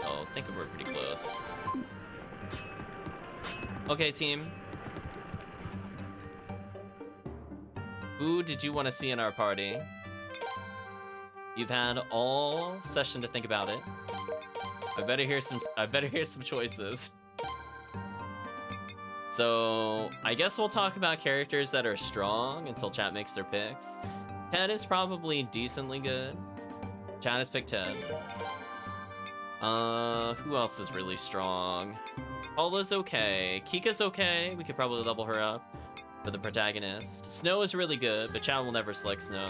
Oh, I think we're pretty close. Okay, team. Who did you want to see in our party? You've had all session to think about it. I better hear some choices. So I guess we'll talk about characters that are strong until chat makes their picks. Ted is probably decently good. Chat has picked Ted. Who else is really strong? Paula's okay. Kika's okay. We could probably level her up for the protagonist. Snow is really good, but chat will never select Snow.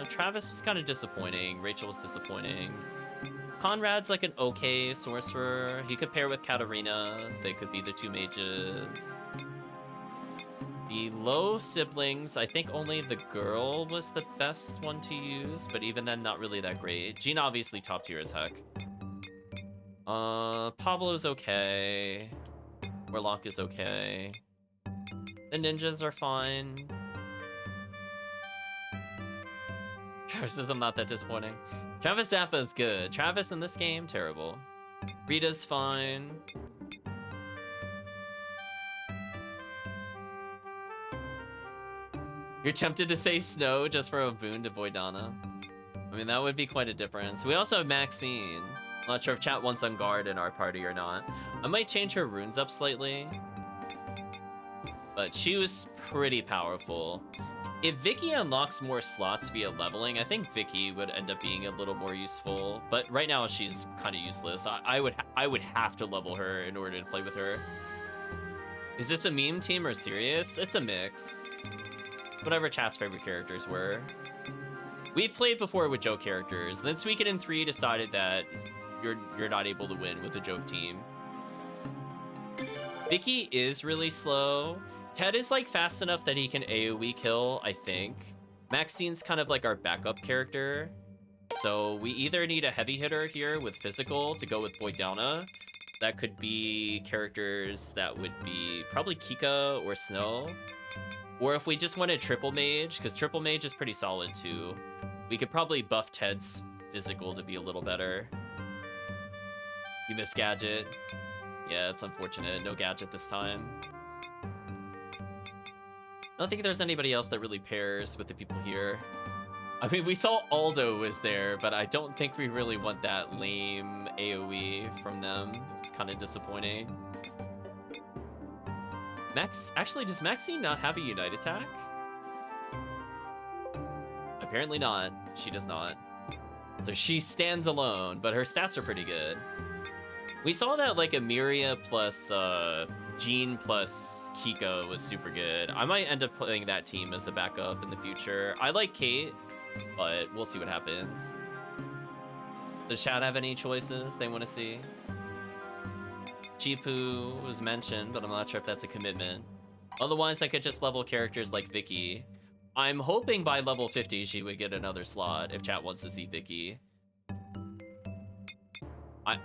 Travis was kind of disappointing. Rachel was disappointing. Conrad's like an okay sorcerer. He could pair with Katarina. They could be the two mages. The low siblings, I think only the girl was the best one to use, but even then, not really that great. Jean obviously top tier as heck. Pablo's okay. Warlock is okay. The ninjas are fine. Travis says I'm not that disappointing. Travis Zappa is good. Travis in this game, terrible. Rita's fine. You're tempted to say Snow just for a boon to Boydana. I mean, that would be quite a difference. We also have Maxine. I'm not sure if chat wants on guard in our party or not. I might change her runes up slightly. But she was pretty powerful. If Vicky unlocks more slots via leveling, I think Vicky would end up being a little more useful. But right now, she's kind of useless. I would have to level her in order to play with her. Is this a meme team or serious? It's a mix. Whatever chat's favorite characters were. We've played before with joke characters. Then Suikoden 3 decided that you're not able to win with a joke team. Vicky is really slow. Ted is like fast enough that he can AoE kill, I think. Maxine's kind of like our backup character. So we either need a heavy hitter here with physical to go with Boydana. That could be characters that would be probably Kika or Snow. Or if we just wanted triple mage, because triple mage is pretty solid too. We could probably buff Ted's physical to be a little better. You missed Gadget. Yeah, it's unfortunate. No Gadget this time. I don't think there's anybody else that really pairs with the people here. I mean, we saw Aldo was there, but I don't think we really want that lame AoE from them. It's kind of disappointing. Actually, does Maxine not have a Unite attack? Apparently not. She does not. So she stands alone, but her stats are pretty good. We saw that like Emiria plus Jean plus Kika was super good. I might end up playing that team as the backup in the future. I like Kate, but we'll see what happens. Does chat have any choices they want to see? Chipu was mentioned, but I'm not sure if that's a commitment. Otherwise, I could just level characters like Vicky. I'm hoping by level 50 she would get another slot if chat wants to see Vicky.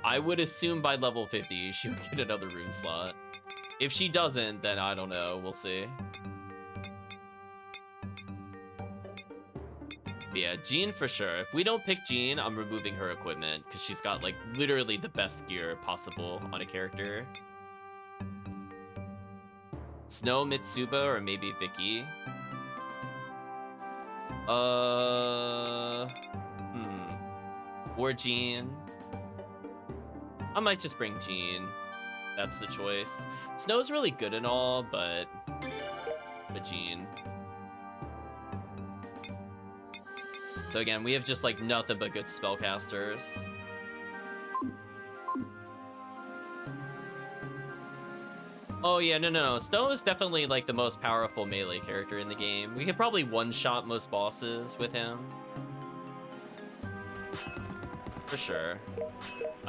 I would assume by level 50 she would get another rune slot. If she doesn't, then I don't know. We'll see. But yeah, Jean for sure. If we don't pick Jean, I'm removing her equipment because she's got like literally the best gear possible on a character. Snow, Mitsuba, or maybe Vicky. Or Jean. I might just bring Jean. That's the choice. Snow's really good and all, but Jean. So again, we have just like nothing but good spellcasters. Oh yeah, no. Snow is definitely like the most powerful melee character in the game. We could probably one-shot most bosses with him. For sure.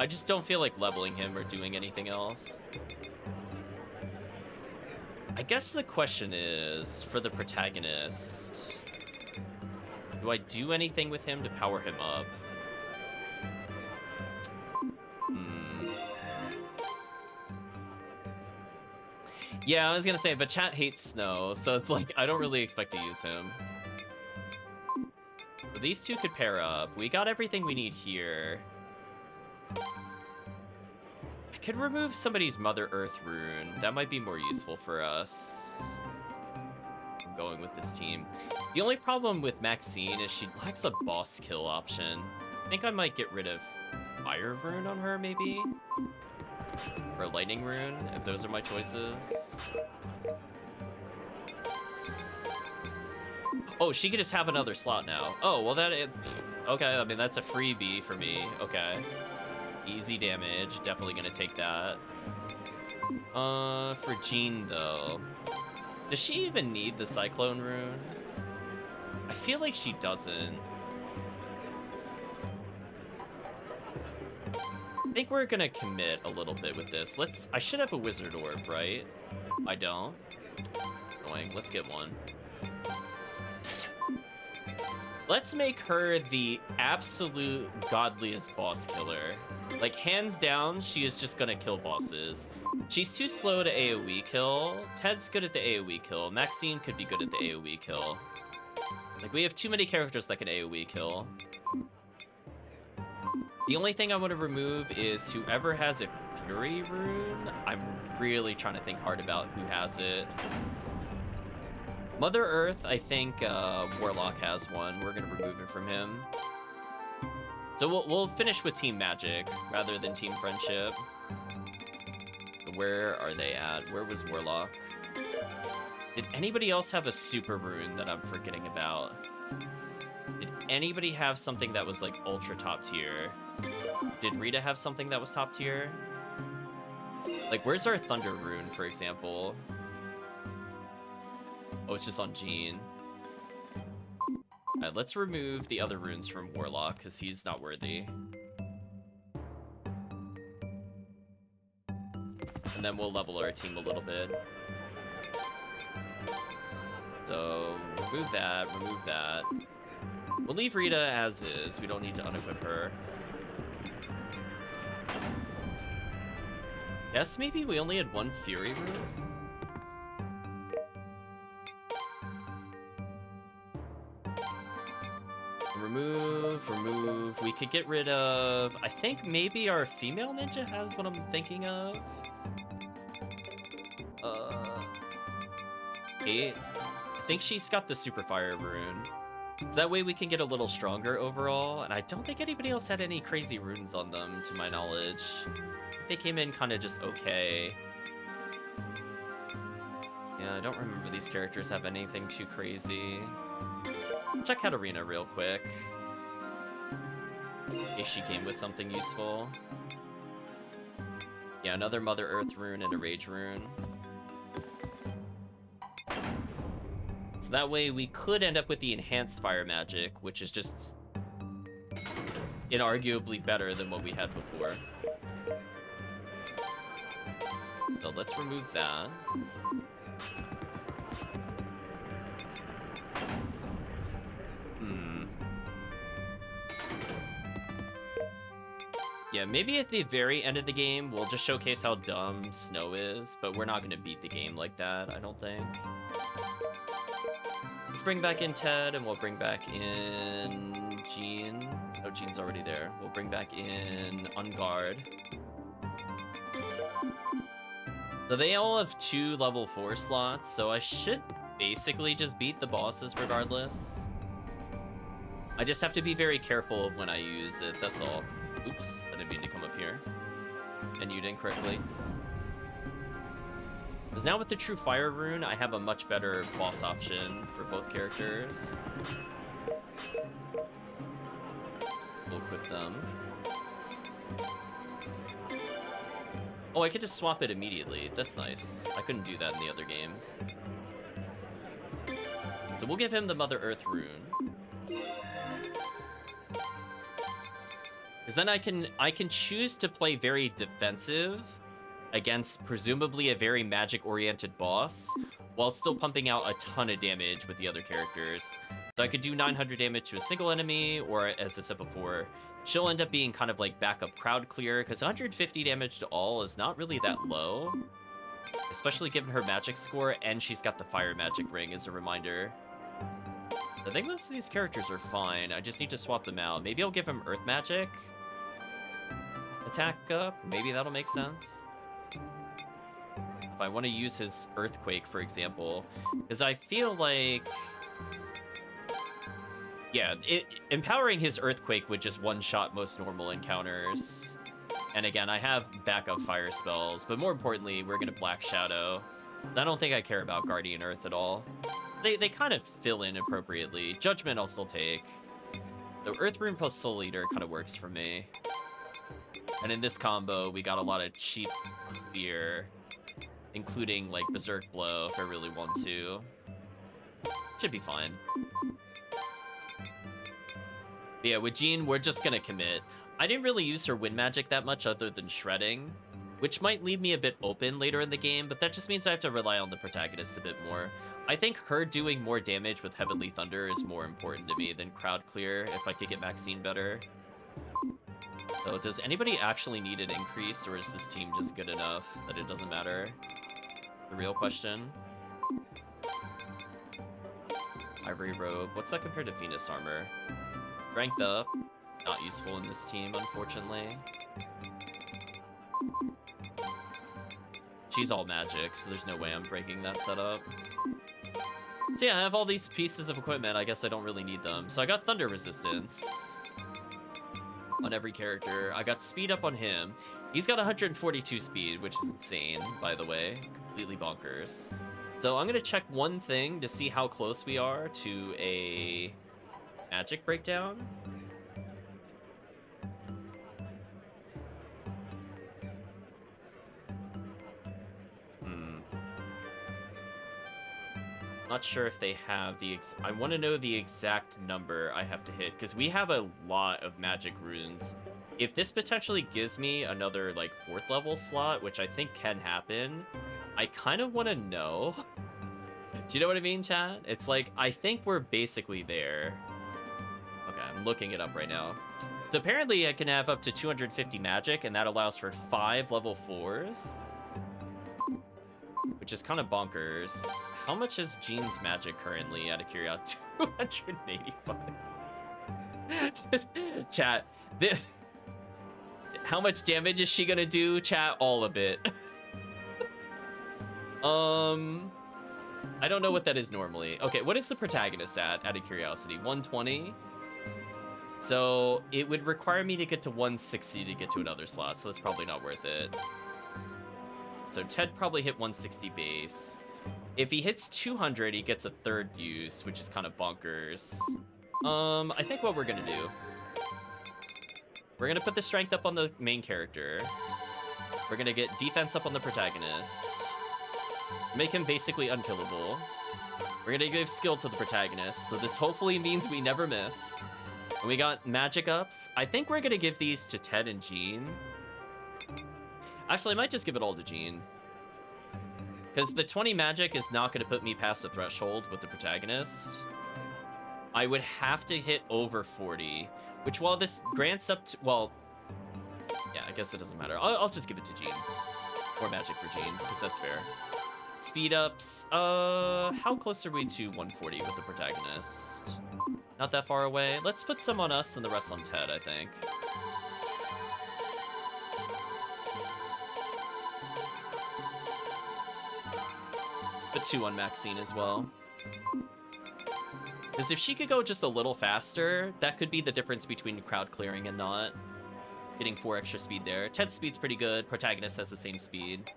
I just don't feel like leveling him or doing anything else. I guess the question is, for the protagonist, do I do anything with him to power him up? Yeah, I was gonna say, but chat hates Snow, so it's like, I don't really expect to use him. But these two could pair up. We got everything we need here. I could remove somebody's Mother Earth rune. That might be more useful for us. I'm going with this team. The only problem with Maxine is she lacks a boss kill option. I think I might get rid of Fire rune on her, maybe? Or Lightning rune, if those are my choices. Oh, she could just have another slot now. Oh, well okay, I mean, that's a freebie for me. Okay. Easy damage, definitely gonna take that. For Jean, though. Does she even need the Cyclone rune? I feel like she doesn't. I think we're gonna commit a little bit with this. I should have a Wizard Orb, right? I don't. Annoying, let's get one. Let's make her the absolute godliest boss killer. Like, hands down, she is just gonna kill bosses. She's too slow to AoE kill. Ted's good at the AoE kill. Maxine could be good at the AoE kill. Like, we have too many characters that can AoE kill. The only thing I want to remove is whoever has a Fury rune. I'm really trying to think hard about who has it. Mother Earth, I think Warlock has one. We're gonna remove it from him. So we'll finish with Team Magic rather than Team Friendship. Where are they at? Where was Warlock? Did anybody else have a super rune that I'm forgetting about? Did anybody have something that was like ultra top tier? Did Rita have something that was top tier? Like, where's our Thunder rune, for example? Oh, it's just on Jean. Alright, let's remove the other runes from Warlock, because he's not worthy. And then we'll level our team a little bit. So, remove that, remove that. We'll leave Rita as is. We don't need to unequip her. Yes, maybe we only had one Fury rune? Remove. We could get rid of... I think maybe our female ninja has what I'm thinking of. Kate. I think she's got the Super Fire rune. So that way we can get a little stronger overall. And I don't think anybody else had any crazy runes on them, to my knowledge. They came in kind of just okay. Yeah, I don't remember these characters have anything too crazy. Check Katarina real quick. In case she came with something useful. Yeah, another Mother Earth rune and a Rage rune. So that way we could end up with the enhanced fire magic, which is just inarguably better than what we had before. So let's remove that. Yeah, maybe at the very end of the game, we'll just showcase how dumb Snow is, but we're not going to beat the game like that, I don't think. Let's bring back in Ted, and we'll bring back in Jean. Oh, Jean's already there. We'll bring back in On Guard. So they all have 2 level 4 slots, so I should basically just beat the bosses regardless. I just have to be very careful of when I use it, that's all. Oops, I didn't mean to come up here. And you didn't correctly. Because now with the True Fire Rune, I have a much better boss option for both characters. We'll equip them. Oh, I could just swap it immediately. That's nice. I couldn't do that in the other games. So we'll give him the Mother Earth Rune. Because then I can choose to play very defensive against presumably a very magic-oriented boss, while still pumping out a ton of damage with the other characters. So I could do 900 damage to a single enemy, or as I said before, she'll end up being kind of like backup crowd clear, because 150 damage to all is not really that low, especially given her magic score, and she's got the fire magic ring as a reminder. I think most of these characters are fine. I just need to swap them out. Maybe I'll give him earth magic attack up. Maybe that'll make sense. If I want to use his earthquake, for example, because I feel like, yeah, empowering his earthquake would just one-shot most normal encounters. And again, I have backup fire spells, but more importantly, we're gonna Black Shadow. I don't think I care about Guardian Earth at all. They kind of fill in appropriately. Judgment I'll still take. The Earth Rune plus Soul Eater kind of works for me. And in this combo, we got a lot of cheap clear, including like Berserk Blow if I really want to. Should be fine. But yeah, with Jean, we're just gonna commit. I didn't really use her wind magic that much other than shredding, which might leave me a bit open later in the game, but that just means I have to rely on the protagonist a bit more. I think her doing more damage with Heavenly Thunder is more important to me than crowd clear if I could get Maxine better. So does anybody actually need an increase, or is this team just good enough that it doesn't matter? The real question. Ivory Robe. What's that compared to Venus Armor? Strength up. Not useful in this team, unfortunately. She's all magic, so there's no way I'm breaking that setup. So yeah, I have all these pieces of equipment. I guess I don't really need them. So I got Thunder Resistance on every character. I got speed up on him. He's got 142 speed, which is insane, by the way. Completely bonkers. So I'm gonna check one thing to see how close we are to a magic breakdown. Not sure if they have the I want to know the exact number I have to hit, because we have a lot of magic runes. If this potentially gives me another like 4th level slot, which I think can happen, I kind of want to know. Do you know what I mean, chat? It's like, I think we're basically there. Okay, I'm looking it up right now. So apparently I can have up to 250 magic, and that allows for 5 level 4s. Which is kind of bonkers. How much is Jean's magic currently, out of curiosity? 285. Chat, how much damage is she gonna do? Chat, all of it. I don't know what that is normally. Okay, what is the protagonist at, out of curiosity? 120? So it would require me to get to 160 to get to another slot, so that's probably not worth it. So Ted probably hit 160 base. If he hits 200, he gets a 3rd use, which is kind of bonkers. I think what we're gonna do, we're gonna put the strength up on the main character. We're gonna get defense up on the protagonist. Make him basically unkillable. We're gonna give skill to the protagonist, so this hopefully means we never miss. And we got magic ups. I think we're gonna give these to Ted and Jean. Actually, I might just give it all to Jean. Because the 20 magic is not going to put me past the threshold with the protagonist. I would have to hit over 40. Which, while this grants up to... Well, Yeah, I guess it doesn't matter. I'll just give it to Jean. Or magic for Jean, because that's fair. Speed ups. How close are we to 140 with the protagonist? Not that far away. Let's put some on us and the rest on Ted, I think. Put 2 on Maxine as well. Because if she could go just a little faster, that could be the difference between crowd clearing and not. Getting 4 extra speed there. Ted's speed's pretty good. Protagonist has the same speed.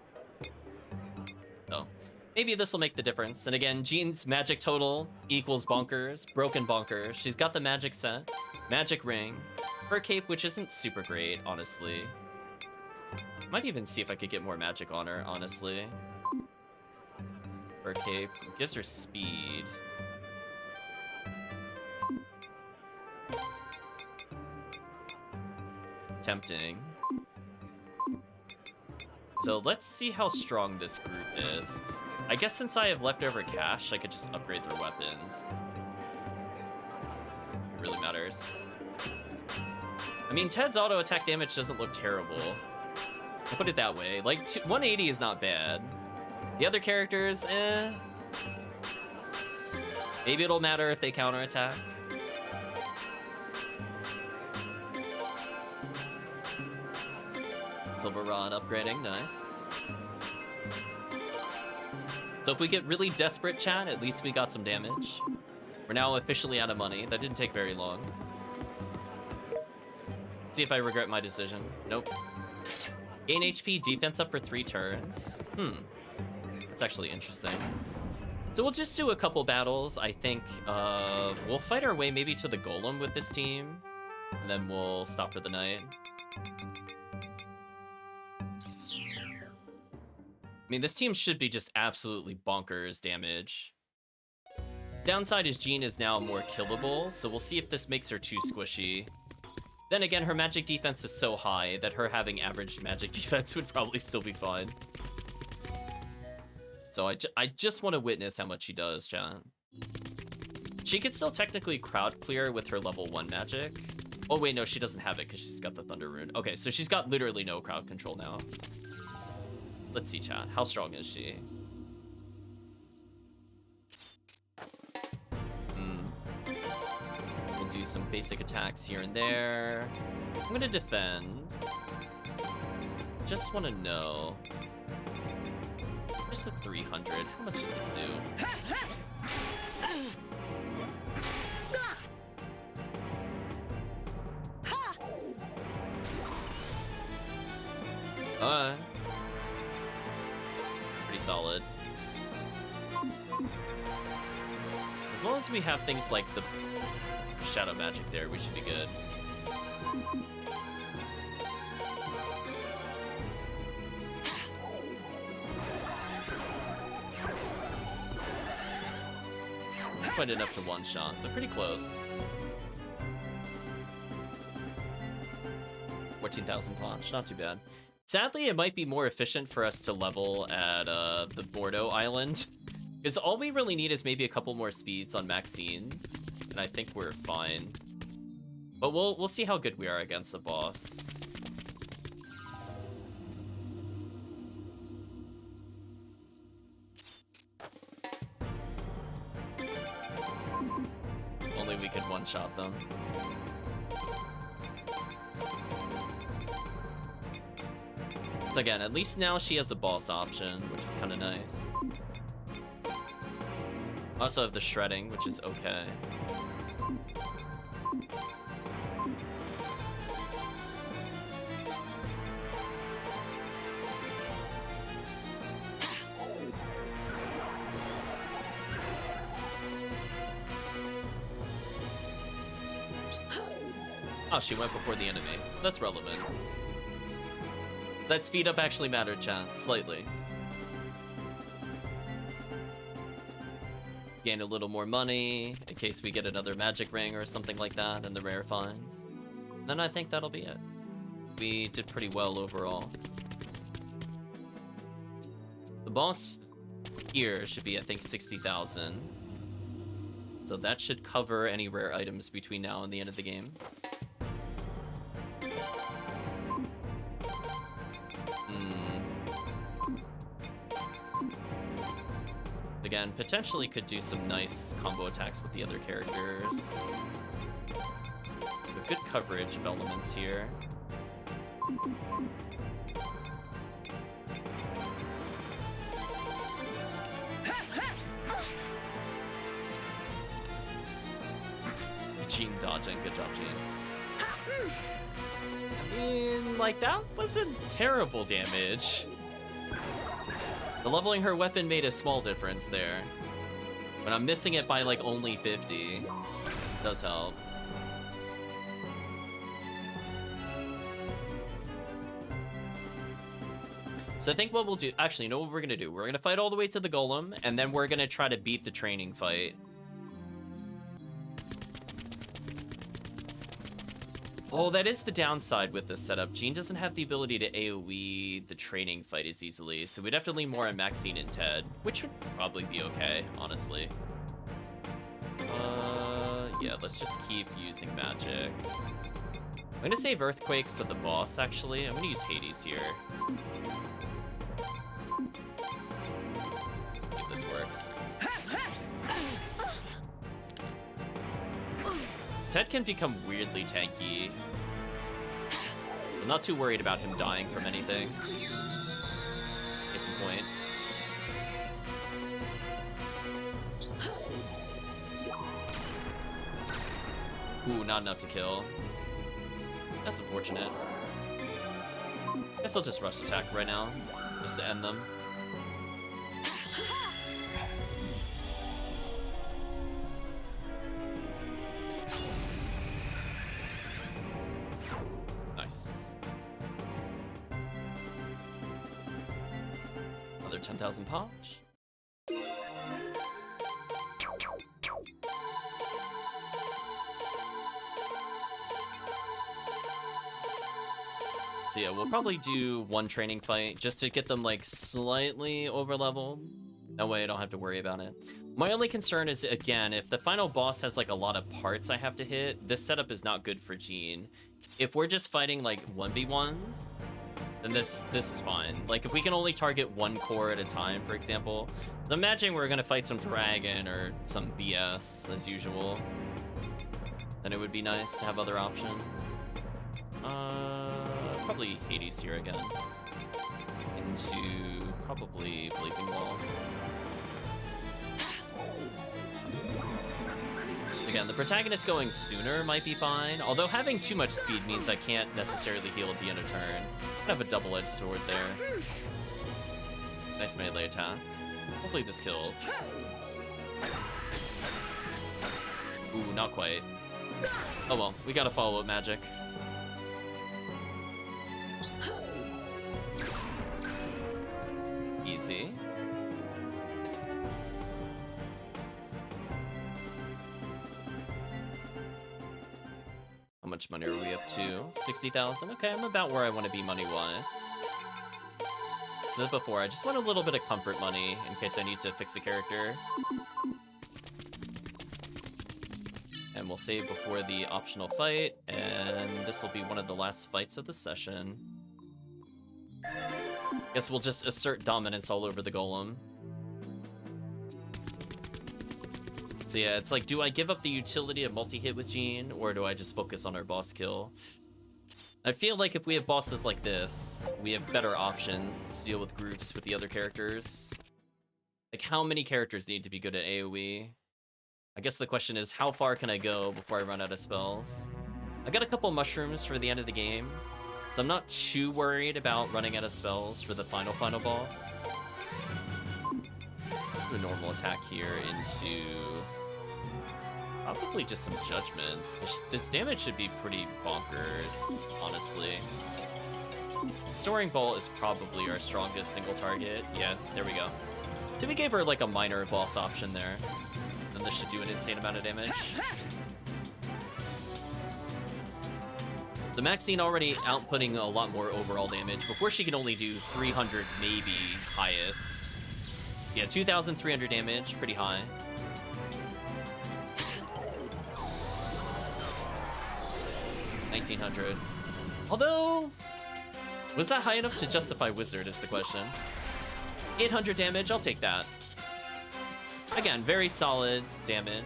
So, maybe this will make the difference. And again, Jean's magic total equals bonkers. Broken bonkers. She's got the magic set. Magic ring. Her cape, which isn't super great, honestly. Might even see if I could get more magic on her, honestly. Her cape gives her speed. Tempting. So let's see how strong this group is. I guess since I have leftover cash, I could just upgrade their weapons. It really matters. I mean, Ted's auto attack damage doesn't look terrible. I'll put it that way. Like, 180 is not bad. The other characters, eh. Maybe it'll matter if they counterattack. Silver Rod upgrading, nice. So if we get really desperate, chat, at least we got some damage. We're now officially out of money. That didn't take very long. See if I regret my decision. Nope. Gain HP, defense up for 3 turns. That's actually interesting. So we'll just do a couple battles. I think we'll fight our way maybe to the Golem with this team. And then we'll stop for the night. I mean, this team should be just absolutely bonkers damage. Downside is Jean is now more killable, so we'll see if this makes her too squishy. Then again, her magic defense is so high that her having average magic defense would probably still be fine. So I just want to witness how much she does, chat. She could still technically crowd clear with her level 1 magic. Oh wait, no, she doesn't have it because she's got the Thunder Rune. Okay, so she's got literally no crowd control now. Let's see, chat. How strong is she? We'll do some basic attacks here and there. I'm gonna defend. Just want to know. Just a 300. How much does this do? Pretty solid. As long as we have things like the shadow magic there, we should be good. Quite enough to one-shot, but pretty close. 14,000 punch, not too bad. Sadly, it might be more efficient for us to level at the Bordeaux Island, because all we really need is maybe a couple more speeds on Maxine, and I think we're fine. But we'll see how good we are against the boss. Only we could one-shot them. So again, at least now she has a boss option, which is kind of nice. Also have the shredding, which is okay. Oh, she went before the enemy, so that's relevant. That speed up actually mattered, chat, slightly. Gain a little more money in case we get another magic ring or something like that in the rare finds. Then I think that'll be it. We did pretty well overall. The boss here should be, I think, 60,000. So that should cover any rare items between now and the end of the game. Again, potentially could do some nice combo attacks with the other characters. But good coverage of elements here. Gene dodging. Good job, Gene. I mean, like, that wasn't terrible damage. The leveling her weapon made a small difference there. But I'm missing it by, like, only 50. Does help. So I think what we'll do... Actually, you know what we're gonna do? We're gonna fight all the way to the golem, and then we're gonna try to beat the training fight. Oh, that is the downside with this setup. Jean doesn't have the ability to AoE the training fight as easily, so we'd have to lean more on Maxine and Ted, which would probably be okay, honestly. Yeah, let's just keep using magic. I'm gonna save Earthquake for the boss, actually. I'm gonna use Hades here. See if this works. Ted can become weirdly tanky. I'm not too worried about him dying from anything. Case in point. Ooh, not enough to kill. That's unfortunate. Guess I'll just rush attack right now, just to end them. Nice. Another 10,000 punch. So yeah, we'll probably do one training fight just to get them like slightly over level. That way I don't have to worry about it. My only concern is, again, if the final boss has like a lot of parts I have to hit, this setup is not good for Jean. If we're just fighting like 1v1s, then this is fine. Like if we can only target one core at a time, for example, imagine we're gonna fight some dragon or some BS as usual. Then it would be nice to have other options. Probably Hades here again. Into probably Blazing Wall. Again, the protagonist going sooner might be fine, although having too much speed means I can't necessarily heal at the end of turn. I have a double-edged sword there. Nice melee attack. Hopefully this kills. Ooh, not quite. Oh well, we gotta follow up magic. Easy. How much money are we up to? 60,000? Okay, I'm about where I want to be money-wise. As I said before, I just want a little bit of comfort money in case I need to fix a character. And we'll save before the optional fight, and this will be one of the last fights of the session. Guess we'll just assert dominance all over the golem. So yeah, it's like, do I give up the utility of multi-hit with Jean, or do I just focus on our boss kill? I feel like if we have bosses like this, we have better options to deal with groups with the other characters. Like, how many characters need to be good at AoE? I guess the question is, how far can I go before I run out of spells? I got a couple mushrooms for the end of the game, so I'm not too worried about running out of spells for the final boss. Do a normal attack here into probably just some judgments. This damage should be pretty bonkers, honestly. Soaring Bolt is probably our strongest single target. Yeah, there we go. So we gave her like a minor boss option there. Then this should do an insane amount of damage. The Maxine already outputting a lot more overall damage. Before she could only do 300 maybe highest. Yeah, 2,300 damage, pretty high. $1,900. Although, was that high enough to justify Wizard is the question. 800 damage, I'll take that. Again, very solid damage.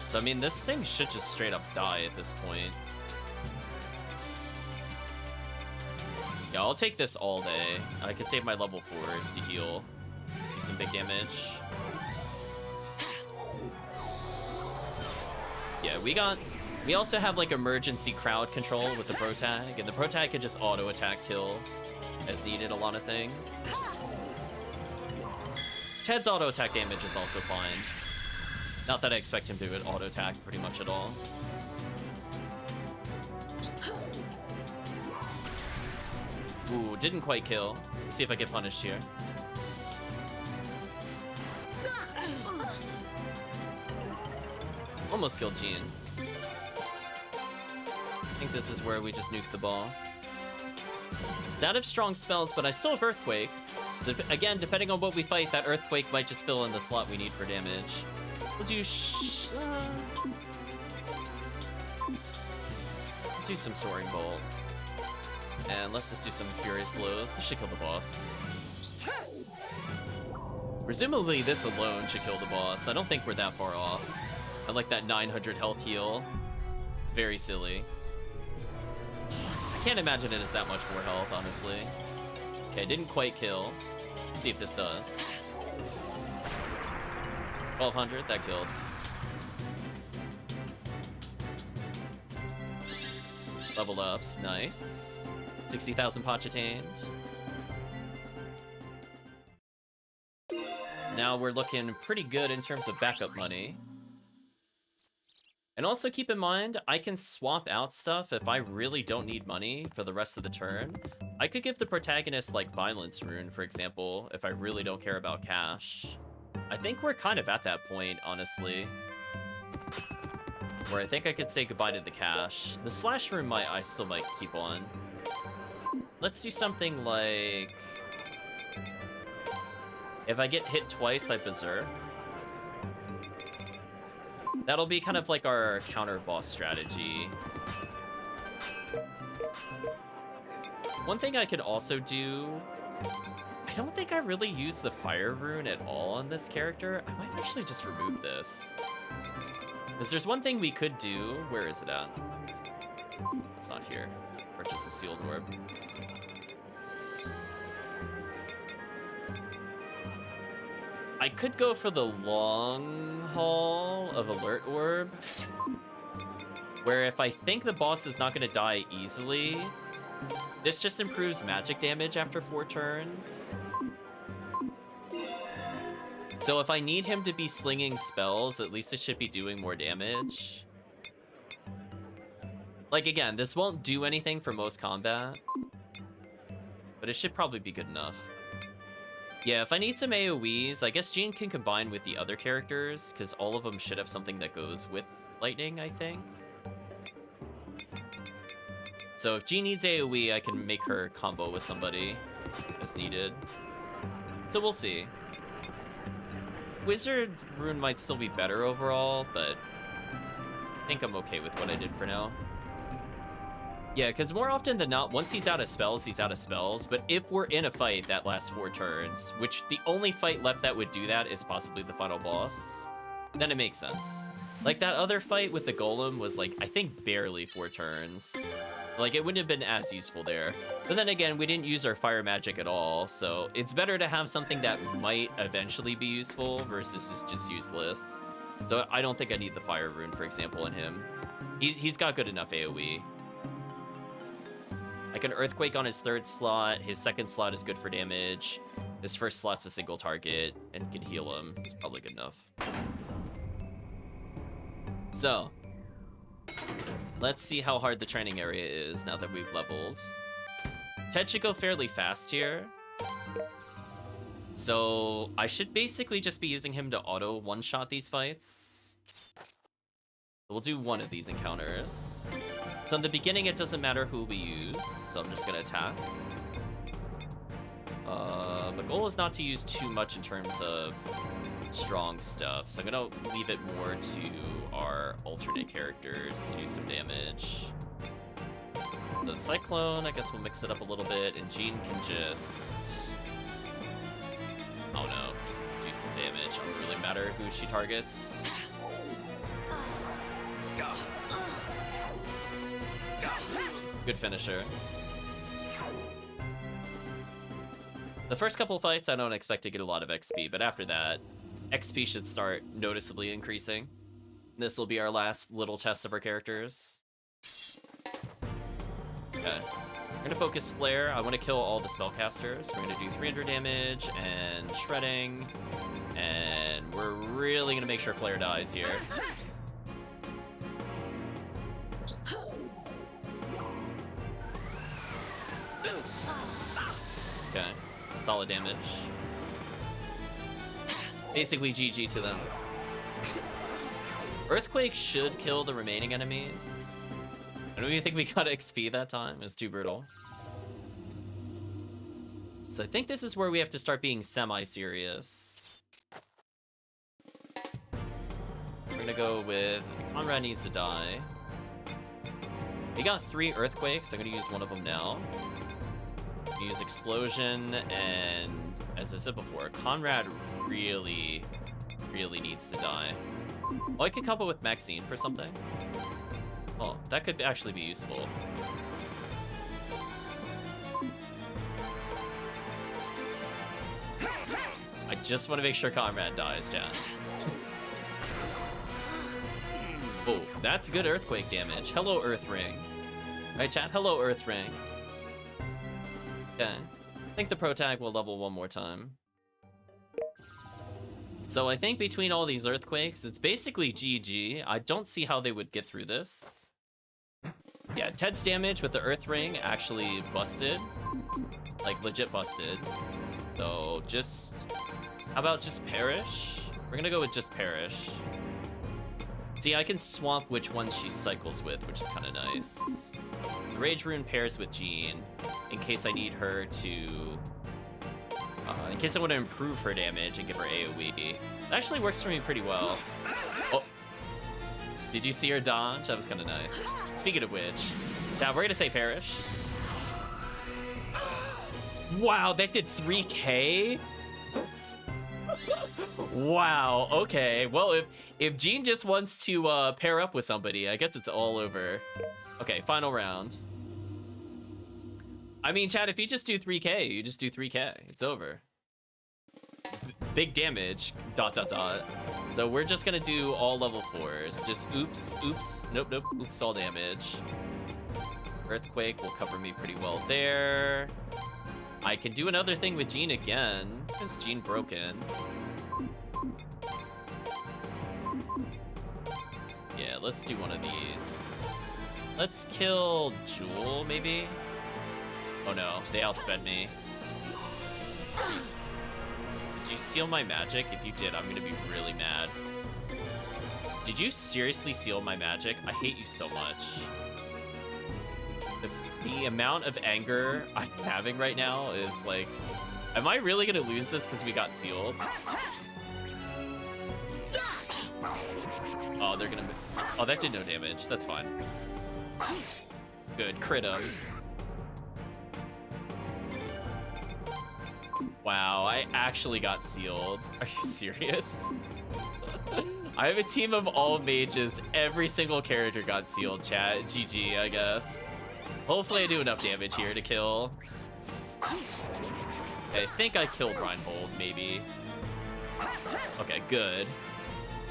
So, I mean, this thing should just straight up die at this point. Yeah, I'll take this all day. I could save my level 4s to heal. Do some big damage. Yeah, we also have like emergency crowd control with the pro tag, and the pro tag can just auto attack kill as needed a lot of things. Ted's auto attack damage is also fine. Not that I expect him to auto attack pretty much at all. Ooh, didn't quite kill. Let's see if I get punished here. Almost killed Jean. I think this is where we just nuke the boss. It's out of strong spells, but I still have Earthquake. Again, depending on what we fight, that Earthquake might just fill in the slot we need for damage. We'll do let's do some Soaring Bolt. And let's just do some Furious Blows. This should kill the boss. Presumably this alone should kill the boss. I don't think we're that far off. I like that 900 health heal. It's very silly. I can't imagine it is that much more health, honestly. Okay, didn't quite kill. Let's see if this does. 1200, that killed. Level ups, nice. 60,000 potch attained. Now we're looking pretty good in terms of backup money. And also keep in mind, I can swap out stuff if I really don't need money for the rest of the turn. I could give the protagonist, like, Violence Rune, for example, if I really don't care about cash. I think we're kind of at that point, honestly. Where I think I could say goodbye to the cash. The Slash Rune I still might keep on. Let's do something like... if I get hit twice, I Berserk. That'll be kind of like our counter boss strategy. One thing I could also do... I don't think I really use the Fire Rune at all on this character. I might actually just remove this. Because there's one thing we could do. Where is it at? It's not here. Purchase a Sealed Orb. I could go for the long haul of Alert Orb, where if I think the boss is not going to die easily, this just improves magic damage after 4 turns. So if I need him to be slinging spells, at least it should be doing more damage. Like, again, this won't do anything for most combat, but it should probably be good enough. Yeah, if I need some AoEs, I guess Jean can combine with the other characters, because all of them should have something that goes with lightning, I think. So if Jean needs AoE, I can make her combo with somebody as needed. So we'll see. Wizard Rune might still be better overall, but I think I'm okay with what I did for now. Yeah, because more often than not, once he's out of spells, he's out of spells. But if we're in a fight that lasts 4 turns, which the only fight left that would do that is possibly the final boss, then it makes sense. Like, that other fight with the golem was, like, I think barely 4 turns. Like, it wouldn't have been as useful there. But then again, we didn't use our fire magic at all, so it's better to have something that might eventually be useful versus just useless. So I don't think I need the Fire Rune, for example, in him. He's got good enough AoE. I can Earthquake on his 3rd slot. His 2nd slot is good for damage. His 1st slot's a single target and can heal him. It's probably good enough. So, let's see how hard the training area is now that we've leveled. Ted should go fairly fast here. So, I should basically just be using him to auto one-shot these fights. We'll do one of these encounters. So in the beginning, it doesn't matter who we use, so I'm just gonna attack. My goal is not to use too much in terms of strong stuff, so I'm gonna leave it more to our alternate characters to do some damage. The Cyclone, I guess we'll mix it up a little bit, and Jean can just Oh no, just do some damage. It doesn't really matter who she targets. Good finisher. The first couple fights, I don't expect to get a lot of XP, but after that, XP should start noticeably increasing. This will be our last little test of our characters. Okay. We're gonna focus Flare. I want to kill all the spellcasters. We're gonna do 300 damage and shredding. And we're really gonna make sure Flare dies here. Okay. Solid damage. Basically GG to them. Earthquake should kill the remaining enemies. I don't even think we got XP that time. It was too brutal. So I think this is where we have to start being semi-serious. We're gonna go with Conrad needs to die. We got 3 earthquakes. I'm gonna use one of them now. Use explosion, and as I said before, Conrad really needs to die. Oh, I could couple with Maxine for something. Oh, that could actually be useful. I just want to make sure Conrad dies, chat. Oh, that's good earthquake damage. Hello, Earth Ring. Right, chat? Hello, Earth Ring. Okay. I think the pro tag will level one more time. So I think between all these earthquakes, it's basically GG. I don't see how they would get through this. Yeah, Ted's damage with the Earth Ring actually busted. Like, legit busted. So just... how about just Perish? We're gonna go with just Perish. See, I can swamp which ones she cycles with, which is kind of nice. The Rage Rune pairs with Jean, in case I need her to... in case I want to improve her damage and give her AoE. That actually works for me pretty well. Oh. Did you see her dodge? That was kind of nice. Speaking of which, yeah, we're gonna say Perish. Wow, that did 3k? Wow, okay. Well, if Jean just wants to pair up with somebody, I guess it's all over. Okay, final round. I mean, chat, if you just do 3k, you just do 3k. It's over. Big damage, ... So we're just gonna do all level 4s. Just oops, oops, nope, nope, oops, all damage. Earthquake will cover me pretty well there. I can do another thing with Jean again. Is Jean broken? Yeah, let's do one of these. Let's kill Jewel, maybe? Oh no, they outsped me. Did you seal my magic? If you did, I'm gonna be really mad. Did you seriously seal my magic? I hate you so much. The amount of anger I'm having right now is like... am I really gonna lose this because we got sealed? Oh, they're gonna... oh, that did no damage. That's fine. Good, crit him. Wow, I actually got sealed. Are you serious? I have a team of all mages. Every single character got sealed, chat. GG, I guess. Hopefully I do enough damage here to kill. I think I killed Reinhold, maybe. Okay, good.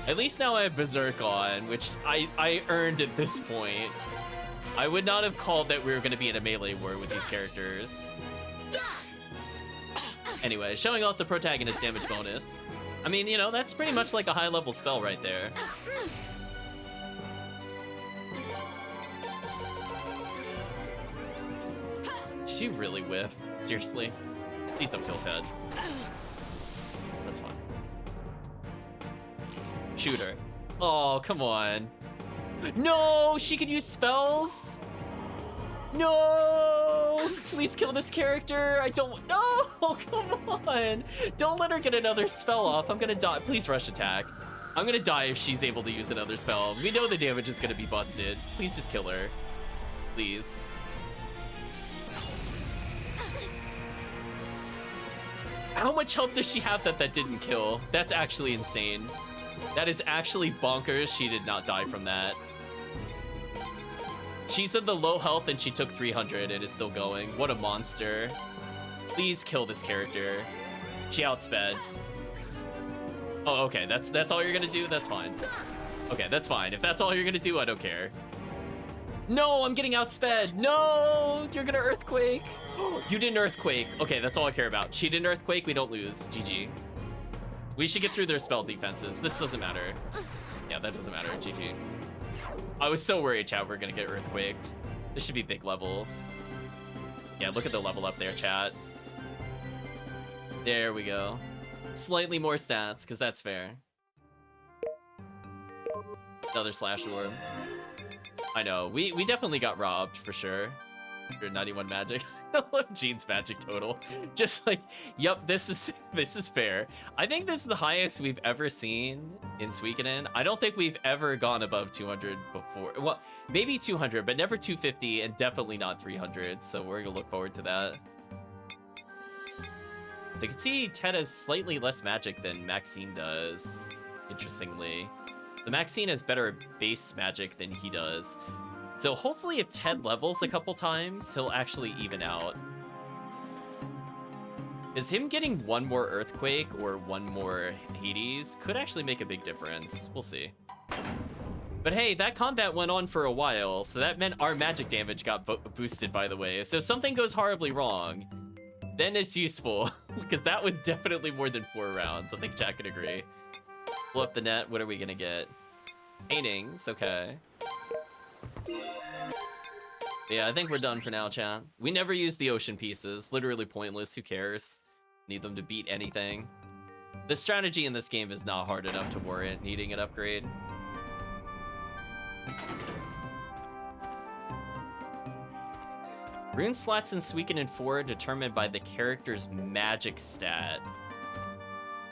At least now I have Berserk on, which I earned at this point. I would not have called that we were going to be in a melee war with these characters. Anyway, showing off the protagonist damage bonus. I mean, you know, that's pretty much like a high-level spell right there. Did she really whiff? Seriously? Please don't kill Ted. That's fine. Shoot her. Oh, come on. No, she could use spells? No! Please kill this character. I don't... no! Come on! Don't let her get another spell off. I'm gonna die. Please rush attack. I'm gonna die if she's able to use another spell. We know the damage is gonna be busted. Please just kill her. Please. How much health does she have that didn't kill? That's actually insane. That is actually bonkers. She did not die from that. She's in the low health and she took 300 and is still going. What a monster. Please kill this character. She outsped. Oh, okay. That's all you're gonna do? That's fine. Okay, that's fine. If that's all you're gonna do, I don't care. No, I'm getting outsped. No, you're gonna earthquake. You didn't earthquake. Okay, that's all I care about. She didn't earthquake. We don't lose. GG. We should get through their spell defenses. This doesn't matter. Yeah, that doesn't matter. GG. I was so worried, chat, we're gonna get earthquaked. This should be big levels. Yeah, look at the level up there, chat. There we go. Slightly more stats, because that's fair. Another slash orb. I know, we definitely got robbed, for sure. 91 magic. I love Jean's magic total. Just like, yep, this is fair. I think this is the highest we've ever seen in Suikoden. I don't think we've ever gone above 200 before. Well, maybe 200, but never 250, and definitely not 300. So we're gonna look forward to that. So you can see Ted has slightly less magic than Maxine does, interestingly. The Maxine has better base magic than he does. So hopefully if Ted levels a couple times, he'll actually even out. Is him getting one more Earthquake or one more Hades could actually make a big difference. We'll see. But hey, that combat went on for a while, so that meant our magic damage got boosted, by the way. So if something goes horribly wrong, then it's useful. Because that was definitely more than 4 rounds. I think Jack could agree. Pull up the net. What are we gonna get? Paintings. Okay. Yeah, I think we're done for now, chat. We never use the ocean pieces. Literally pointless. Who cares? Need them to beat anything. The strategy in this game is not hard enough to warrant needing an upgrade. Rune slots in Suikoden 4 are determined by the character's magic stat.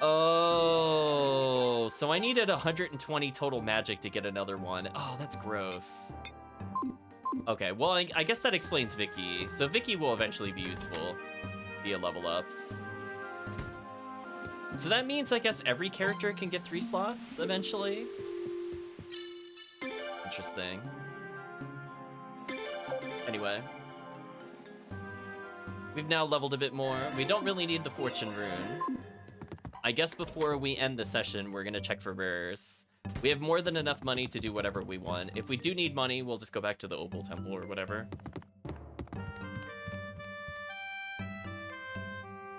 Oh, so I needed 120 total magic to get another one. Oh, that's gross. Okay, well, I guess that explains Vicky. So Vicky will eventually be useful via level ups. So that means, I guess, every character can get 3 slots eventually. Interesting. Anyway. We've now leveled a bit more. We don't really need the Fortune Rune. I guess before we end the session, we're gonna check for rares. We have more than enough money to do whatever we want. If we do need money, we'll just go back to the Opal Temple or whatever.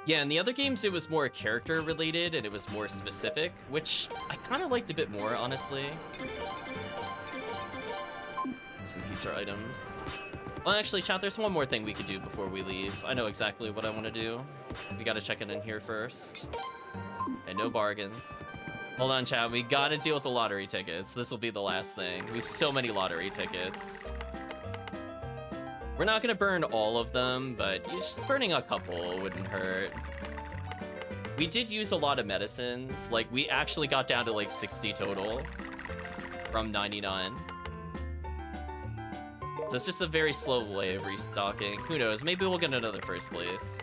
Yeah, in the other games, it was more character related and it was more specific, which I kind of liked a bit more, honestly. Some piecer items. Well, actually, chat, there's one more thing we could do before we leave. I know exactly what I want to do. We gotta check it in here first. And no bargains. Hold on, chat. We gotta deal with the lottery tickets. This will be the last thing. We have so many lottery tickets. We're not gonna burn all of them, but just burning a couple wouldn't hurt. We did use a lot of medicines. Like, we actually got down to like 60 total from 99. So it's just a very slow way of restocking. Who knows? Maybe we'll get another first place.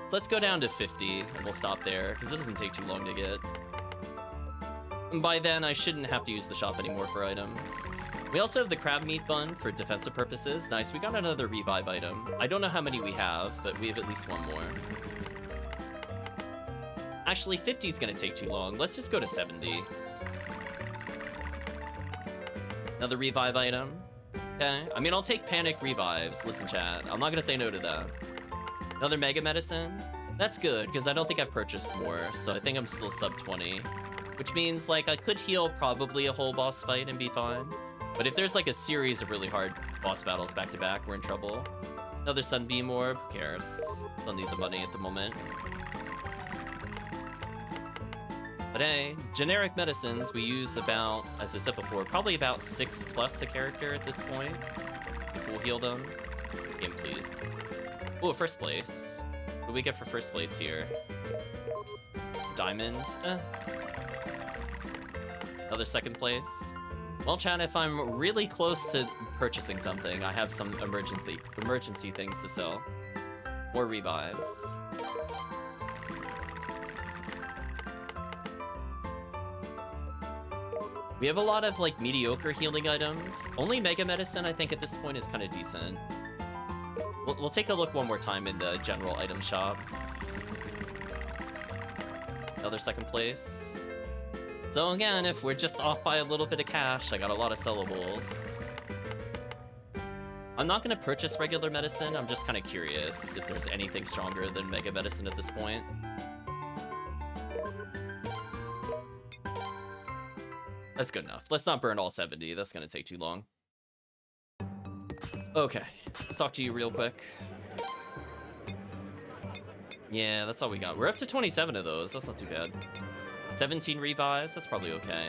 Let's go down to 50 and we'll stop there because it doesn't take too long to get. And by then, I shouldn't have to use the shop anymore for items. We also have the crab meat bun for defensive purposes. Nice, we got another revive item. I don't know how many we have, but we have at least one more. Actually, 50 is gonna take too long. Let's just go to 70. Another revive item. Okay, I mean, I'll take panic revives. Listen, chat, I'm not gonna say no to that. Another mega medicine. That's good, because I don't think I've purchased more, so I think I'm still sub 20. Which means, like, I could heal probably a whole boss fight and be fine. But if there's, like, a series of really hard boss battles back-to-back, we're in trouble. Another Sunbeam Orb, who cares? Don't need the money at the moment. But hey, generic medicines, we use about, as I said before, probably about 6 plus a character at this point. If we'll heal them. Game, please. Ooh, first place. What do we get for first place here? Diamond? Another second place. Well, chat, if I'm really close to purchasing something, I have some emergency things to sell. More revives. We have a lot of, like, mediocre healing items. Only Mega Medicine, I think, at this point is kind of decent. We'll take a look one more time in the general item shop. Another second place. So again, if we're just off by a little bit of cash, I got a lot of sellables. I'm not going to purchase regular medicine. I'm just kind of curious if there's anything stronger than Mega Medicine at this point. That's good enough. Let's not burn all 70. That's going to take too long. Okay. Let's talk to you real quick. Yeah, that's all we got. We're up to 27 of those. That's not too bad. 17 revives. That's probably okay.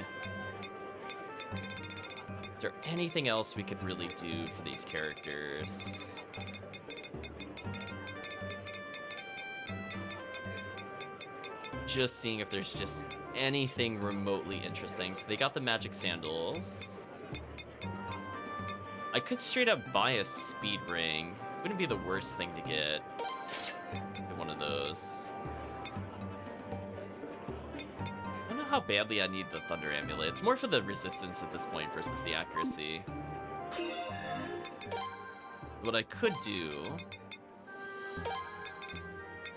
Is there anything else we could really do for these characters? Just seeing if there's just anything remotely interesting. So they got the magic sandals. I could straight up buy a speed ring. Wouldn't be the worst thing to get. Get one of those. I don't know how badly I need the thunder amulet. It's more for the resistance at this point versus the accuracy. What I could do...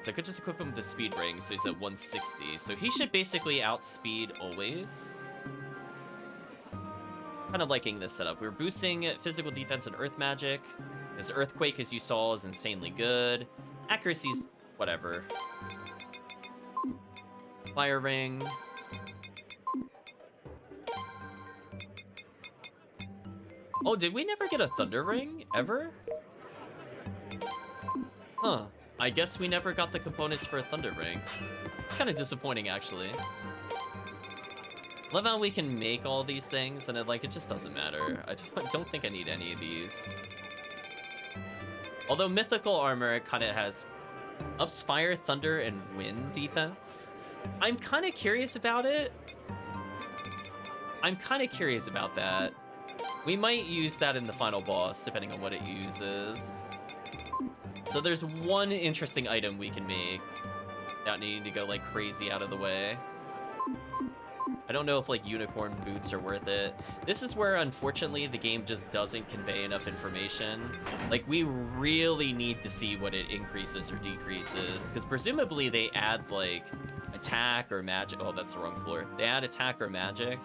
So I could just equip him with the speed ring, so he's at 160. So he should basically outspeed always. Kind of liking this setup. We're boosting physical defense and earth magic. His earthquake, as you saw, is insanely good. Accuracy's whatever. Fire ring. Oh, did we never get a thunder ring? Ever? Huh. I guess we never got the components for a thunder ring. Kind of disappointing, actually. Love how we can make all these things, and it just doesn't matter. I don't think I need any of these. Although mythical armor kind of has ups fire, thunder, and wind defense. I'm kind of curious about it. I'm kind of curious about that. We might use that in the final boss, depending on what it uses. So there's one interesting item we can make without needing to go like crazy out of the way. I don't know if like unicorn boots are worth it. This is where unfortunately the game just doesn't convey enough information. Like we really need to see what it increases or decreases, because presumably they add like attack or magic. Oh, that's the wrong floor. They add attack or magic.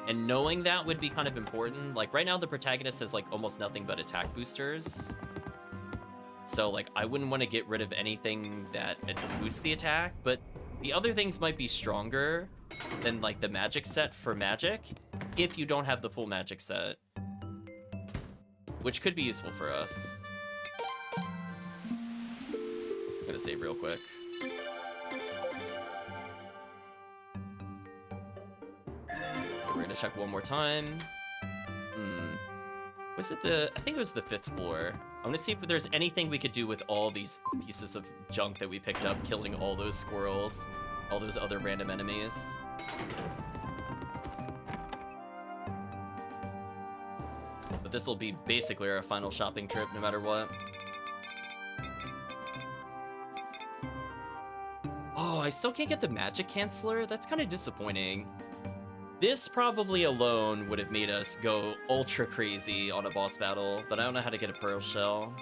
And knowing that would be kind of important. Like right now the protagonist has like almost nothing but attack boosters. So, like, I wouldn't want to get rid of anything that boosts the attack, but the other things might be stronger than, like, the magic set for magic if you don't have the full magic set, which could be useful for us. I'm gonna save real quick. We're gonna check one more time. Was it I think it was the 5th floor. I'm gonna see if there's anything we could do with all these pieces of junk that we picked up, killing all those squirrels, all those other random enemies. But this will be basically our final shopping trip, no matter what. Oh, I still can't get the magic canceller? That's kind of disappointing. This probably alone would have made us go ultra crazy on a boss battle, but I don't know how to get a pearl shell.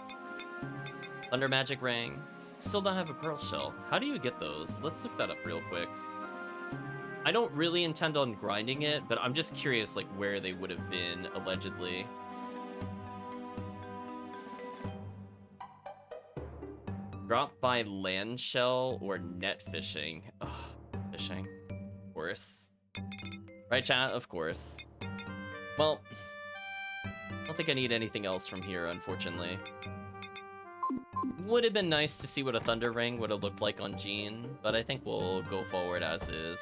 Thunder magic ring. Still don't have a pearl shell. How do you get those? Let's look that up real quick. I don't really intend on grinding it, but I'm just curious like where they would have been, allegedly. Drop by land shell or net fishing. Ugh, fishing. Of course. Right, chat? Of course. Well, I don't think I need anything else from here, unfortunately. Would have been nice to see what a Thunder Ring would have looked like on Jean, but I think we'll go forward as is.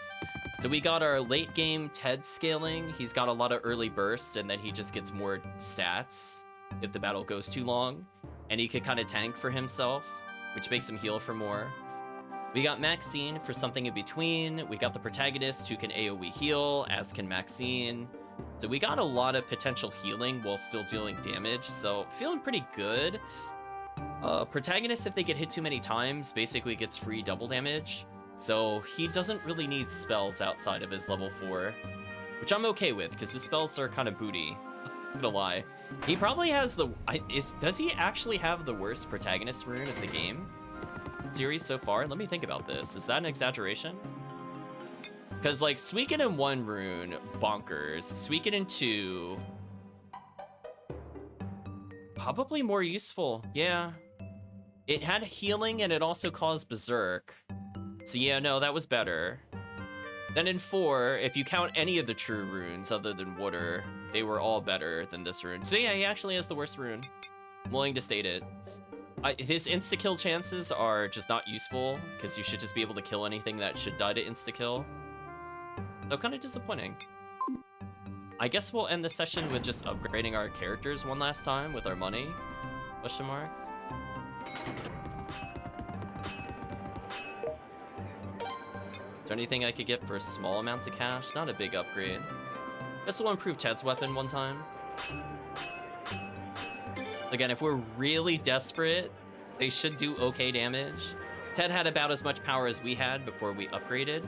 So we got our late game Ted scaling. He's got a lot of early burst, and then he just gets more stats if the battle goes too long. And he could kind of tank for himself, which makes him heal for more. We got Maxine for something in between. We got the protagonist who can AoE heal, as can Maxine. So we got a lot of potential healing while still dealing damage, so feeling pretty good. Protagonist, if they get hit too many times, basically gets free double damage. So he doesn't really need spells outside of his level 4, which I'm okay with, because his spells are kind of booty. I'm gonna lie. He probably has the... does he actually have the worst protagonist rune of the game series so far? Let me think about this. Is that an exaggeration? Because, like, Suikoden 1 rune, bonkers. Suikoden 2... probably more useful, yeah. It had healing and it also caused berserk. So yeah, no, that was better. Then in 4, if you count any of the true runes other than water, they were all better than this rune. So yeah, he actually has the worst rune. I'm willing to state it. His insta-kill chances are just not useful, because you should just be able to kill anything that should die to insta-kill. So kind of disappointing. I guess we'll end the session with just upgrading our characters one last time with our money. Question mark. Is there anything I could get for small amounts of cash? Not a big upgrade. Guess we'll improve Ted's weapon one time. Again, if we're really desperate, they should do okay damage. Ted had about as much power as we had before we upgraded.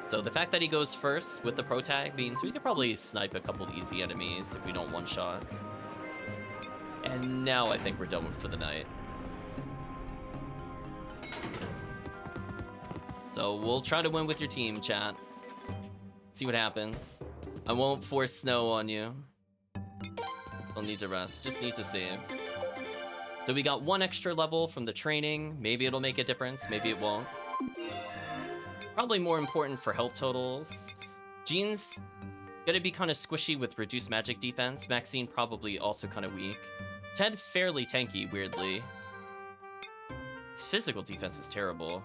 So the fact that he goes first with the pro tag means we could probably snipe a couple easy enemies if we don't one-shot. And now I think we're done for the night. So we'll try to win with your team, chat. See what happens. I won't force snow on you. Don't need to rest, just need to save. So we got 1 extra level from the training. Maybe it'll make a difference, maybe it won't. Probably more important for health totals. Jean's gonna be kind of squishy with reduced magic defense. Maxine probably also kind of weak. Ted fairly tanky, weirdly. His physical defense is terrible.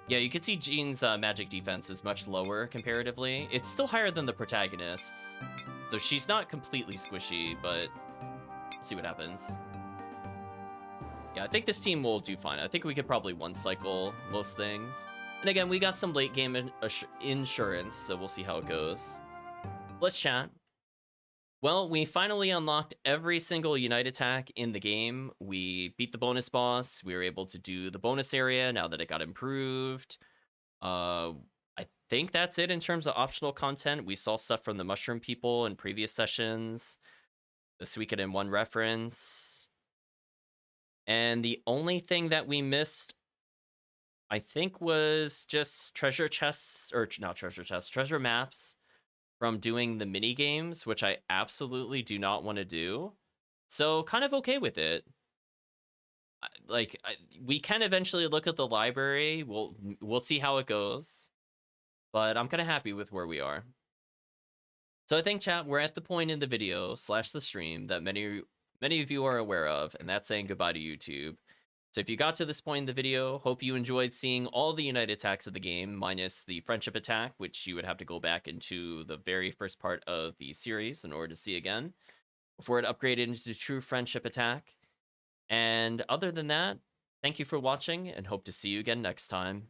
Yeah, you can see Jean's magic defense is much lower comparatively. It's still higher than the protagonist's. So she's not completely squishy, but we'll see what happens. Yeah, I think this team will do fine. I think we could probably one-cycle most things. And again, we got some late game insurance, so we'll see how it goes. Let's chat. Well, we finally unlocked every single Unite attack in the game. We beat the bonus boss. We were able to do the bonus area now that it got improved. I think that's it in terms of optional content. We saw stuff from the Mushroom People in previous sessions. The Suikoden 1 reference. And the only thing that we missed, I think, was just treasure chests, or not treasure chests, treasure maps from doing the mini games, which I absolutely do not want to do. So kind of okay with it. We can eventually look at the library. We'll see how it goes. But I'm kind of happy with where we are. So I think, chat, we're at the point in the video / the stream that many of you are aware of, and that's saying goodbye to YouTube. So if you got to this point in the video, hope you enjoyed seeing all the Unite attacks of the game, minus the friendship attack, which you would have to go back into the very first part of the series in order to see again, before it upgraded into true friendship attack. And other than that, thank you for watching, and hope to see you again next time.